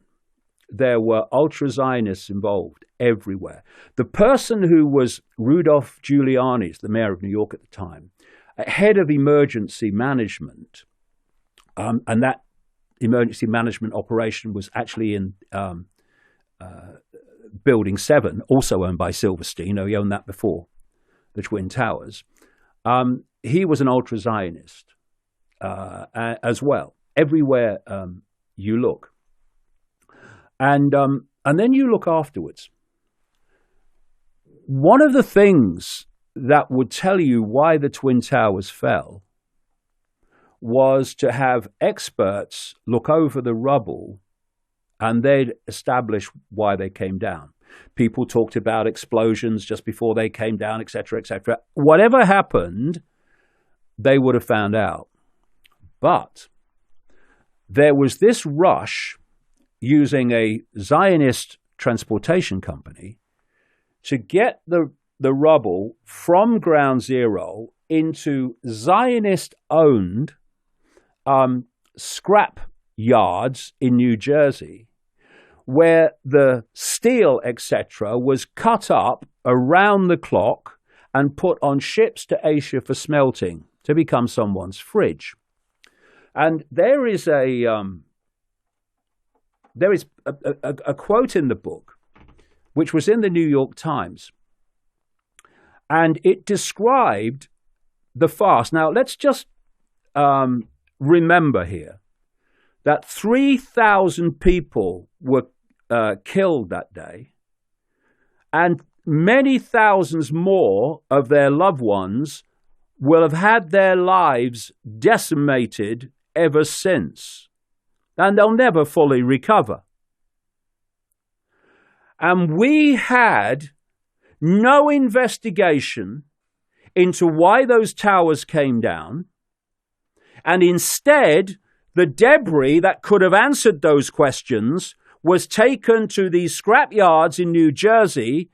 there were ultra-Zionists involved everywhere. The person who was Rudolph Giuliani, the mayor of New York at the time, head of emergency management, and that emergency management operation was actually in Building 7, also owned by Silverstein. He owned that before the Twin Towers. He was an ultra-Zionist as well, everywhere you look. And then you look afterwards. One of the things that would tell you why the Twin Towers fell was to have experts look over the rubble, and they'd establish why they came down. People talked about explosions just before they came down, et cetera, et cetera. Whatever happened, they would have found out. But there was this rush using a Zionist transportation company to get the rubble from ground zero into Zionist-owned scrap yards in New Jersey, where the steel, etc., was cut up around the clock and put on ships to Asia for smelting to become someone's fridge. And there is a quote in the book, which was in the New York Times, and it described the fast. Now, let's just remember here that 3,000 people were killed that day, and many thousands more of their loved ones will have had their lives decimated ever since, and they'll never fully recover. And we had no investigation into why those towers came down, and instead, the debris that could have answered those questions was taken to these scrap yards in New Jersey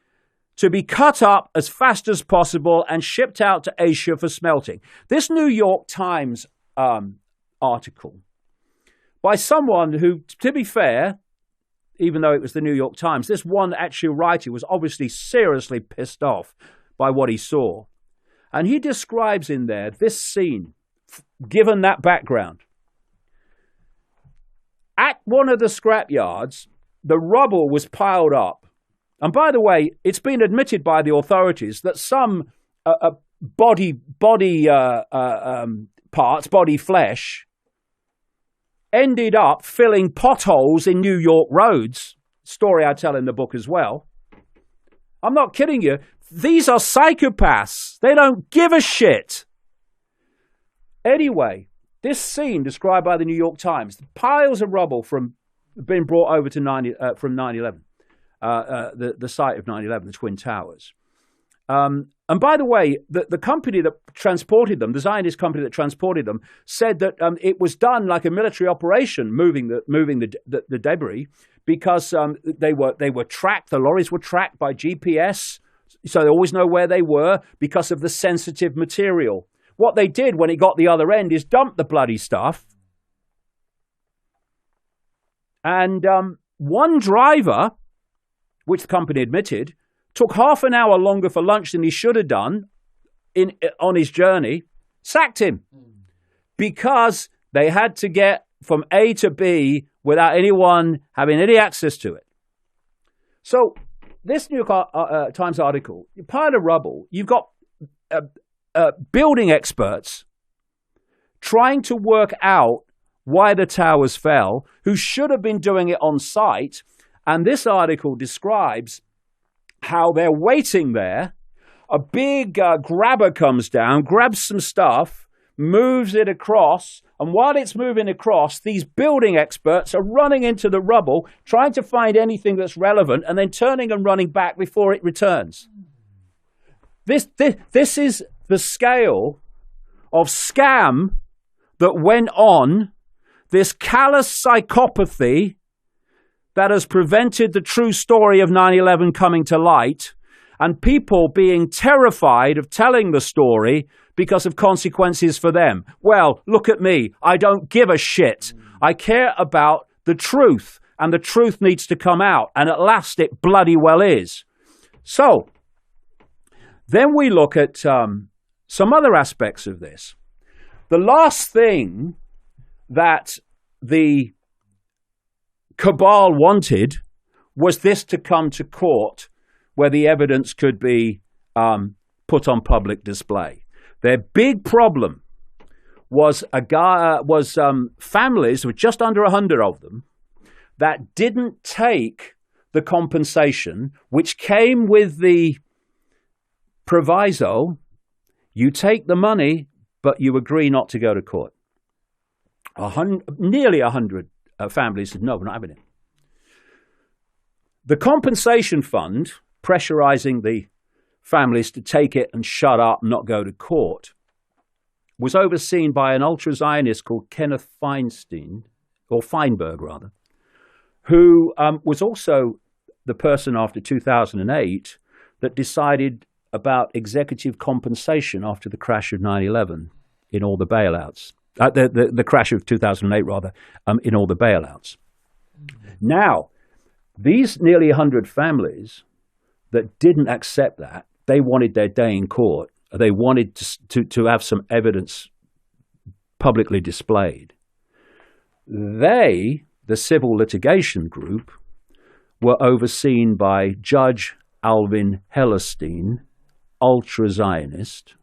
to be cut up as fast as possible and shipped out to Asia for smelting. This New York Times article by someone who, to be fair, even though it was the New York Times, this one actual writer was obviously seriously pissed off by what he saw. And he describes in there this scene, given that background. At one of the scrap yards, the rubble was piled up. And by the way, it's been admitted by the authorities that some body parts, body flesh, ended up filling potholes in New York roads. Story I tell in the book as well. I'm not kidding you. These are psychopaths. They don't give a shit. Anyway, this scene described by the New York Times, piles of rubble from being brought over to from 9/11, the site of 9/11, the Twin Towers. And by the way, the company that transported them, the Zionist company that transported them, said that it was done like a military operation, moving the debris, because they were tracked. The lorries were tracked by GPS, so they always know where they were because of the sensitive material. What they did when it got the other end is dump the bloody stuff. And one driver, which the company admitted, took half an hour longer for lunch than he should have done on his journey, sacked him because they had to get from A to B without anyone having any access to it. So this New York Times article, you pile of rubble, you've got building experts trying to work out why the towers fell, who should have been doing it on site. And this article describes how they're waiting there. A big grabber comes down, grabs some stuff, moves it across, and while it's moving across, these building experts are running into the rubble, trying to find anything that's relevant, and then turning and running back before it returns. This is the scale of scam that went on, this callous psychopathy that has prevented the true story of 9/11 coming to light, and people being terrified of telling the story because of consequences for them. Well, look at me. I don't give a shit. I care about the truth, and the truth needs to come out, and at last it bloody well is. So, then we look at some other aspects of this. The last thing that the cabal wanted was this to come to court where the evidence could be put on public display. Their big problem was families, with just under 100 of them, that didn't take the compensation, which came with the proviso, you take the money, but you agree not to go to court. Nearly 100 families said, no, we're not having it. The compensation fund, pressurizing the families to take it and shut up and not go to court, was overseen by an ultra-Zionist called Kenneth Feinberg, who was also the person after 2008 that decided about executive compensation after the crash of 9/11 in all the bailouts. The crash of 2008, in all the bailouts. Now, these nearly 100 families that didn't accept that, they wanted their day in court. They wanted to have some evidence publicly displayed. They, the civil litigation group, were overseen by Judge Alvin Hellerstein, ultra-Zionist,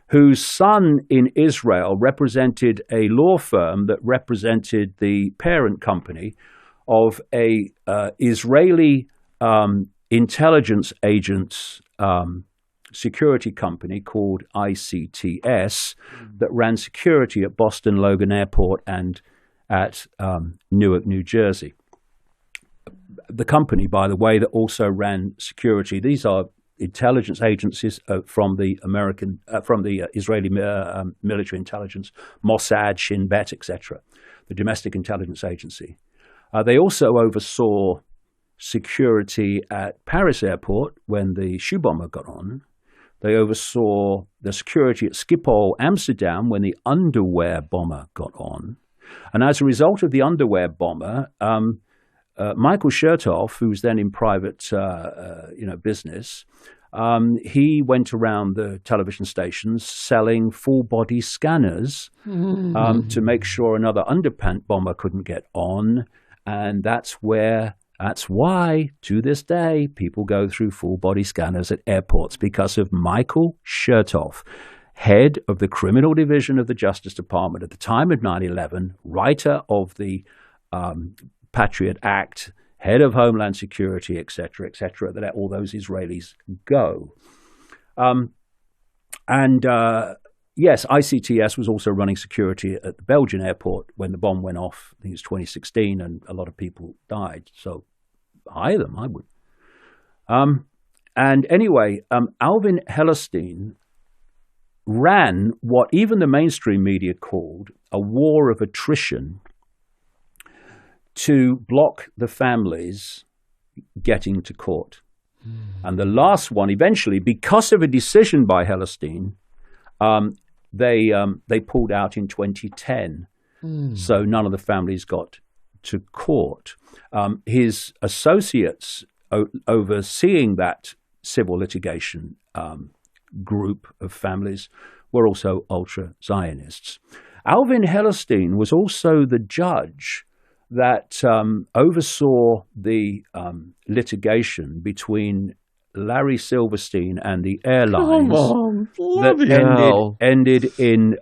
whose son in Israel represented a law firm that represented the parent company of a Israeli intelligence agents security company called ICTS that ran security at Boston Logan Airport and at Newark, New Jersey. The company, by the way, that also ran security. These are intelligence agencies from the Israeli military intelligence, Mossad, Shin Bet, etc., the domestic intelligence agency. They also oversaw security at Paris airport when the shoe bomber got on. They oversaw the security at Schiphol, Amsterdam, when the underwear bomber got on. And as a result of the underwear bomber, Michael Chertoff, who was then in private business, he went around the television stations selling full-body scanners to make sure another underpant bomber couldn't get on. And that's why, to this day, people go through full-body scanners at airports, because of Michael Chertoff, head of the criminal division of the Justice Department at the time of 9/11, writer of the Patriot Act, head of Homeland Security, et cetera, that all those Israelis go. Yes, ICTS was also running security at the Belgian airport when the bomb went off. I think it was 2016, and a lot of people died. So hire them, I would. And anyway, Alvin Hellerstein ran what even the mainstream media called a war of attrition to block the families getting to court. And the last one, eventually, because of a decision by Hellerstein, they pulled out in 2010. So none of the families got to court. His associates overseeing that civil litigation group of families were also ultra-Zionists. Alvin Hellerstein was also the judge that oversaw the litigation between Larry Silverstein and the airlines that ended in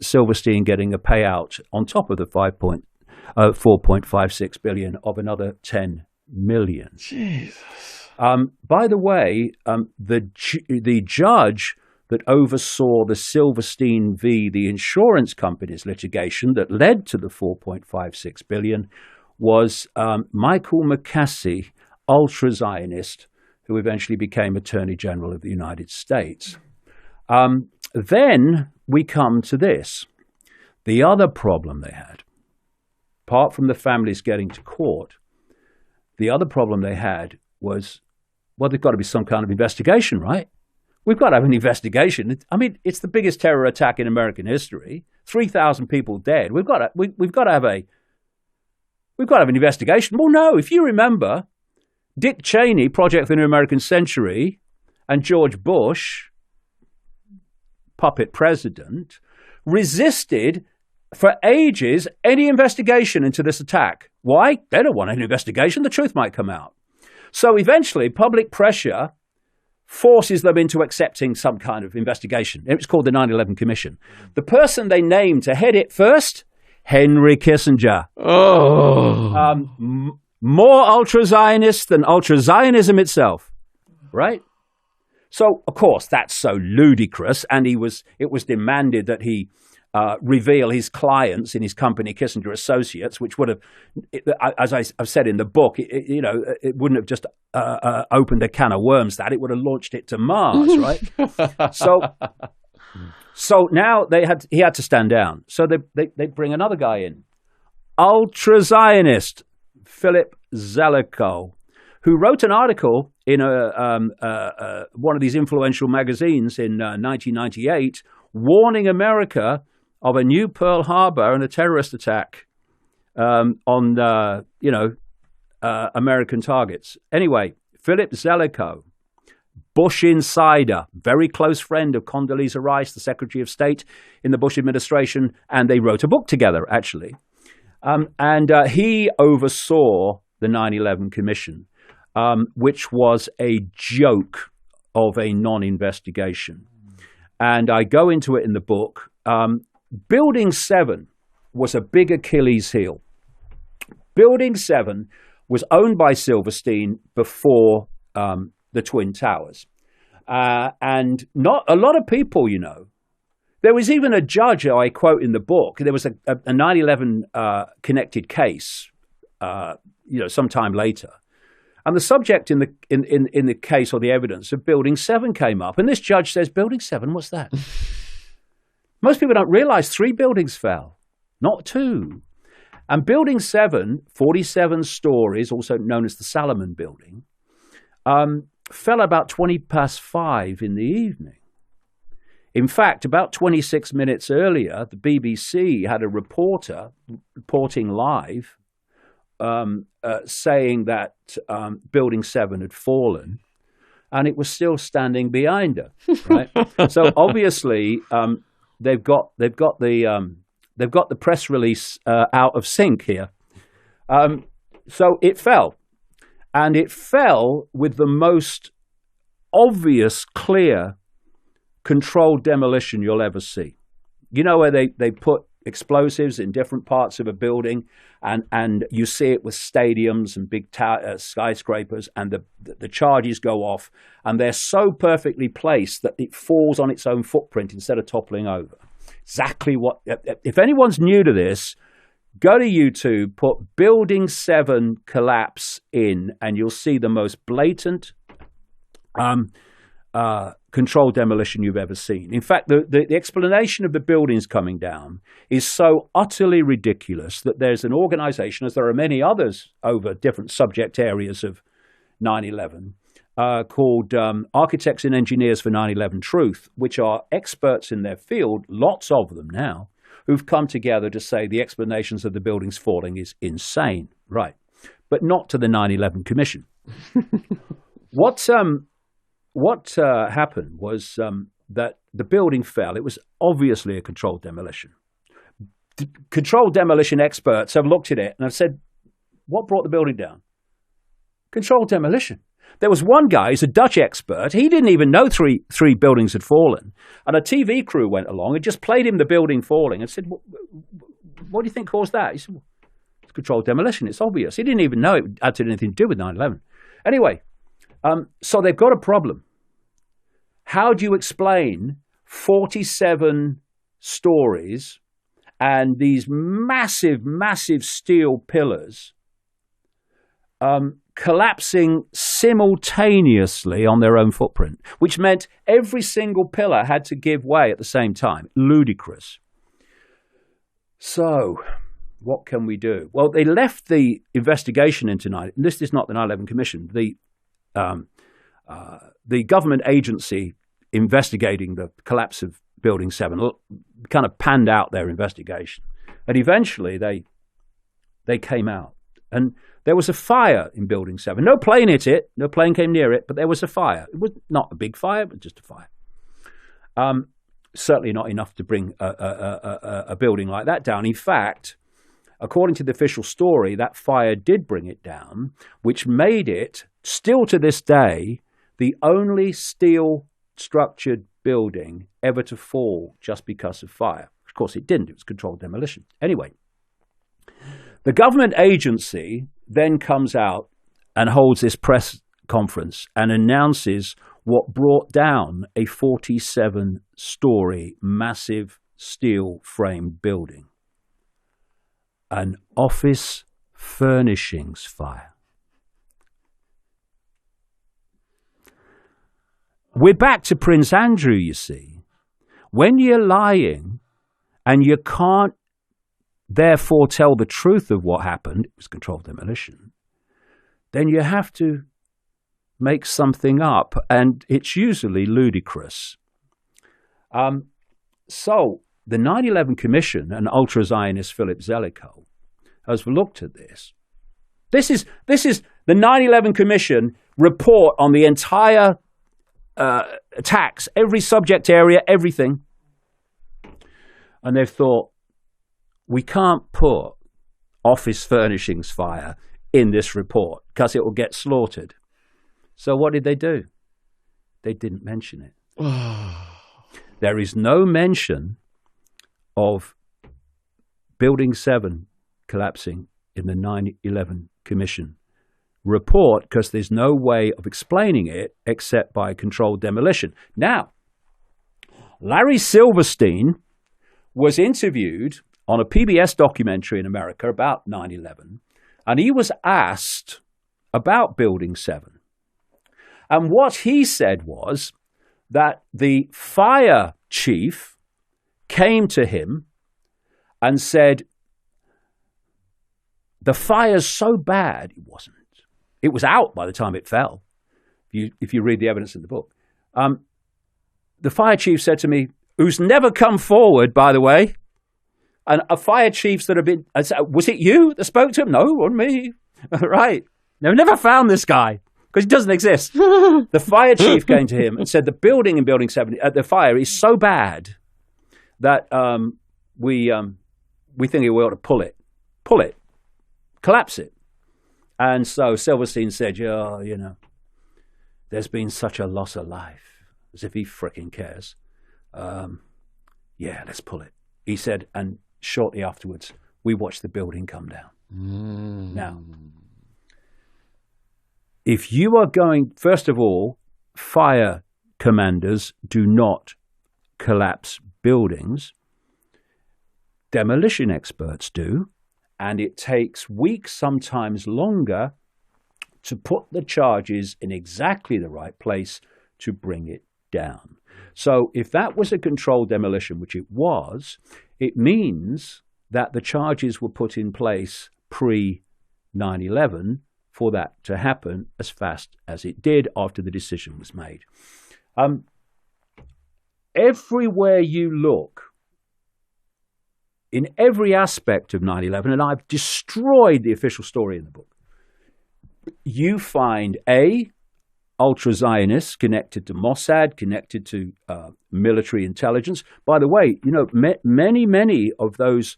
Silverstein getting a payout on top of the 4.56 billion of another 10 million.
Jesus.
By the way, the judge that oversaw the Silverstein v. the insurance company's litigation that led to the 4.56 billion was Michael McCasey, ultra-Zionist, who eventually became Attorney General of the United States. Then we come to this. The other problem they had, apart from the families getting to court, the other problem they had was, well, there's got to be some kind of investigation, right? We've got to have an investigation. I mean, it's the biggest terror attack in American history. 3,000 people dead. We've got to have an investigation. Well, no, if you remember, Dick Cheney, Project the New American Century, and George Bush, puppet president, resisted for ages any investigation into this attack. Why? They don't want an investigation. The truth might come out. So eventually, public pressure forces them into accepting some kind of investigation. It's called the 9/11 Commission. The person they named to head it first, Henry Kissinger. More ultra-Zionist than ultra-Zionism itself, right? So, of course, that's so ludicrous, and it was demanded that he reveal his clients in his company, Kissinger Associates, which would have, as I've said in the book, it wouldn't have just opened a can of worms. That it would have launched it to Mars, right? So now he had to stand down. So they bring another guy in, ultra-Zionist Philip Zelikow, who wrote an article in one of these influential magazines in 1998, warning America of a new Pearl Harbor and a terrorist attack on American targets. Anyway, Philip Zelikow, Bush insider, very close friend of Condoleezza Rice, the Secretary of State in the Bush administration, and they wrote a book together, actually. He oversaw the 9/11 Commission, which was a joke of a non-investigation. And I go into it in the book. Building 7 was a big Achilles heel. Building 7 was owned by Silverstein before the Twin Towers. And not a lot of people, there was even a judge, I quote in the book, there was a 9/11 connected case, sometime later. And the subject in the case or the evidence of Building 7 came up. And this judge says, Building 7, what's that? Most people don't realize 3 buildings fell, not 2. And Building 7, 47 stories, also known as the Salomon Building, fell about 5:20 in the evening. In fact, about 26 minutes earlier, the BBC had a reporter reporting live saying that Building 7 had fallen, and it was still standing behind her. Right. So obviously, they've got the press release out of sync here. So it fell, and it fell with the most obvious, clear, controlled demolition you'll ever see. Where they put explosives in different parts of a building, and you see it with stadiums and big skyscrapers, and the charges go off, and they're so perfectly placed that it falls on its own footprint instead of toppling over. Exactly what, if anyone's new to this, go to YouTube, put Building 7 collapse in, and you'll see the most blatant controlled demolition you've ever seen. In fact, the explanation of the buildings coming down is so utterly ridiculous that there's an organization, as there are many others over different subject areas of 9/11, called Architects and Engineers for 9/11 Truth, which are experts in their field, lots of them now, who've come together to say the explanations of the buildings falling is insane. Right. But not to the 9/11 Commission. What happened was that the building fell. It was obviously a controlled demolition. Controlled demolition experts have looked at it and have said, what brought the building down? Controlled demolition. There was one guy, he's a Dutch expert. He didn't even know three buildings had fallen. And a TV crew went along and just played him the building falling and said, what do you think caused that? He said, well, it's controlled demolition. It's obvious. He didn't even know it had anything to do with 9/11. Anyway, so they've got a problem. How do you explain 47 stories and these massive, massive steel pillars collapsing simultaneously on their own footprint, which meant every single pillar had to give way at the same time? Ludicrous. So what can we do? Well, they left the investigation into this is not the 9/11 Commission. The government agency investigating the collapse of Building 7 kind of panned out their investigation. And eventually they came out. And there was a fire in Building 7. No plane hit it. No plane came near it, but there was a fire. It was not a big fire, but just a fire. Certainly not enough to bring a building like that down. In fact, according to the official story, that fire did bring it down, which made it, still to this day, the only steel-structured building ever to fall just because of fire. Of course, it didn't. It was controlled demolition. Anyway, the government agency then comes out and holds this press conference and announces what brought down a 47-story massive steel-framed building. An office furnishings fire. We're back to Prince Andrew, you see. When you're lying and you can't therefore tell the truth of what happened, it was controlled demolition, then you have to make something up, and it's usually ludicrous. So the 9/11 Commission and ultra-Zionist Philip Zelikow has looked at this This is the 9/11 Commission report on the entire attacks, every subject area, everything. And they've thought, we can't put office furnishings fire in this report because it will get slaughtered. So what did they do? They didn't mention it. There is no mention of Building 7 collapsing in the 9/11 Commission report because there's no way of explaining it except by controlled demolition. Now, Larry Silverstein was interviewed on a PBS documentary in America about 9/11, and he was asked about Building 7. And what he said was that the fire chief came to him and said, the fire's so bad, it wasn't. It was out by the time it fell, if you read the evidence in the book. The fire chief said to me, who's never come forward, by the way, and fire chiefs that have been, was it you that spoke to him? No, it wasn't me. Right. They've never found this guy because he doesn't exist. The fire chief came to him and said the building in Building 7, the fire is so bad that we think we ought to pull it, collapse it. And so Silverstein said, oh, you know, there's been such a loss of life, as if he fricking cares. Yeah, let's pull it. He said, and shortly afterwards, we watched the building come down. Now, if you are going, first of all, fire commanders do not collapse buildings. Demolition experts do. And it takes weeks, sometimes longer, to put the charges in exactly the right place to bring it down. So if that was a controlled demolition, which it was, it means that the charges were put in place pre-9/11 for that to happen as fast as it did after the decision was made. Everywhere you look, in every aspect of 9/11, and I've destroyed the official story in the book, you find ultra-Zionists connected to Mossad, connected to military intelligence. By the way, you know, many of those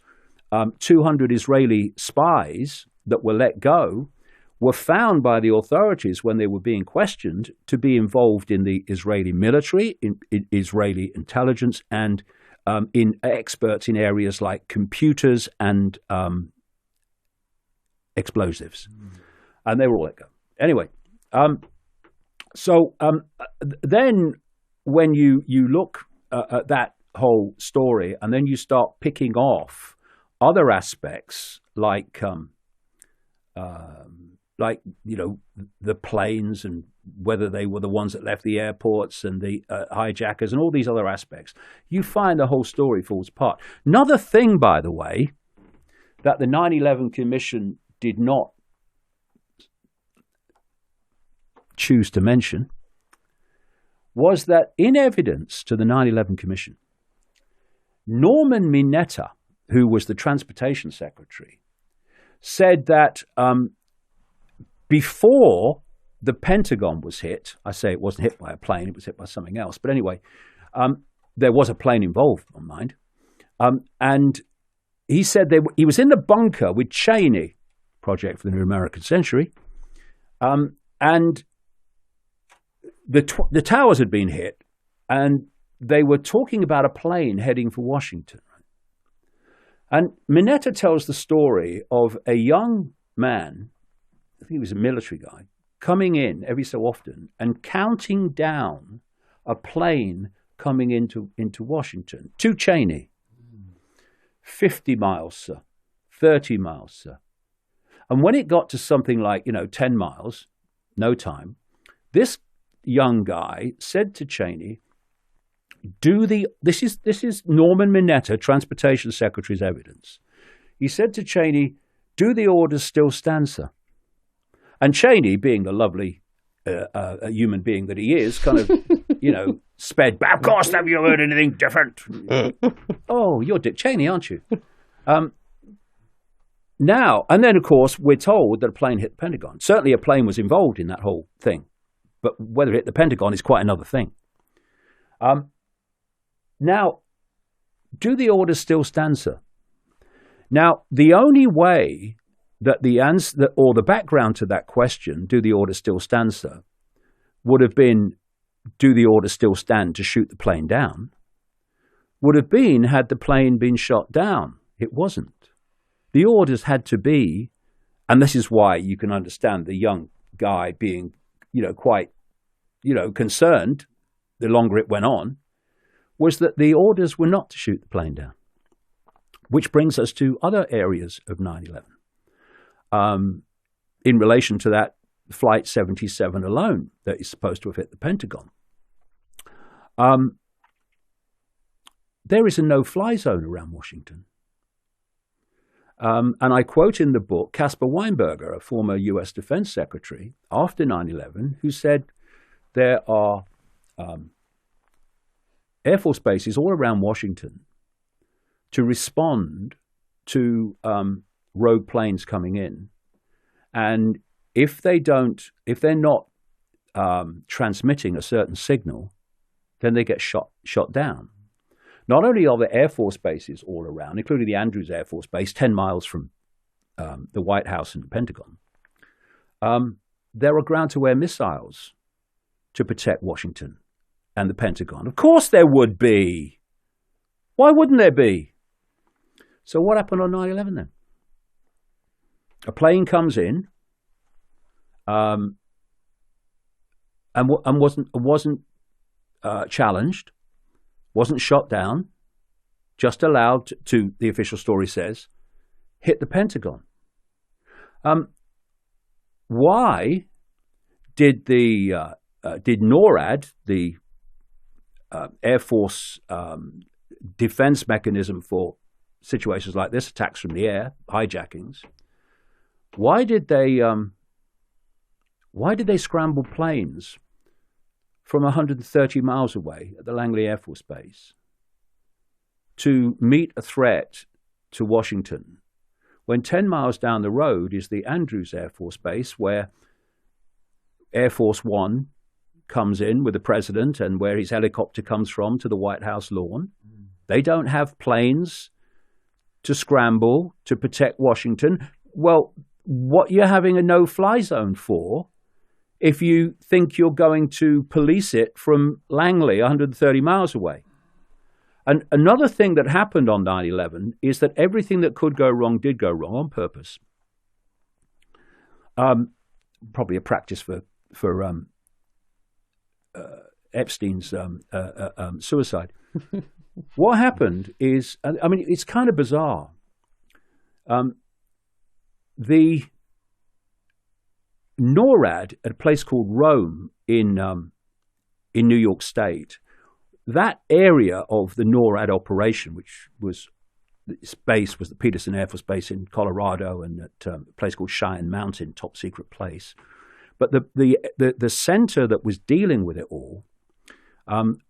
200 Israeli spies that were let go were found by the authorities when they were being questioned to be involved in the Israeli military, in Israeli intelligence, and in experts in areas like computers and explosives. And they were all let go. Anyway, then when you look at that whole story and then you start picking off other aspects like you know, the planes and whether they were the ones that left the airports and the hijackers and all these other aspects, you find the whole story falls apart. Another thing, by the way, that the 9/11 Commission did not choose to mention was that in evidence to the 9/11 Commission, Norman Mineta, who was the transportation secretary, said that before the Pentagon was hit, I say it wasn't hit by a plane, it was hit by something else. But anyway, there was a plane involved, never mind. And he said he was in the bunker with Cheney, Project for the New American Century, and the towers had been hit, and they were talking about a plane heading for Washington. And Mineta tells the story of a young man, I think he was a military guy, coming in every so often and counting down a plane coming into Washington to Cheney. 50 miles, sir. 30 miles, sir. And when it got to something like, 10 miles, no time, this young guy said to Cheney, this is Norman Mineta, Transportation Secretary's evidence. He said to Cheney, do the orders still stand, sir? And Cheney, being the lovely human being that he is, kind of, sped back. Of course, have you heard anything different? Oh, you're Dick Cheney, aren't you? Now, and then, of course, we're told that a plane hit the Pentagon. Certainly a plane was involved in that whole thing. But whether it hit the Pentagon is quite another thing. Now, do the orders still stand, sir? Now, the only way that the answer or the background to that question, do the orders still stand, sir, would have been, do the orders still stand to shoot the plane down, would have been had the plane been shot down. It wasn't. The orders had to be, and this is why you can understand the young guy being, quite, concerned the longer it went on, was that the orders were not to shoot the plane down. Which brings us to other areas of 9/11. In relation to that Flight 77 alone that is supposed to have hit the Pentagon. There is a no-fly zone around Washington. And I quote in the book Caspar Weinberger, a former U.S. Defense Secretary, after 9/11, who said there are Air Force bases all around Washington to respond to rogue planes coming in. And if they're not transmitting a certain signal, then they get shot down. Not only are there Air Force bases all around, including the Andrews Air Force Base, 10 miles from the White House and the Pentagon, there are ground-to-air missiles to protect Washington and the Pentagon. Of course there would be. Why wouldn't there be? So what happened on 9/11 then? A plane comes in and wasn't challenged, wasn't shot down, just allowed to, the official story says, hit the Pentagon. Why did did NORAD, the Air Force defense mechanism for situations like this, attacks from the air, hijackings, why did they scramble planes from 130 miles away at the Langley Air Force Base to meet a threat to Washington when 10 miles down the road is the Andrews Air Force Base, where Air Force One comes in with the president and where his helicopter comes from to the White House lawn? They don't have planes to scramble to protect Washington. Well, what you're having a no-fly zone for if you think you're going to police it from Langley, 130 miles away? And another thing that happened on 9/11 is that everything that could go wrong did go wrong on purpose. Probably a practice for Epstein's suicide. What happened is, I mean, it's kind of bizarre. The NORAD at a place called Rome in New York State, that area of the NORAD operation, which was its base was the Peterson Air Force Base in Colorado and at a place called Cheyenne Mountain, top secret place. But the center that was dealing with it all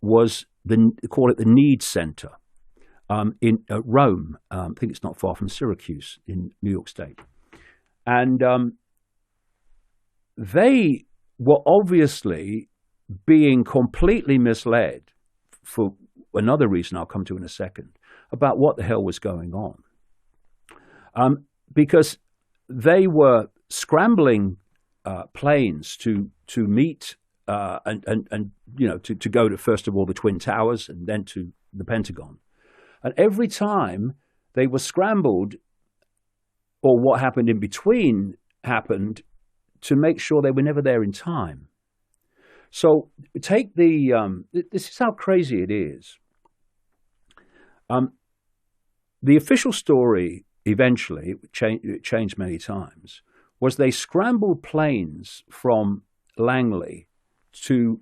was call it the Need Center in Rome. I think it's not far from Syracuse in New York State. And they were obviously being completely misled for another reason I'll come to in a second about what the hell was going on. Because they were scrambling planes to meet and you know to go to first of all the Twin Towers and then to the Pentagon. And every time they were scrambled, or what happened in between happened, to make sure they were never there in time. So take the this is how crazy it is. The official story eventually, it changed many times, was they scrambled planes from Langley to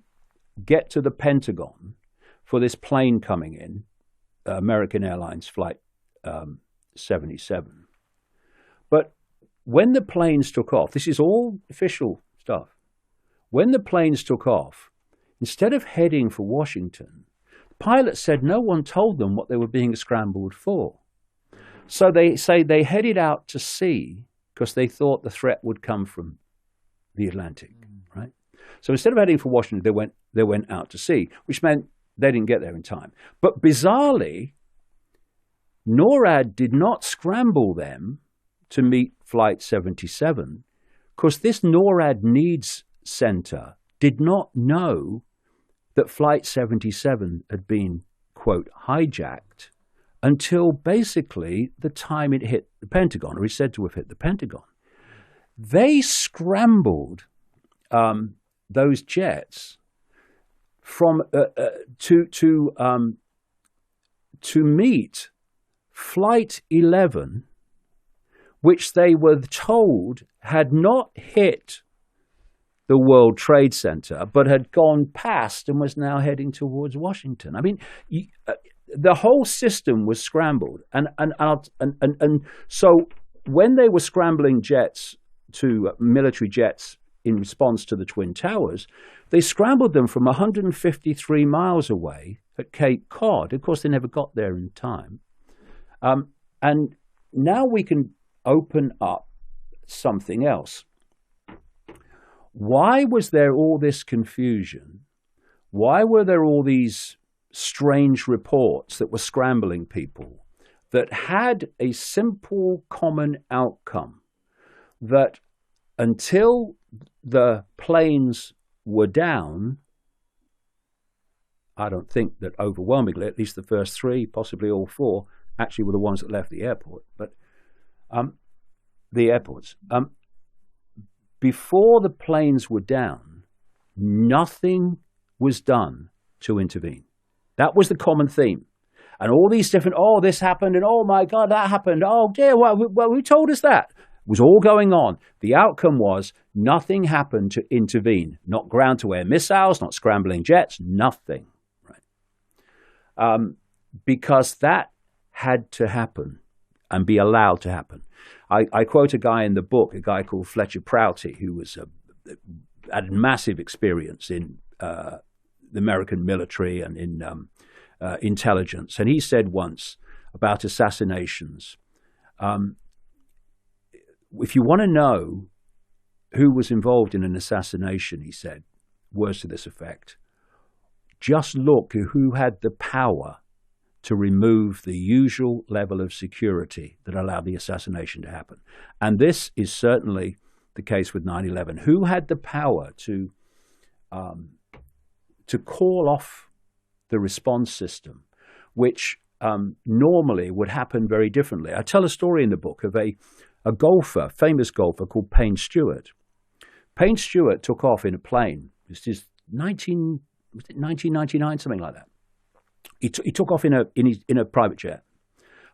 get to the Pentagon for this plane coming in, American Airlines Flight 77. But when the planes took off, this is all official stuff, when the planes took off, instead of heading for Washington, the pilots said no one told them what they were being scrambled for. So they say they headed out to sea because they thought the threat would come from the Atlantic, right? So instead of heading for Washington, they went out to sea, which meant they didn't get there in time. But bizarrely, NORAD did not scramble them to meet Flight 77 because this NORAD Needs Center did not know that Flight 77 had been, quote, hijacked until basically the time it hit the Pentagon, or is said to have hit the Pentagon. They scrambled those jets from to meet Flight 11, which they were told had not hit the World Trade Center, but had gone past and was now heading towards Washington. I mean, the whole system was scrambled, and so when they were scrambling jets to military jets in response to the Twin Towers, they scrambled them from 153 miles away at Cape Cod. Of course, they never got there in time. And now we can open up something else. Why was there all this confusion? Why were there all these strange reports that were scrambling people that had a simple common outcome? That until the planes were down, I don't think that overwhelmingly, at least the first three, possibly all four, actually were the ones that left the airport, but the airports. Before the planes were down, nothing was done to intervene. That was the common theme. And all these different, oh, this happened, and oh my God, that happened. Oh dear, well, who told us that? It was all going on. The outcome was nothing happened to intervene. Not ground-to-air missiles, not scrambling jets, nothing. Right? Because that had to happen and be allowed to happen. I quote a guy in the book, a guy called Fletcher Prouty, who was had massive experience in the American military and in intelligence. And he said once about assassinations, if you want to know who was involved in an assassination, he said, words to this effect, just look at who had the power to remove the usual level of security that allowed the assassination to happen. And this is certainly the case with 9/11. Who had the power to call off the response system, which normally would happen very differently? I tell a story in the book of a golfer, famous golfer called Payne Stewart. Payne Stewart took off in a plane. This is 1999, something like that. He took off in a private jet,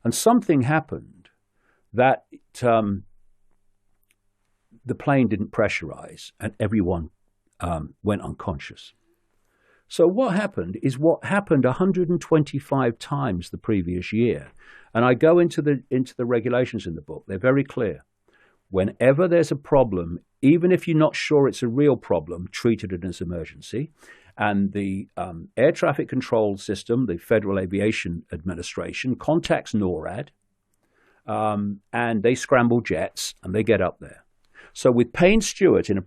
and something happened that the plane didn't pressurize, and everyone went unconscious. So what happened is what happened 125 times the previous year, and I go into the regulations in the book. They're very clear. Whenever there's a problem, even if you're not sure it's a real problem, treat it as an emergency. And the air traffic control system, the Federal Aviation Administration, contacts NORAD, and they scramble jets and they get up there. So with Payne Stewart in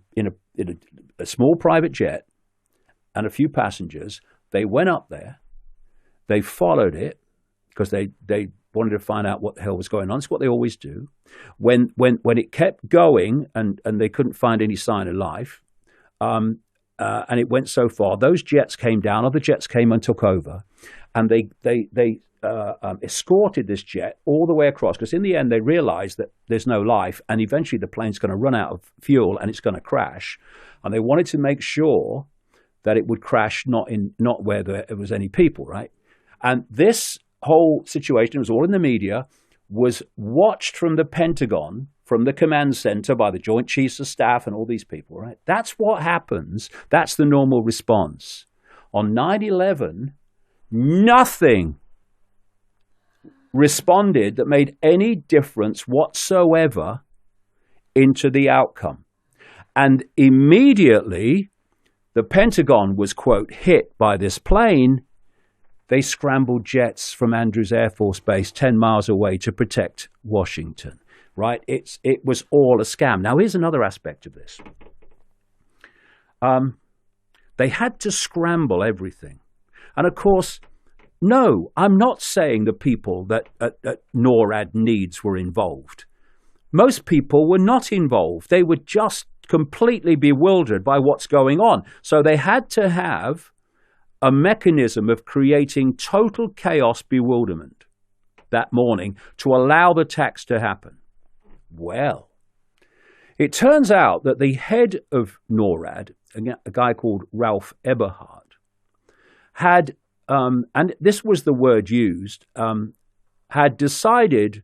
a small private jet and a few passengers, they went up there. They followed it because they wanted to find out what the hell was going on. It's what they always do. When it kept going and they couldn't find any sign of life, and it went so far, those jets came down, other jets came and took over, and they escorted this jet all the way across, because in the end they realized that there's no life, and eventually the plane's going to run out of fuel and it's going to crash, and they wanted to make sure that it would crash not where there was any people, right? And this whole situation, it was all in the media, was watched from the Pentagon, from the command center by the Joint Chiefs of Staff and all these people, right? That's what happens. That's the normal response. On 9/11, nothing responded that made any difference whatsoever into the outcome. And immediately, the Pentagon was, quote, hit by this plane. they scrambled jets from Andrews Air Force Base 10 miles away to protect Washington, right? It was all a scam. Now, here's another aspect of this. They had to scramble everything. And of course, no, I'm not saying the people that NORAD needs were involved. Most people were not involved. They were just completely bewildered by what's going on. So they had to have a mechanism of creating total chaos bewilderment that morning to allow the attacks to happen. Well, it turns out that the head of NORAD, a guy called Ralph Eberhard, had, and this was the word used, had decided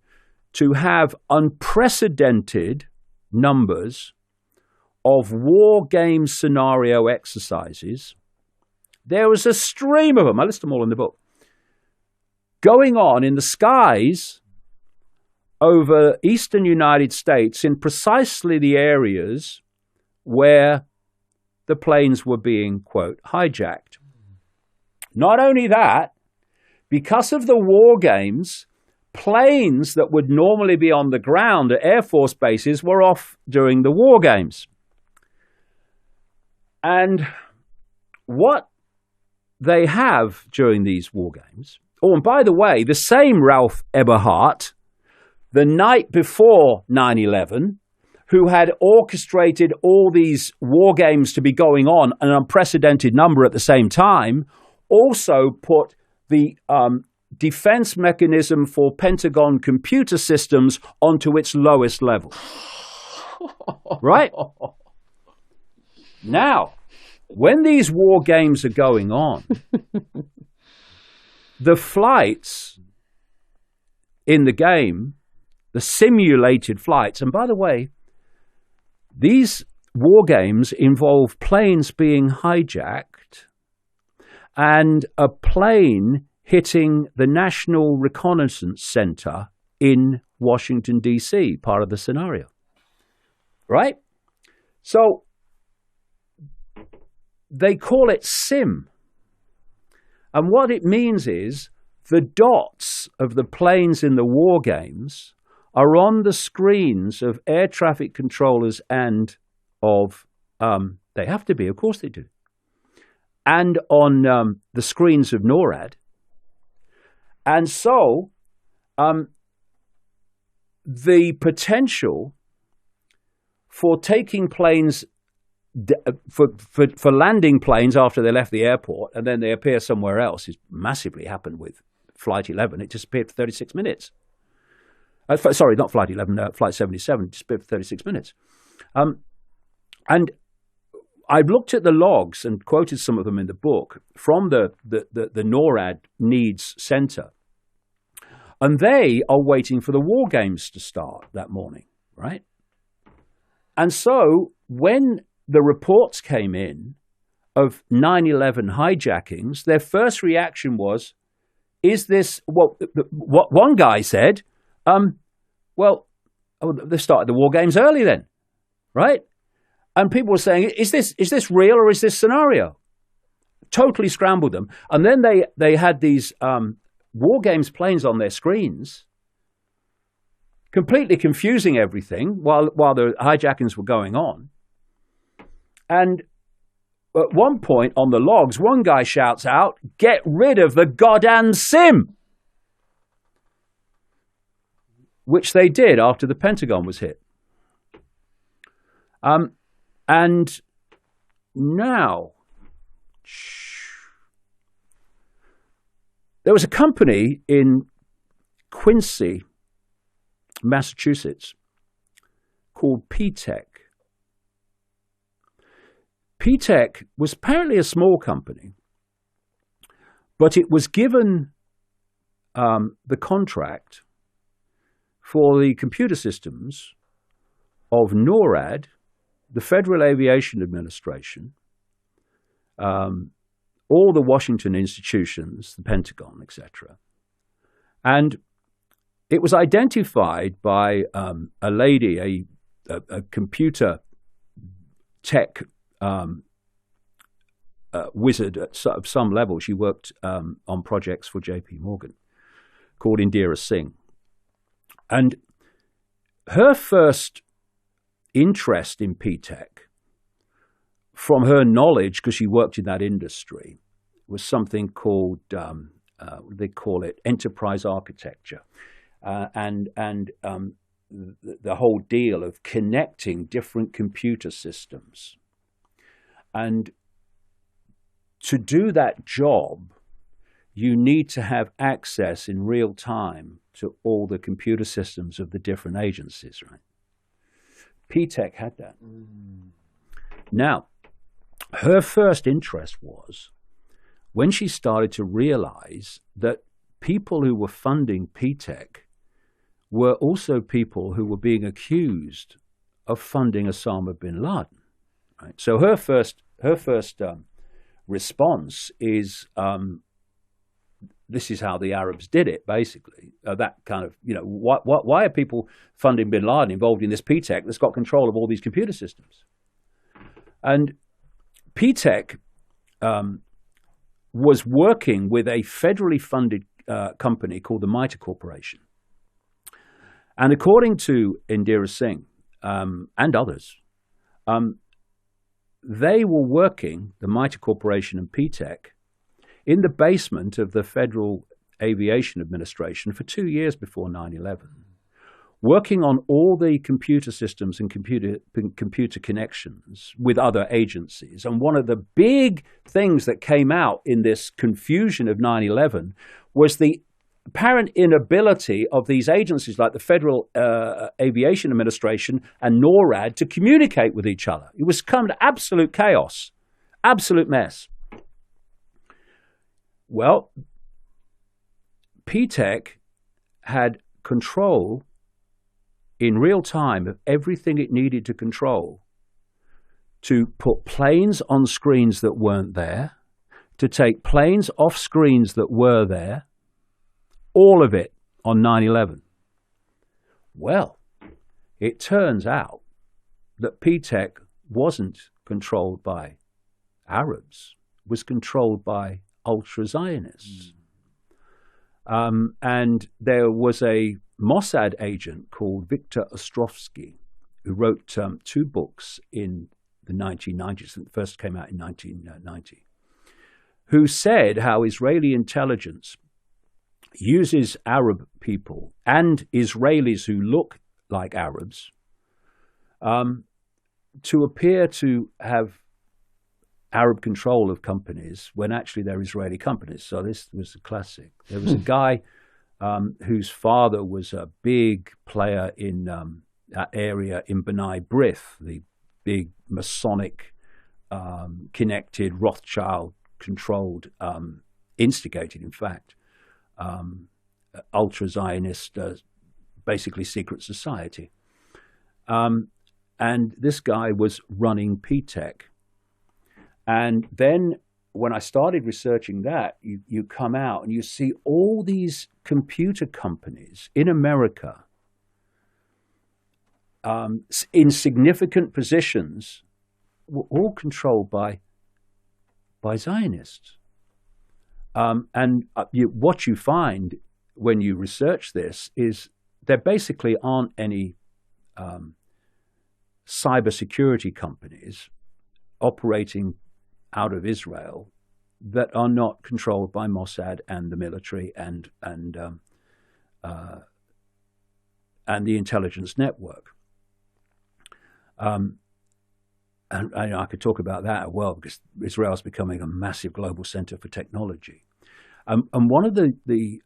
to have unprecedented numbers of war game scenario exercises. There was a stream of them, I list them all in the book, going on in the skies over eastern United States in precisely the areas where the planes were being, quote, hijacked. Not only that, because of the war games, planes that would normally be on the ground at Air Force bases were off during the war games. And what they have during these war games, oh, and by the way, the same Ralph Eberhard, the night before 9/11, who had orchestrated all these war games to be going on, an unprecedented number at the same time, also put the defense mechanism for Pentagon computer systems onto its lowest level. Right? Now, when these war games are going on, the flights in the game, the simulated flights, and by the way, these war games involve planes being hijacked and a plane hitting the National Reconnaissance Center in Washington, D.C., part of the scenario. Right? So they call it SIM. And what it means is the dots of the planes in the war games are on the screens of air traffic controllers and of, they have to be, of course they do, and on the screens of NORAD. And so the potential for taking planes, for landing planes after they left the airport and then they appear somewhere else is massively happened with Flight 11. It disappeared for 36 minutes. Sorry, not Flight 11, Flight 77, disappeared for 36 minutes. And I've looked at the logs and quoted some of them in the book from the NORAD Needs Center. And they are waiting for the war games to start that morning, right? And so when the reports came in of 9/11 hijackings, their first reaction was, is this, what one guy said, they started the war games early then, right? And people were saying, is this real or is this scenario? Totally scrambled them. And then they had these war games planes on their screens, completely confusing everything while the hijackings were going on. And at one point on the logs, one guy shouts out, "Get rid of the goddamn SIM!" Which they did after the Pentagon was hit. And now, there was a company in Quincy, Massachusetts, called Pt.2. Pt.2 was apparently a small company, but it was given the contract for the computer systems of NORAD, the Federal Aviation Administration, all the Washington institutions, the Pentagon, etc. And it was identified by a lady, a computer tech wizard at some level. She worked on projects for J.P. Morgan, called Indira Singh. And her first interest in P-Tech, from her knowledge, because she worked in that industry, was something called, they call it enterprise architecture. And the whole deal of connecting different computer systems. And to do that job, you need to have access in real time to all the computer systems of the different agencies, right? P-Tech had that. Now, her first interest was when she started to realize that people who were funding P-Tech were also people who were being accused of funding Osama bin Laden. Right? So her first response is, this is how the Arabs did it, basically. That kind of, why are people funding bin Laden involved in this P-Tech that's got control of all these computer systems? And P-Tech was working with a federally funded company called the Icke Corporation. And according to Indira Singh and others, they were working, the Icke Corporation and P-Tech, in the basement of the Federal Aviation Administration for 2 years before 9/11, working on all the computer systems and computer connections with other agencies. And one of the big things that came out in this confusion of 9/11 was the apparent inability of these agencies like the Federal Aviation Administration and NORAD to communicate with each other. It was come to absolute chaos, absolute mess. Well, P-Tech had control in real time of everything it needed to control to put planes on screens that weren't there, to take planes off screens that were there, all of it on 9/11. Well, it turns out that P-Tech wasn't controlled by Arabs, was controlled by ultra-Zionists. And there was a Mossad agent called Viktor Ostrovsky, who wrote 2 books in the 1990s, and the first came out in 1990, who said how Israeli intelligence uses Arab people and Israelis who look like Arabs to appear to have Arab control of companies when actually they're Israeli companies. So this was a classic. There was a guy whose father was a big player in that area in B'nai B'rith, the big Masonic connected, Rothschild-controlled, instigated, in fact, ultra-Zionist, basically secret society. And this guy was running P-Tech. And then when I started researching that, you come out and you see all these computer companies in America in significant positions, were all controlled by Zionists. What you find when you research this is there basically aren't any cybersecurity companies operating out of Israel that are not controlled by Mossad and the military and the intelligence network. And I could talk about that as well, because Israel is becoming a massive global center for technology. And one of the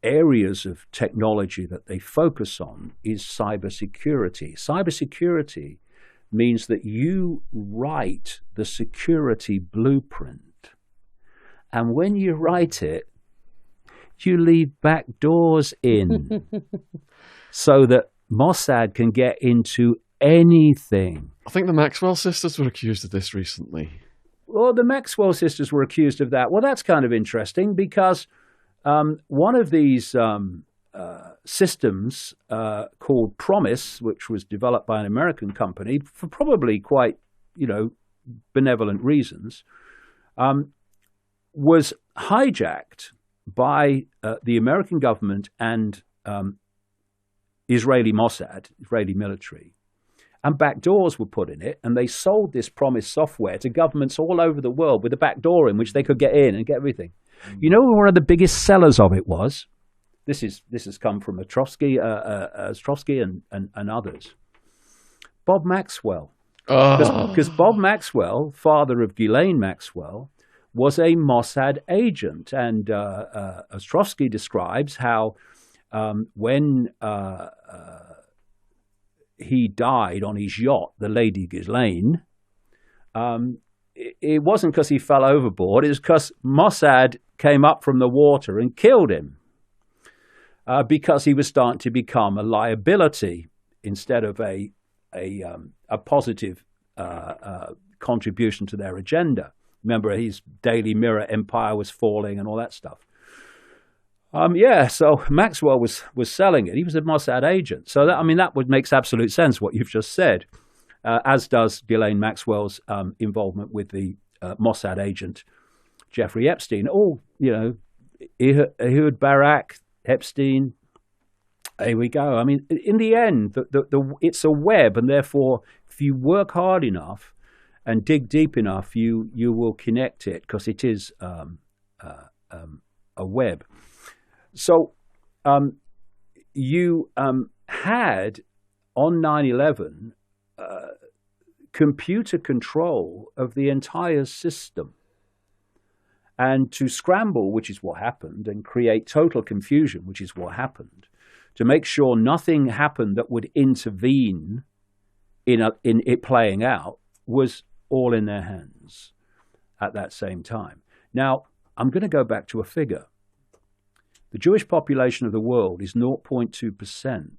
areas of technology that they focus on is cybersecurity. Cybersecurity means that you write the security blueprint. And when you write it, you leave back doors in so that Mossad can get into anything.
I think the Maxwell sisters were accused of this recently.
Well, the Maxwell sisters were accused of that. Well, that's kind of interesting because one of these systems called Promise, which was developed by an American company for probably quite, benevolent reasons, was hijacked by the American government and Israeli Mossad, Israeli military. And backdoors were put in it, and they sold this promised software to governments all over the world with a backdoor in which they could get in and get everything. You know, one of the biggest sellers of it was, this has come from Ostrovsky and others, Bob Maxwell. Because Bob Maxwell, father of Ghislaine Maxwell, was a Mossad agent. And Ostrovsky describes how when he died on his yacht, the Lady Ghislaine, it wasn't because he fell overboard. It was because Mossad came up from the water and killed him because he was starting to become a liability instead of a positive contribution to their agenda. Remember, his Daily Mirror empire was falling and all that stuff. So Maxwell was selling it. He was a Mossad agent. So makes absolute sense what you've just said, as does Ghislaine Maxwell's involvement with the Mossad agent Jeffrey Epstein. All, Ehud Barak, Epstein. Here we go. I mean, in the end, it's a web, and therefore, if you work hard enough and dig deep enough, you will connect it because it is a web. So you had on 9/11 computer control of the entire system. And to scramble, which is what happened, and create total confusion, which is what happened, to make sure nothing happened that would intervene in it playing out, was all in their hands at that same time. Now, I'm going to go back to a figure. The Jewish population of the world is 0.2%.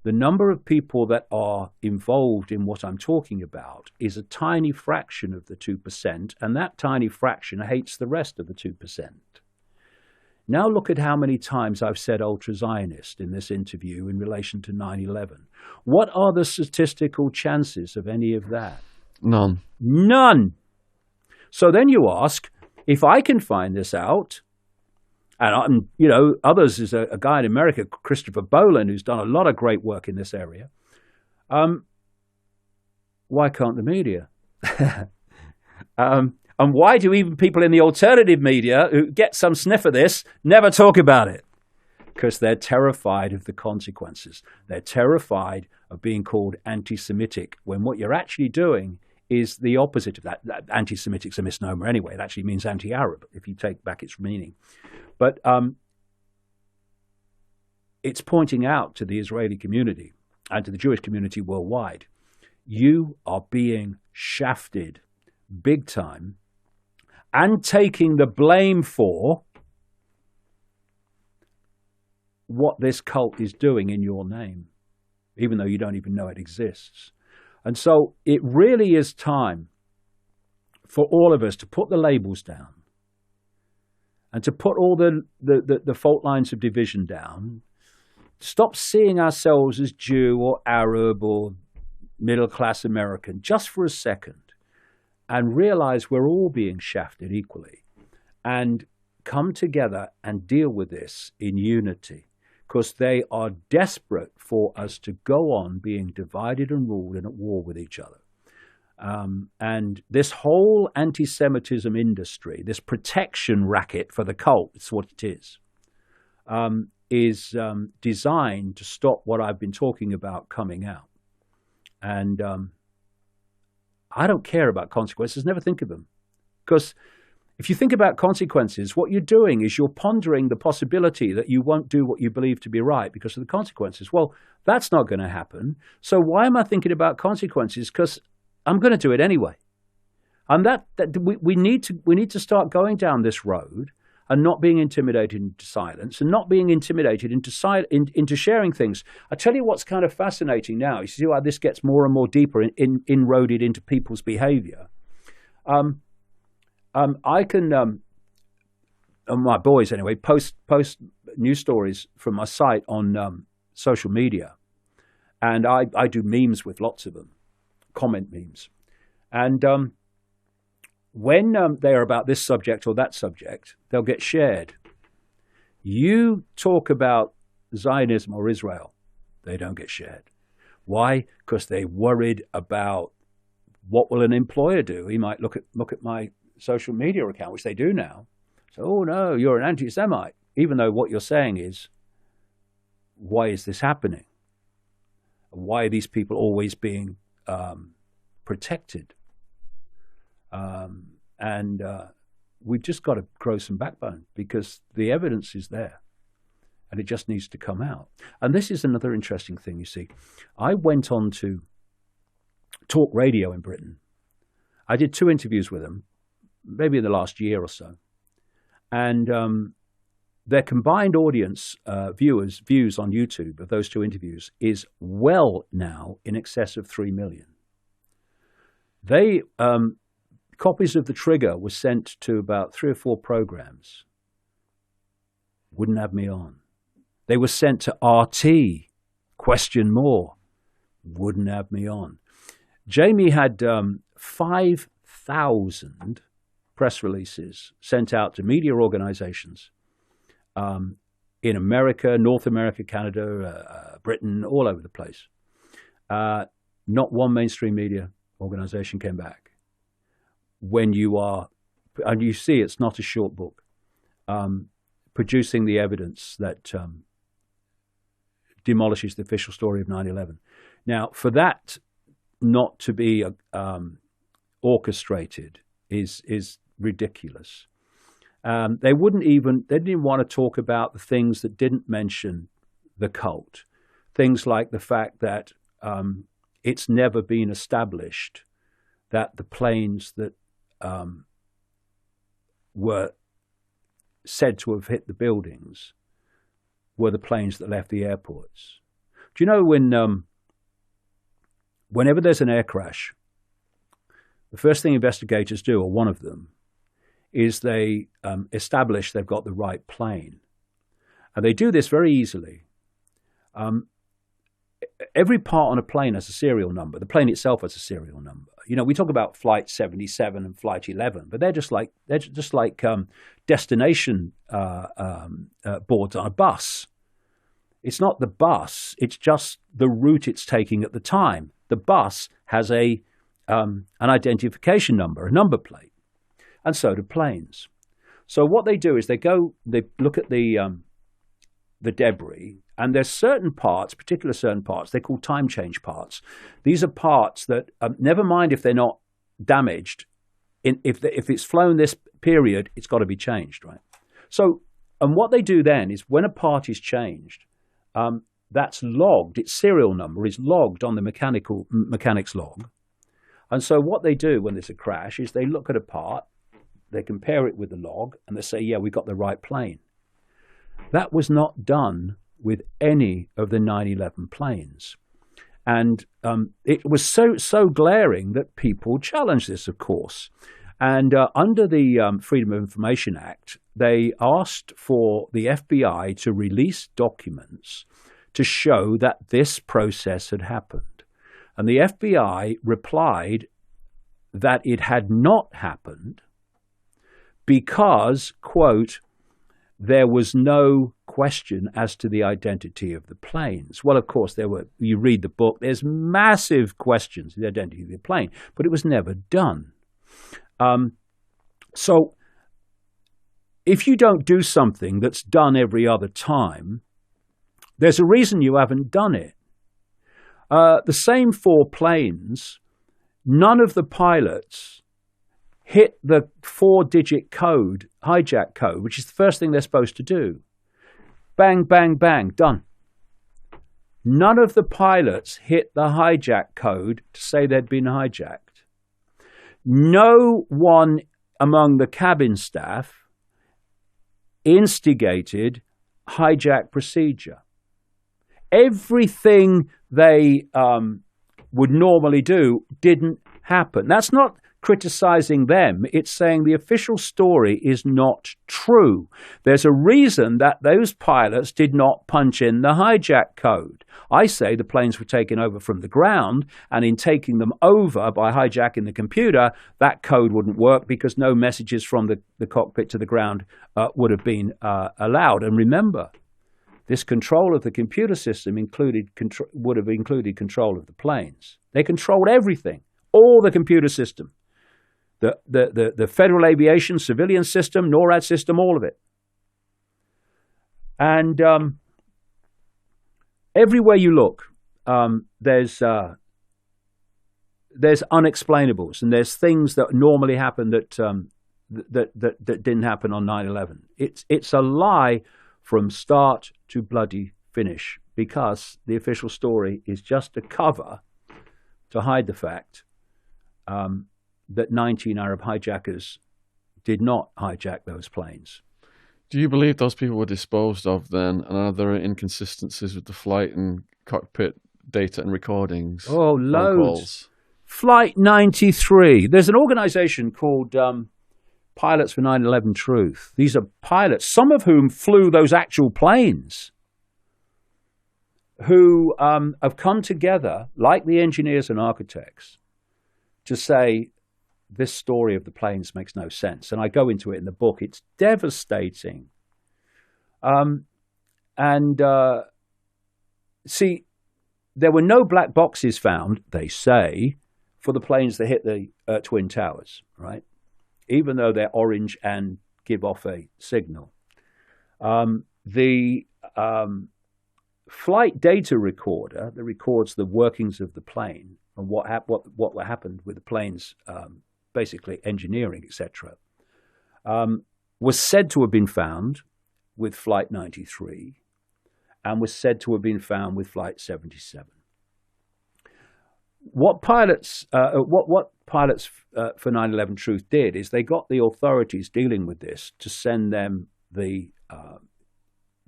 The number of people that are involved in what I'm talking about is a tiny fraction of the 2%, and that tiny fraction hates the rest of the 2%. Now look at how many times I've said ultra-Zionist in this interview in relation to 9/11. What are the statistical chances of any of that?
None.
None. So then you ask, if I can find this out, and others, is a guy in America, Christopher Boland, who's done a lot of great work in this area. Why can't the media? And why do even people in the alternative media who get some sniff of this never talk about it? Because they're terrified of the consequences. They're terrified of being called anti-Semitic, when what you're actually doing is the opposite of that. Anti-Semitic's a misnomer anyway. It actually means anti-Arab, if you take back its meaning. But it's pointing out to the Israeli community and to the Jewish community worldwide, you are being shafted big time and taking the blame for what this cult is doing in your name, even though you don't even know it exists. And so it really is time for all of us to put the labels down and to put all the fault lines of division down, stop seeing ourselves as Jew or Arab or middle-class American just for a second, and realize we're all being shafted equally, and come together and deal with this in unity, because they are desperate for us to go on being divided and ruled and at war with each other. And this whole anti-Semitism industry, this protection racket for the cult, it's what it is designed to stop what I've been talking about coming out. And I don't care about consequences, never think of them. Because if you think about consequences, what you're doing is you're pondering the possibility that you won't do what you believe to be right because of the consequences. Well, that's not going to happen. So why am I thinking about consequences? Because I'm going to do it anyway. And we need to start going down this road and not being intimidated into silence, and not being intimidated into sharing things. I tell you what's kind of fascinating now. You see how this gets more and more deeper inroded into people's behavior. I can, my boys anyway, post news stories from my site on social media, and I do memes with lots of them, comment memes, And when they're about this subject or that subject, they'll get shared. You talk about Zionism or Israel, they don't get shared. Why? Because they're worried about what will an employer do. He might look at my social media account, which they do now. So, oh no, you're an anti-Semite, even though what you're saying is, why is this happening? Why are these people always being protected? And we've just got to grow some backbone because the evidence is there and it just needs to come out. And this is another interesting thing, you see. I went on to talk radio in Britain. I did 2 interviews with them, maybe in the last year or so. And their combined audience, views on YouTube of those 2 interviews is well now in excess of 3 million. They copies of The Trigger were sent to about 3 or 4 programs. Wouldn't have me on. They were sent to RT. Question more. Wouldn't have me on. Jamie had 5,000 press releases sent out to media organizations in America, North America, Canada, Britain, all over the place. Not one mainstream media organization came back. When you are, and you see it's not a short book, producing the evidence that demolishes the official story of 9/11. Now, for that not to be orchestrated is ridiculous. They didn't even want to talk about the things that didn't mention the cult. Things like the fact that it's never been established that the planes that were said to have hit the buildings were the planes that left the airports. Do you know whenever there's an air crash, the first thing investigators do, or one of them, is they establish they've got the right plane. And they do this very easily. Every part on a plane has a serial number. The plane itself has a serial number. You know, we talk about Flight 77 and Flight 11, but they're just like destination boards on a bus. It's not the bus; it's just the route it's taking at the time. The bus has an identification number, a number plate, and so do planes. So what they do is they look at the debris, and there's certain parts, certain parts, they're called time change parts. These are parts that, never mind if they're not damaged, if it's flown this period, it's got to be changed, right? So, and what they do then is when a part is changed, that's logged, its serial number is logged on the mechanics log. And so what they do when there's a crash is they look at a part, they compare it with the log, and they say, yeah, we got the right plane. That was not done with any of the 9/11 planes. And it was so glaring that people challenged this, of course. And under the Freedom of Information Act, they asked for the FBI to release documents to show that this process had happened. And the FBI replied that it had not happened because, quote, there was no question as to the identity of the planes. Well, of course, you read the book, there's massive questions of the identity of the plane, but it was never done. So if you don't do something that's done every other time, there's a reason you haven't done it. The same 4 planes, none of the pilots hit the 4-digit code, hijack code, which is the first thing they're supposed to do. Bang, bang, bang, done. None of the pilots hit the hijack code to say they'd been hijacked. No one among the cabin staff instigated hijack procedure. Everything they would normally do didn't happen. That's not criticizing them. It's saying the official story is not true. There's a reason that those pilots did not punch in the hijack code. I say the planes were taken over from the ground, and in taking them over by hijacking the computer, that code wouldn't work because no messages from the cockpit to the ground would have been allowed. And remember, this control of the computer system would have included control of the planes. They controlled everything, all the computer system. The Federal Aviation civilian system, NORAD system, all of it. And everywhere you look, there's unexplainables, and there's things that normally happen that didn't happen on 9/11. It's a lie from start to bloody finish, because the official story is just a cover to hide the fact that 19 Arab hijackers did not hijack those planes.
Do you believe those people were disposed of then? And are there inconsistencies with the flight and cockpit data and recordings?
Oh, loads. Flight 93. There's an organization called Pilots for 9/11 Truth. These are pilots, some of whom flew those actual planes, who have come together, like the engineers and architects, to say, this story of the planes makes no sense. And I go into it in the book. It's devastating. See, there were no black boxes found, they say, for the planes that hit the Twin Towers, right? Even though they're orange and give off a signal. The flight data recorder that records the workings of the plane and what happened with the plane's basically engineering, etc., was said to have been found with Flight 93 and was said to have been found with Flight 77. What pilots for 9/11 Truth did is they got the authorities dealing with this to send them the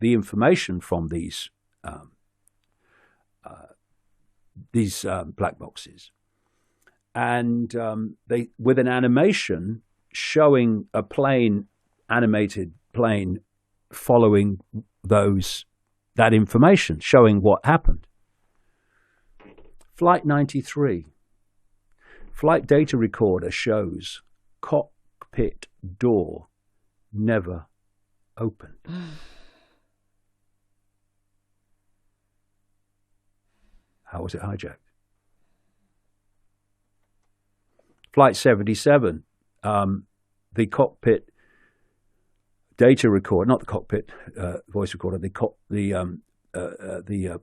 information from these black boxes, and they, with an animation showing a animated plane following that information, showing what happened. Flight 93. Flight data recorder shows cockpit door never opened. How was it hijacked? Flight 77, the cockpit data recorder, not the cockpit voice recorder, the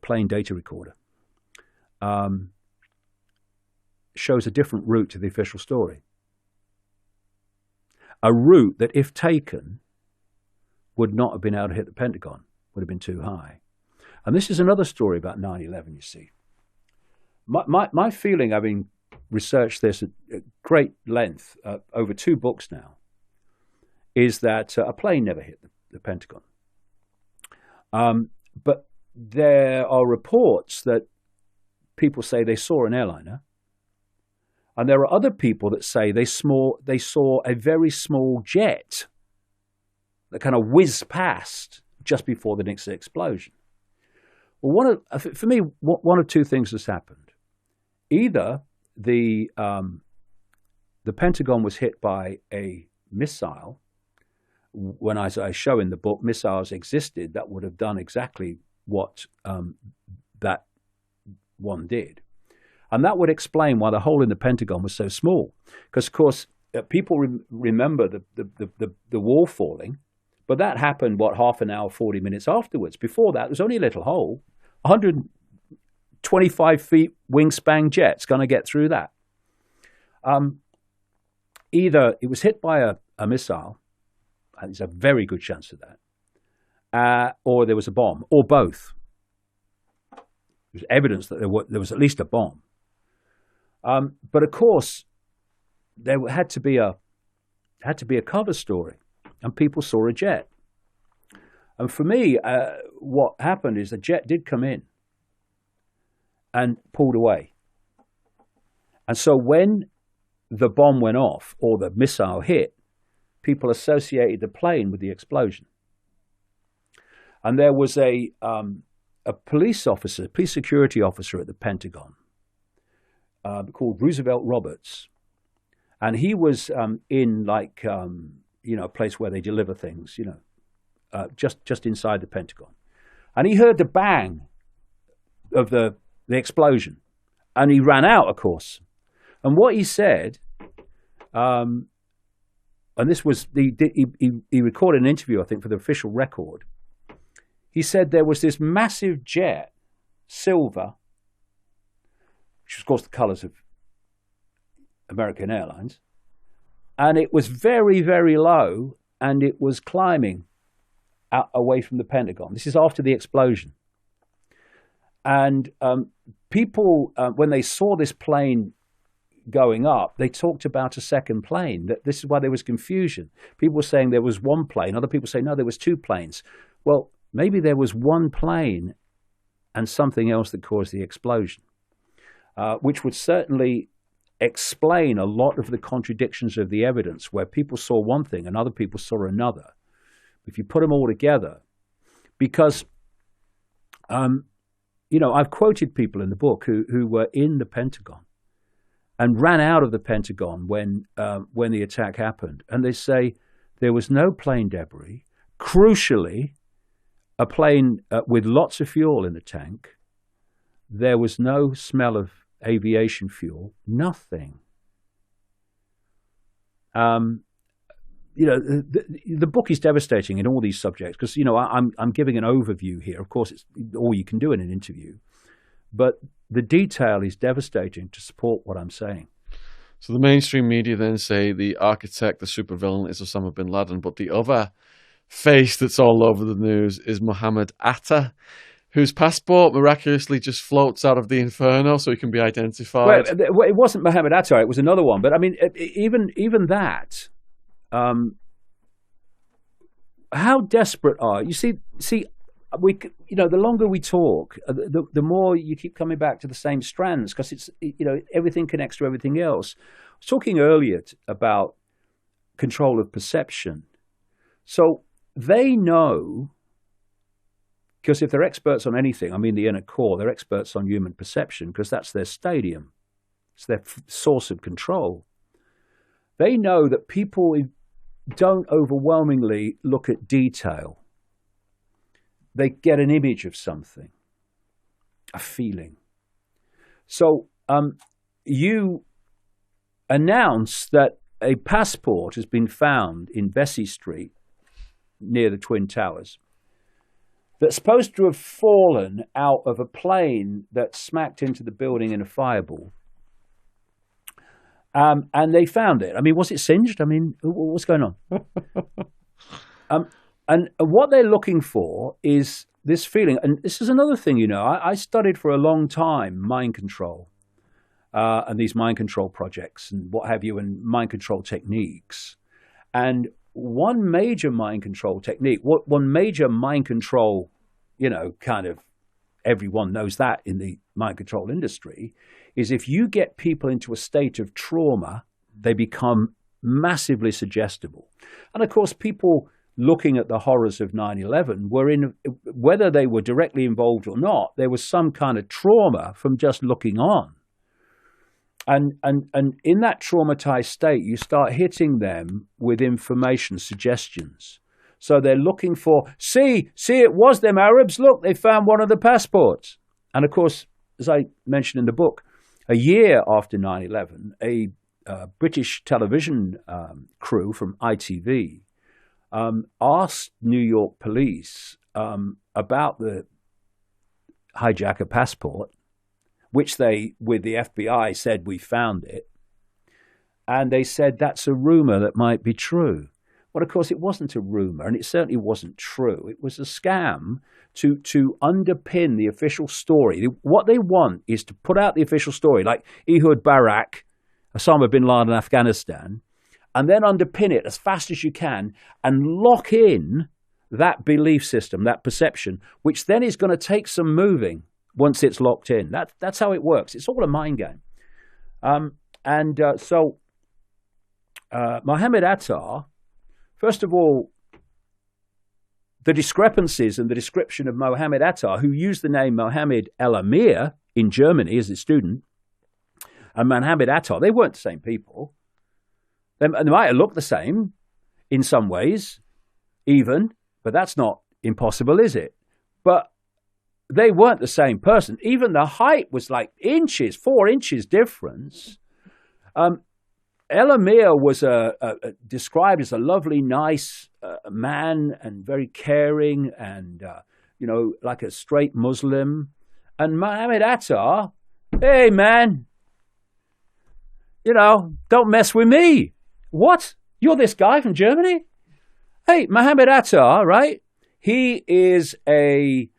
plane data recorder, shows a different route to the official story. A route that, if taken, would not have been able to hit the Pentagon, would have been too high. And this is another story about 9/11, you see. My feeling, having researched this at great length over 2 books now, is that a plane never hit the Pentagon. But there are reports that people say they saw an airliner, and there are other people that say they saw a very small jet that kind of whizzed past just before the Nixon explosion. Well, for me, one of 2 things has happened. Either the Pentagon was hit by a missile. When, as I show in the book, missiles existed that would have done exactly what that one did. And that would explain why the hole in the Pentagon was so small. Because, of course, people remember the wall falling, but that happened, half an hour, 40 minutes afterwards. Before that, there was only a little hole, 125 feet wingspan jet's going to get through that. Either it was hit by a missile, and there's a very good chance of that, or there was a bomb, or both. There's evidence that there was at least a bomb. But of course, there had to be a cover story, and people saw a jet. And for me, what happened is the jet did come in and pulled away. And so when the bomb went off or the missile hit, people associated the plane with the explosion. And there was a police officer, police security officer at the Pentagon called Roosevelt Roberts. And he was in a place where they deliver things, just inside the Pentagon. And he heard the bang of the explosion. And he ran out, of course. And what he said, and this was, he recorded an interview, I think, for the official record. He said there was this massive jet, silver, which was, of course, the colors of American Airlines. And it was very, very low, and it was climbing away from the Pentagon. This is after the explosion. And people, when they saw this plane going up, they talked about a second plane. That this is why there was confusion. People were saying there was one plane. Other people say, no, there was two planes. Well, maybe there was one plane and something else that caused the explosion, which would certainly explain a lot of the contradictions of the evidence, where people saw one thing and other people saw another. If you put them all together, because, I've quoted people in the book who were in the Pentagon and ran out of the Pentagon when the attack happened. And they say there was no plane debris. Crucially, a plane with lots of fuel in the tank. There was no smell of aviation fuel, nothing. The book is devastating in all these subjects because, I'm giving an overview here. Of course, it's all you can do in an interview. But the detail is devastating to support what I'm saying.
So the mainstream media then say the architect, the supervillain, is Osama bin Laden, but the other face that's all over the news is Mohammed Atta, whose passport miraculously just floats out of the inferno so he can be identified.
Well, it wasn't Mohammed Atta, it was another one. But I mean, even that, how desperate are you? See, the longer we talk, the more you keep coming back to the same strands because it's, everything connects to everything else. I was talking earlier about control of perception. So they know, because if they're experts on anything, I mean the inner core, they're experts on human perception because that's their stadium. It's their source of control. They know that people don't overwhelmingly look at detail. They get an image of something, a feeling. So you announce that a passport has been found in Vesey Street near the Twin Towers that's supposed to have fallen out of a plane that smacked into the building in a fireball. And they found it. I mean, was it singed? I mean, what's going on? And what they're looking for is this feeling. And this is another thing, I studied for a long time mind control and these mind control projects and what have you, and mind control techniques. And one major mind control technique, one major mind control, kind of everyone knows that in the mind control industry, is if you get people into a state of trauma, they become massively suggestible. And of course, people looking at the horrors of 9/11 were in, whether they were directly involved or not, there was some kind of trauma from just looking on. And in that traumatized state, you start hitting them with information, suggestions. So they're looking for, see, it was them Arabs. Look, they found one of the passports. And of course, as I mentioned in the book, a year after 9/11, a British television crew from ITV asked New York police about the hijacker passport, which they, with the FBI, said we found it. And they said that's a rumor that might be true. Well, of course, it wasn't a rumor, and it certainly wasn't true. It was a scam to underpin the official story. What they want is to put out the official story, like Ehud Barak, Osama bin Laden, Afghanistan, and then underpin it as fast as you can and lock in that belief system, that perception, which then is going to take some moving once it's locked in. That's how it works. It's all a mind game. So Mohammed Attar, first of all, the discrepancies in the description of Mohammed Attar, who used the name Mohammed El Amir in Germany as a student, and Mohammed Attar, they weren't the same people. They might have looked the same in some ways, even, but that's not impossible, is it? But they weren't the same person. Even the height was like inches, 4 inches difference. El Amir was described as a lovely, nice man and very caring and, like a straight Muslim. And Mohammed Attar, hey, man, don't mess with me. What? You're this guy from Germany? Hey, Mohammed Attar, right? He is an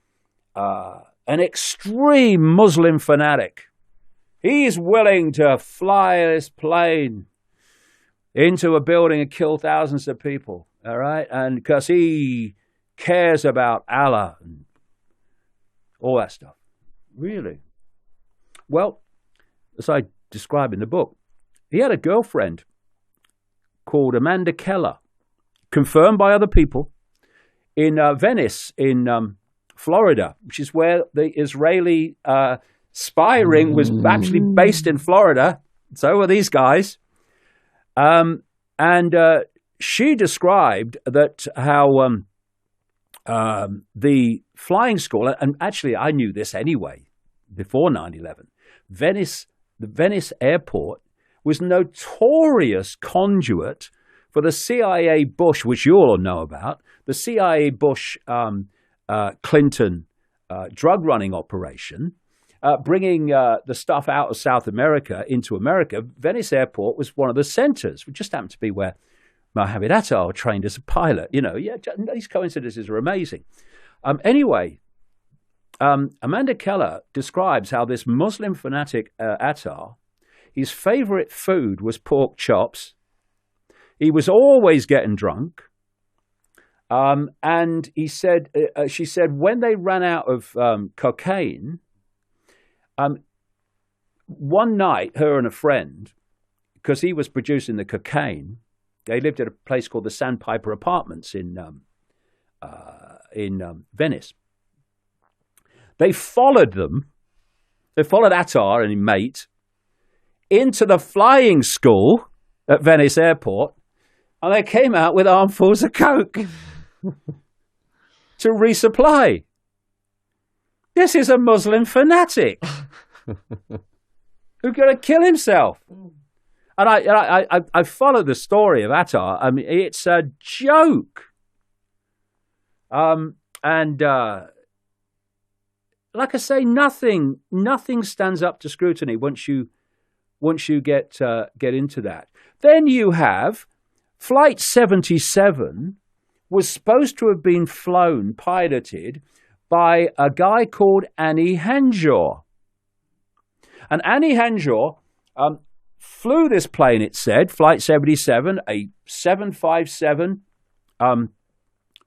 extreme Muslim fanatic. He's willing to fly this plane into a building and kill thousands of people, all right? And because he cares about Allah and all that stuff. Really? Well, as I describe in the book, he had a girlfriend called Amanda Keller, confirmed by other people, in Venice, in Florida, which is where the Israeli spy ring was actually based in Florida. So were these guys. And she described that how the flying school, and actually I knew this anyway, before 9/11, the Venice airport was notorious conduit for the CIA Bush, which you all know about, the CIA Bush Clinton drug running operation, bringing the stuff out of South America into America. Venice Airport was one of the centers, which just happened to be where Mohammed Attar trained as a pilot. These coincidences are amazing. Anyway, Amanda Keller describes how this Muslim fanatic Attar, his favorite food was pork chops. He was always getting drunk. And she said, when they ran out of cocaine, one night, her and a friend, because he was producing the cocaine, they lived at a place called the Sandpiper Apartments in Venice. They followed them. They followed Attar and his mate into the flying school at Venice Airport, and they came out with armfuls of coke to resupply. This is a Muslim fanatic who's going to kill himself. And I follow the story of Attar. I mean, it's a joke. Like I say, nothing stands up to scrutiny once you get into that. Then you have Flight 77 was supposed to have been piloted by a guy called Annie Hanjour. And Annie Hanjour flew this plane, it said, Flight 77, a 757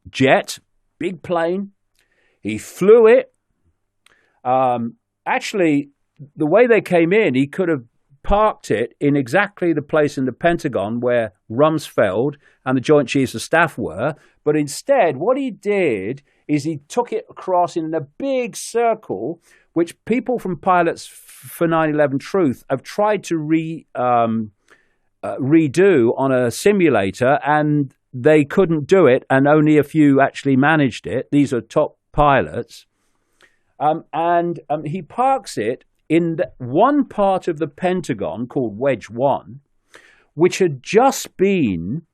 jet, big plane. He flew it. Actually, the way they came in, he could have parked it in exactly the place in the Pentagon where Rumsfeld and the Joint Chiefs of Staff were. But instead, what he did is he took it across in a big circle, which people from pilots for 9/11 Truth have tried to redo on a simulator, and they couldn't do it, and only a few actually managed it. These are top pilots. And he parks it in one part of the Pentagon called Wedge 1, which had just been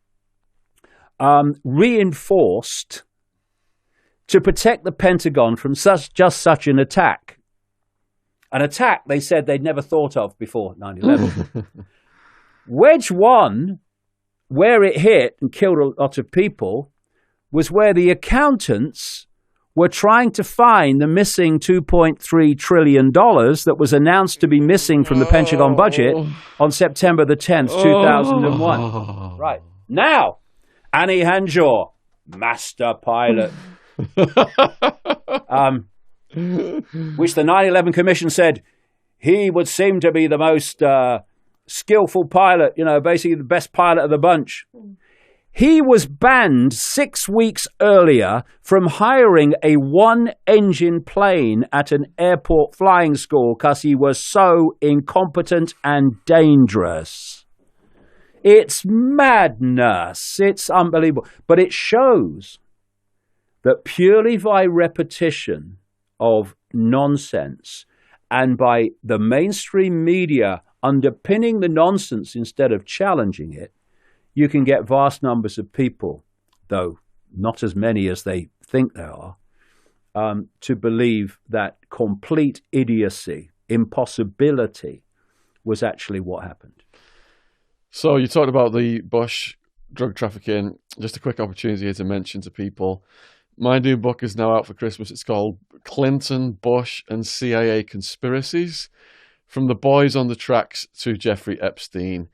reinforced to protect the Pentagon from such an attack. An attack they said they'd never thought of before 9/11. Wedge 1, where it hit and killed a lot of people, was where the accountants were trying to find the missing $2.3 trillion that was announced to be missing from the Pentagon budget on September the 10th, 2001. Right. Now, Annie Hanjour, master pilot, which the 9/11 Commission said he would seem to be the most skillful pilot, basically the best pilot of the bunch. He was banned 6 weeks earlier from hiring a one-engine plane at an airport flying school because he was so incompetent and dangerous. It's madness. It's unbelievable. But it shows that purely by repetition of nonsense and by the mainstream media underpinning the nonsense instead of challenging it, you can get vast numbers of people, though not as many as they think there are, to believe that complete idiocy, impossibility, was actually what happened.
So you talked about the Bush drug trafficking. Just a quick opportunity here to mention to people, my new book is now out for Christmas. It's called Clinton, Bush, and CIA Conspiracies: From the Boys on the Tracks to Jeffrey Epstein.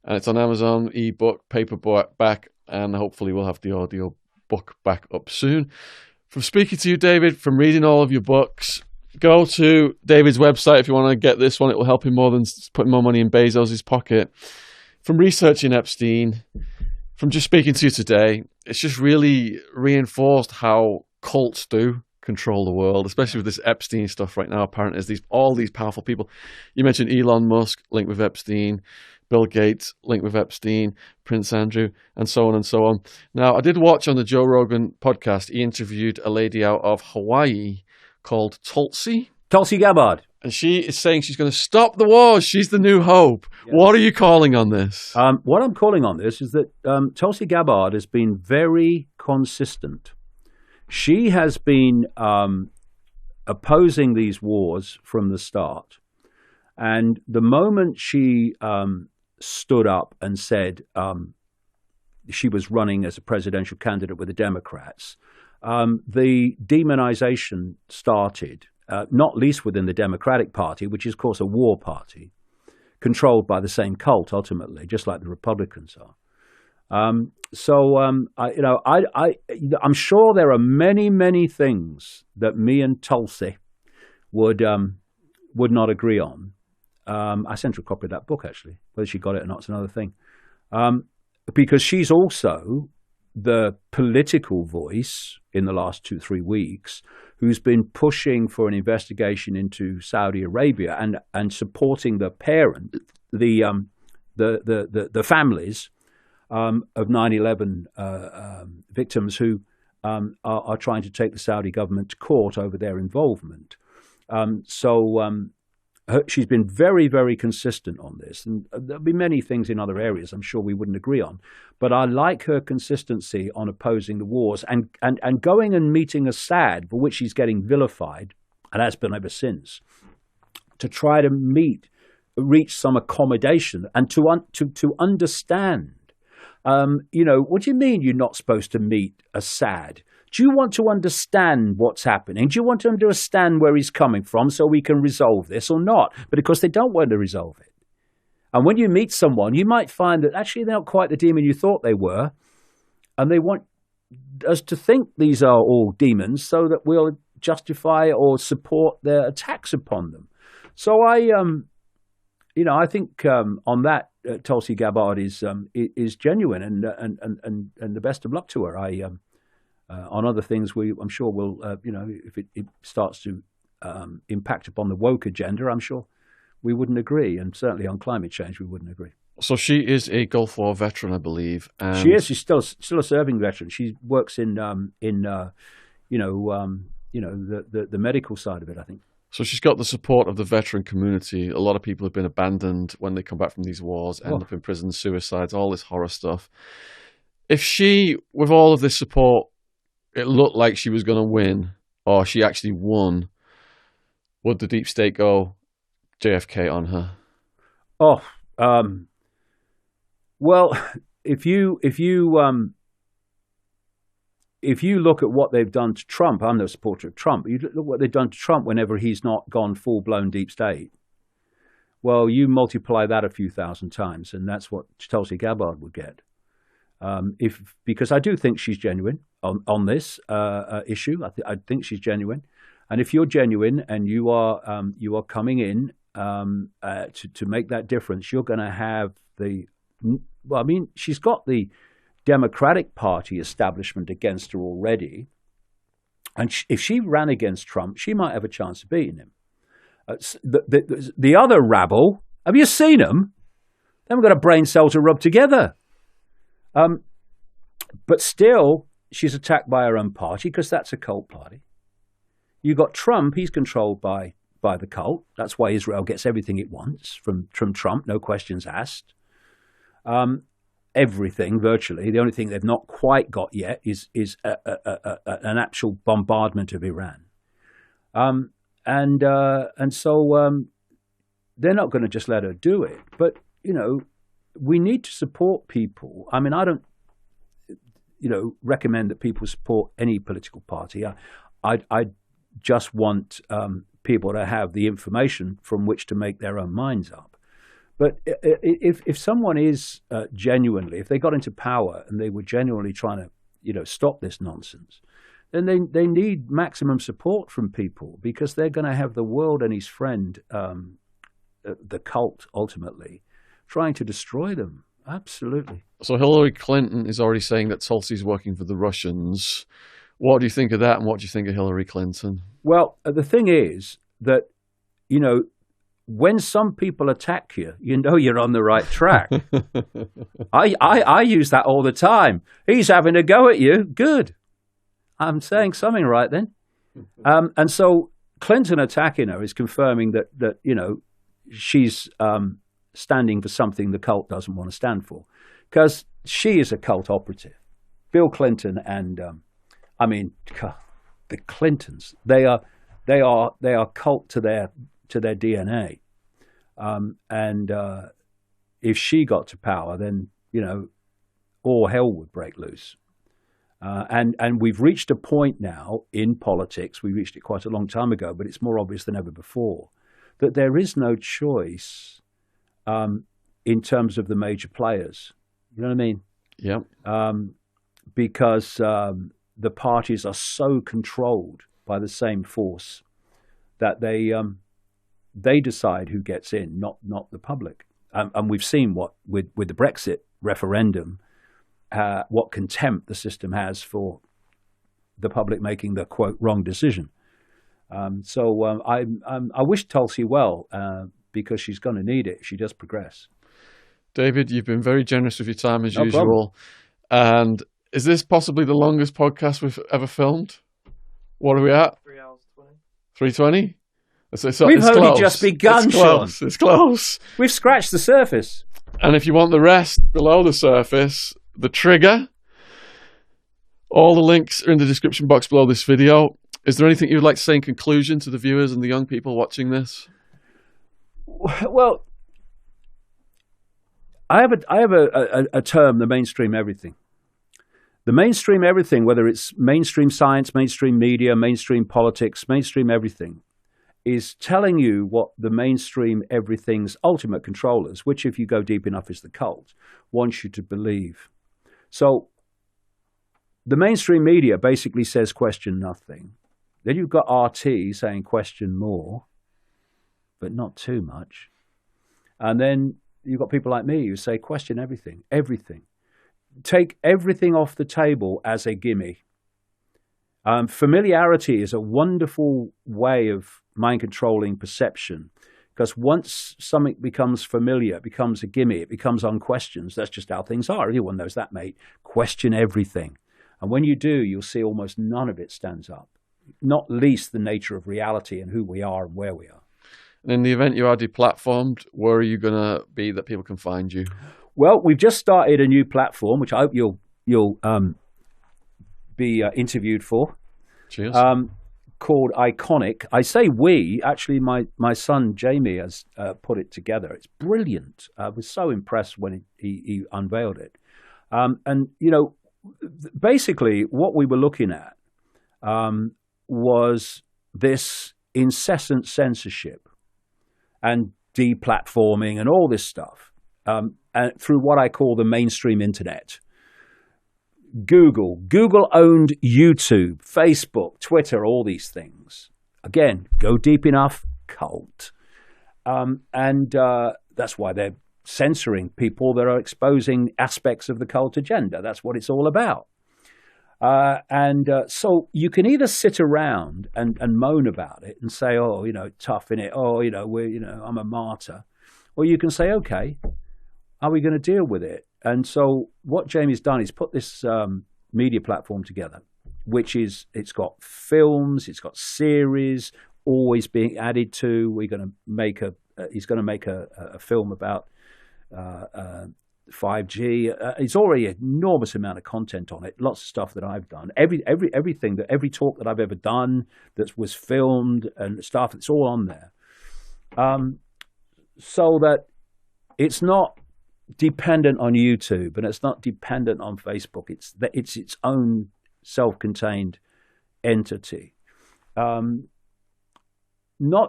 And it's on Amazon, ebook, paperback, and hopefully we'll have the audio book back up soon. From speaking to you, David, from reading all of your books, go to David's website if you want to get this one. It will help him more than putting more money in Bezos' pocket. From researching Epstein, from just speaking to you today, it's just really reinforced how cults do control the world, especially with this Epstein stuff right now. Apparently, there's all these powerful people. You mentioned Elon Musk linked with Epstein, Bill Gates linked with Epstein, Prince Andrew, and so on and so on. Now, I did watch on the Joe Rogan podcast, he interviewed a lady out of Hawaii called Tulsi
Gabbard.
And she is saying she's going to stop the wars. She's the new hope. Yeah. What are you calling on this?
What I'm calling on this is that Tulsi Gabbard has been very consistent. She has been opposing these wars from the start. And the moment she stood up and said she was running as a presidential candidate with the Democrats, the demonization started, not least within the Democratic Party, which is, of course, a war party, controlled by the same cult, ultimately, just like the Republicans are. I'm sure there are many, many things that me and Tulsi would not agree on. I sent her a copy of that book, actually. Whether she got it or not is another thing. Because she's also the political voice in the last 2-3 weeks who's been pushing for an investigation into Saudi Arabia and supporting the families of 9/11 victims who are trying to take the Saudi government to court over their involvement. She's been very, very consistent on this. And there'll be many things in other areas I'm sure we wouldn't agree on. But I like her consistency on opposing the wars and going and meeting Assad, for which she's getting vilified, and has been ever since, to try to reach some accommodation and to understand. What do you mean you're not supposed to meet Assad? Do you want to understand what's happening? Do you want to understand where he's coming from so we can resolve this or not? But of course, they don't want to resolve it. And when you meet someone, you might find that actually they're not quite the demon you thought they were. And they want us to think these are all demons so that we'll justify or support their attacks upon them. So I think on that, Tulsi Gabbard is genuine and the best of luck to her. On other things, I'm sure we'll, if it starts to impact upon the woke agenda, I'm sure we wouldn't agree. And certainly on climate change, we wouldn't agree.
So she is a Gulf War veteran, I believe. And
she is. She's still a serving veteran. She works in the medical side of it, I think.
So she's got the support of the veteran community. A lot of people have been abandoned when they come back from these wars, end up in prison, suicides, all this horror stuff. If she, with all of this support, it looked like she was going to win, or she actually won, would the deep state go JFK on her?
Well, if you look at what they've done to Trump, I'm no supporter of Trump, but you look at what they've done to Trump whenever he's not gone full-blown deep state. Well, you multiply that a few thousand times, and that's what Tulsi Gabbard would get. Because I do think she's genuine on this issue. I think she's genuine. And if you're genuine and you are coming in to make that difference, you're going to have well, I mean, she's got the Democratic Party establishment against her already. And if she ran against Trump, she might have a chance of beating him. The other rabble, have you seen them? They haven't got a brain cell to rub together. But still, she's attacked by her own party because that's a cult party. You've got Trump, he's controlled by the cult. That's why Israel gets everything it wants from Trump, no questions asked. Everything, virtually. The only thing they've not quite got yet is an actual bombardment of Iran. And so they're not going to just let her do it. But, we need to support people. I mean, I don't, recommend that people support any political party. I just want people to have the information from which to make their own minds up. But if someone is genuinely, if they got into power and they were genuinely trying to, stop this nonsense, then they need maximum support from people because they're going to have the world and his friend, the cult, ultimately, trying to destroy them. Absolutely.
So Hillary Clinton is already saying that Tulsi's working for the Russians. What do you think of that, and what do you think of Hillary Clinton?
Well, the thing is that, when some people attack you, you're on the right track. I use that all the time. He's having a go at you. Good. I'm saying something right then. And so Clinton attacking her is confirming that she's standing for something the cult doesn't want to stand for, because she is a cult operative. Bill Clinton and the Clintons, they are cult to their DNA. And if she got to power, then, all hell would break loose. And we've reached a point now in politics, we reached it quite a long time ago, but it's more obvious than ever before, that there is no choice in terms of the major players. You know what I mean?
Yeah.
Because the parties are so controlled by the same force that they decide who gets in, not the public. And we've seen what with the Brexit referendum, what contempt the system has for the public making the quote wrong decision. So I wish Tulsi well because she's going to need it if she does progress.
David, you've been very generous with your time as usual.
Problem.
And is this possibly the longest podcast we've ever filmed? What are we at?
3 hours 20.
3:20?
We've only just begun, Sean.
It's close.
We've scratched the surface.
And if you want the rest below the surface, the trigger, all the links are in the description box below this video. Is there anything you would like to say in conclusion to the viewers and the young people watching this?
Well, I have a term, the mainstream everything. The mainstream everything, whether it's mainstream science, mainstream media, mainstream politics, mainstream everything, is telling you what the mainstream everything's ultimate controllers, which if you go deep enough is the cult, wants you to believe. So the mainstream media basically says question nothing. Then you've got RT saying question more, but not too much. And then you've got people like me who say question everything, everything. Take everything off the table as a gimme. Familiarity is a wonderful way of mind-controlling perception, because once something becomes familiar, it becomes a gimme, it becomes unquestioned. That's just how things are. Everyone knows that, mate. Question everything. And when you do, you'll see almost none of it stands up, not least the nature of reality and who we are and where we are.
And in the event you are deplatformed, where are you going to be that people can find you?
Well, we've just started a new platform, which I hope you'll be interviewed for.
Cheers.
Called Iconic. I say we. Actually, my son Jamie has put it together. It's brilliant. I was so impressed when he unveiled it. And basically, what we were looking at was this incessant censorship and deplatforming and all this stuff. And through what I call the mainstream internet. Google owned YouTube, Facebook, Twitter, all these things. Again, go deep enough, cult. That's why they're censoring people that are exposing aspects of the cult agenda. That's what it's all about. So you can either sit around and moan about it and say, oh, tough in it. Oh, I'm a martyr. Or you can say, okay, are we going to deal with it? And so what Jamie's done is put this media platform together, it's got films, it's got series, always being added to. He's going to make a film about 5G. It's already an enormous amount of content on it. Lots of stuff that I've done. Every talk that I've ever done that was filmed and stuff. It's all on there. So that it's not dependent on YouTube and it's not dependent on Facebook. It's its own self-contained entity. Not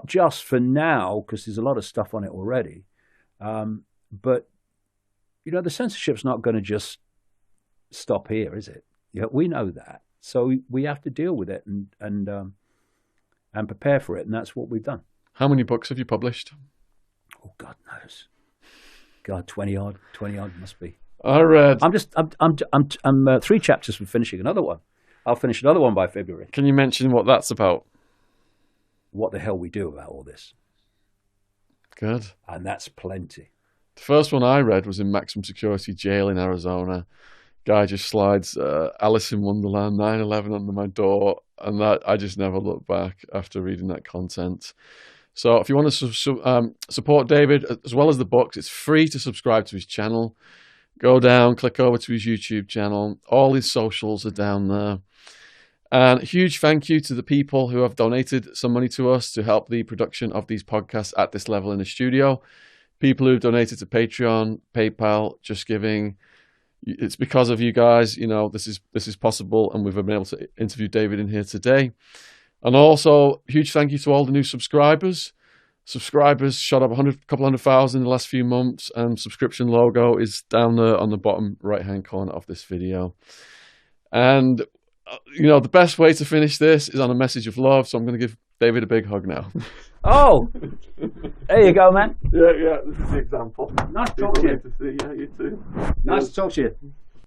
just for now, because there's a lot of stuff on it already, but the censorship's not going to just stop here, is it? We know that, so we have to deal with it and prepare for it, and that's what we've done.
How many books have you published?
Oh, God knows. God, 20 odd must be.
I read.
I'm 3 chapters from finishing another one. I'll finish another one by February.
Can you mention what that's about?
What the hell we do about all this?
Good.
And that's plenty.
The first one I read was in maximum security jail in Arizona. Guy just slides Alice in Wonderland 9/11 under my door, and that I just never looked back after reading that content. So if you want to support David as well as the books, it's free to subscribe to his channel. Go down, click over to his YouTube channel. All his socials are down there. And a huge thank you to the people who have donated some money to us to help the production of these podcasts at this level in the studio. People who've donated to Patreon, PayPal, Just Giving. It's because of you guys, this is possible, and we've been able to interview David in here today. And also, huge thank you to all the new subscribers. Subscribers shot up a couple hundred thousand in the last few months, and subscription logo is down there on the bottom right-hand corner of this video. And the best way to finish this is on a message of love, so I'm going to give David a big hug now.
Oh, there you go, man.
Yeah, this is the example.
Nice to talk to you.
Yeah, you too.
Nice to talk to you.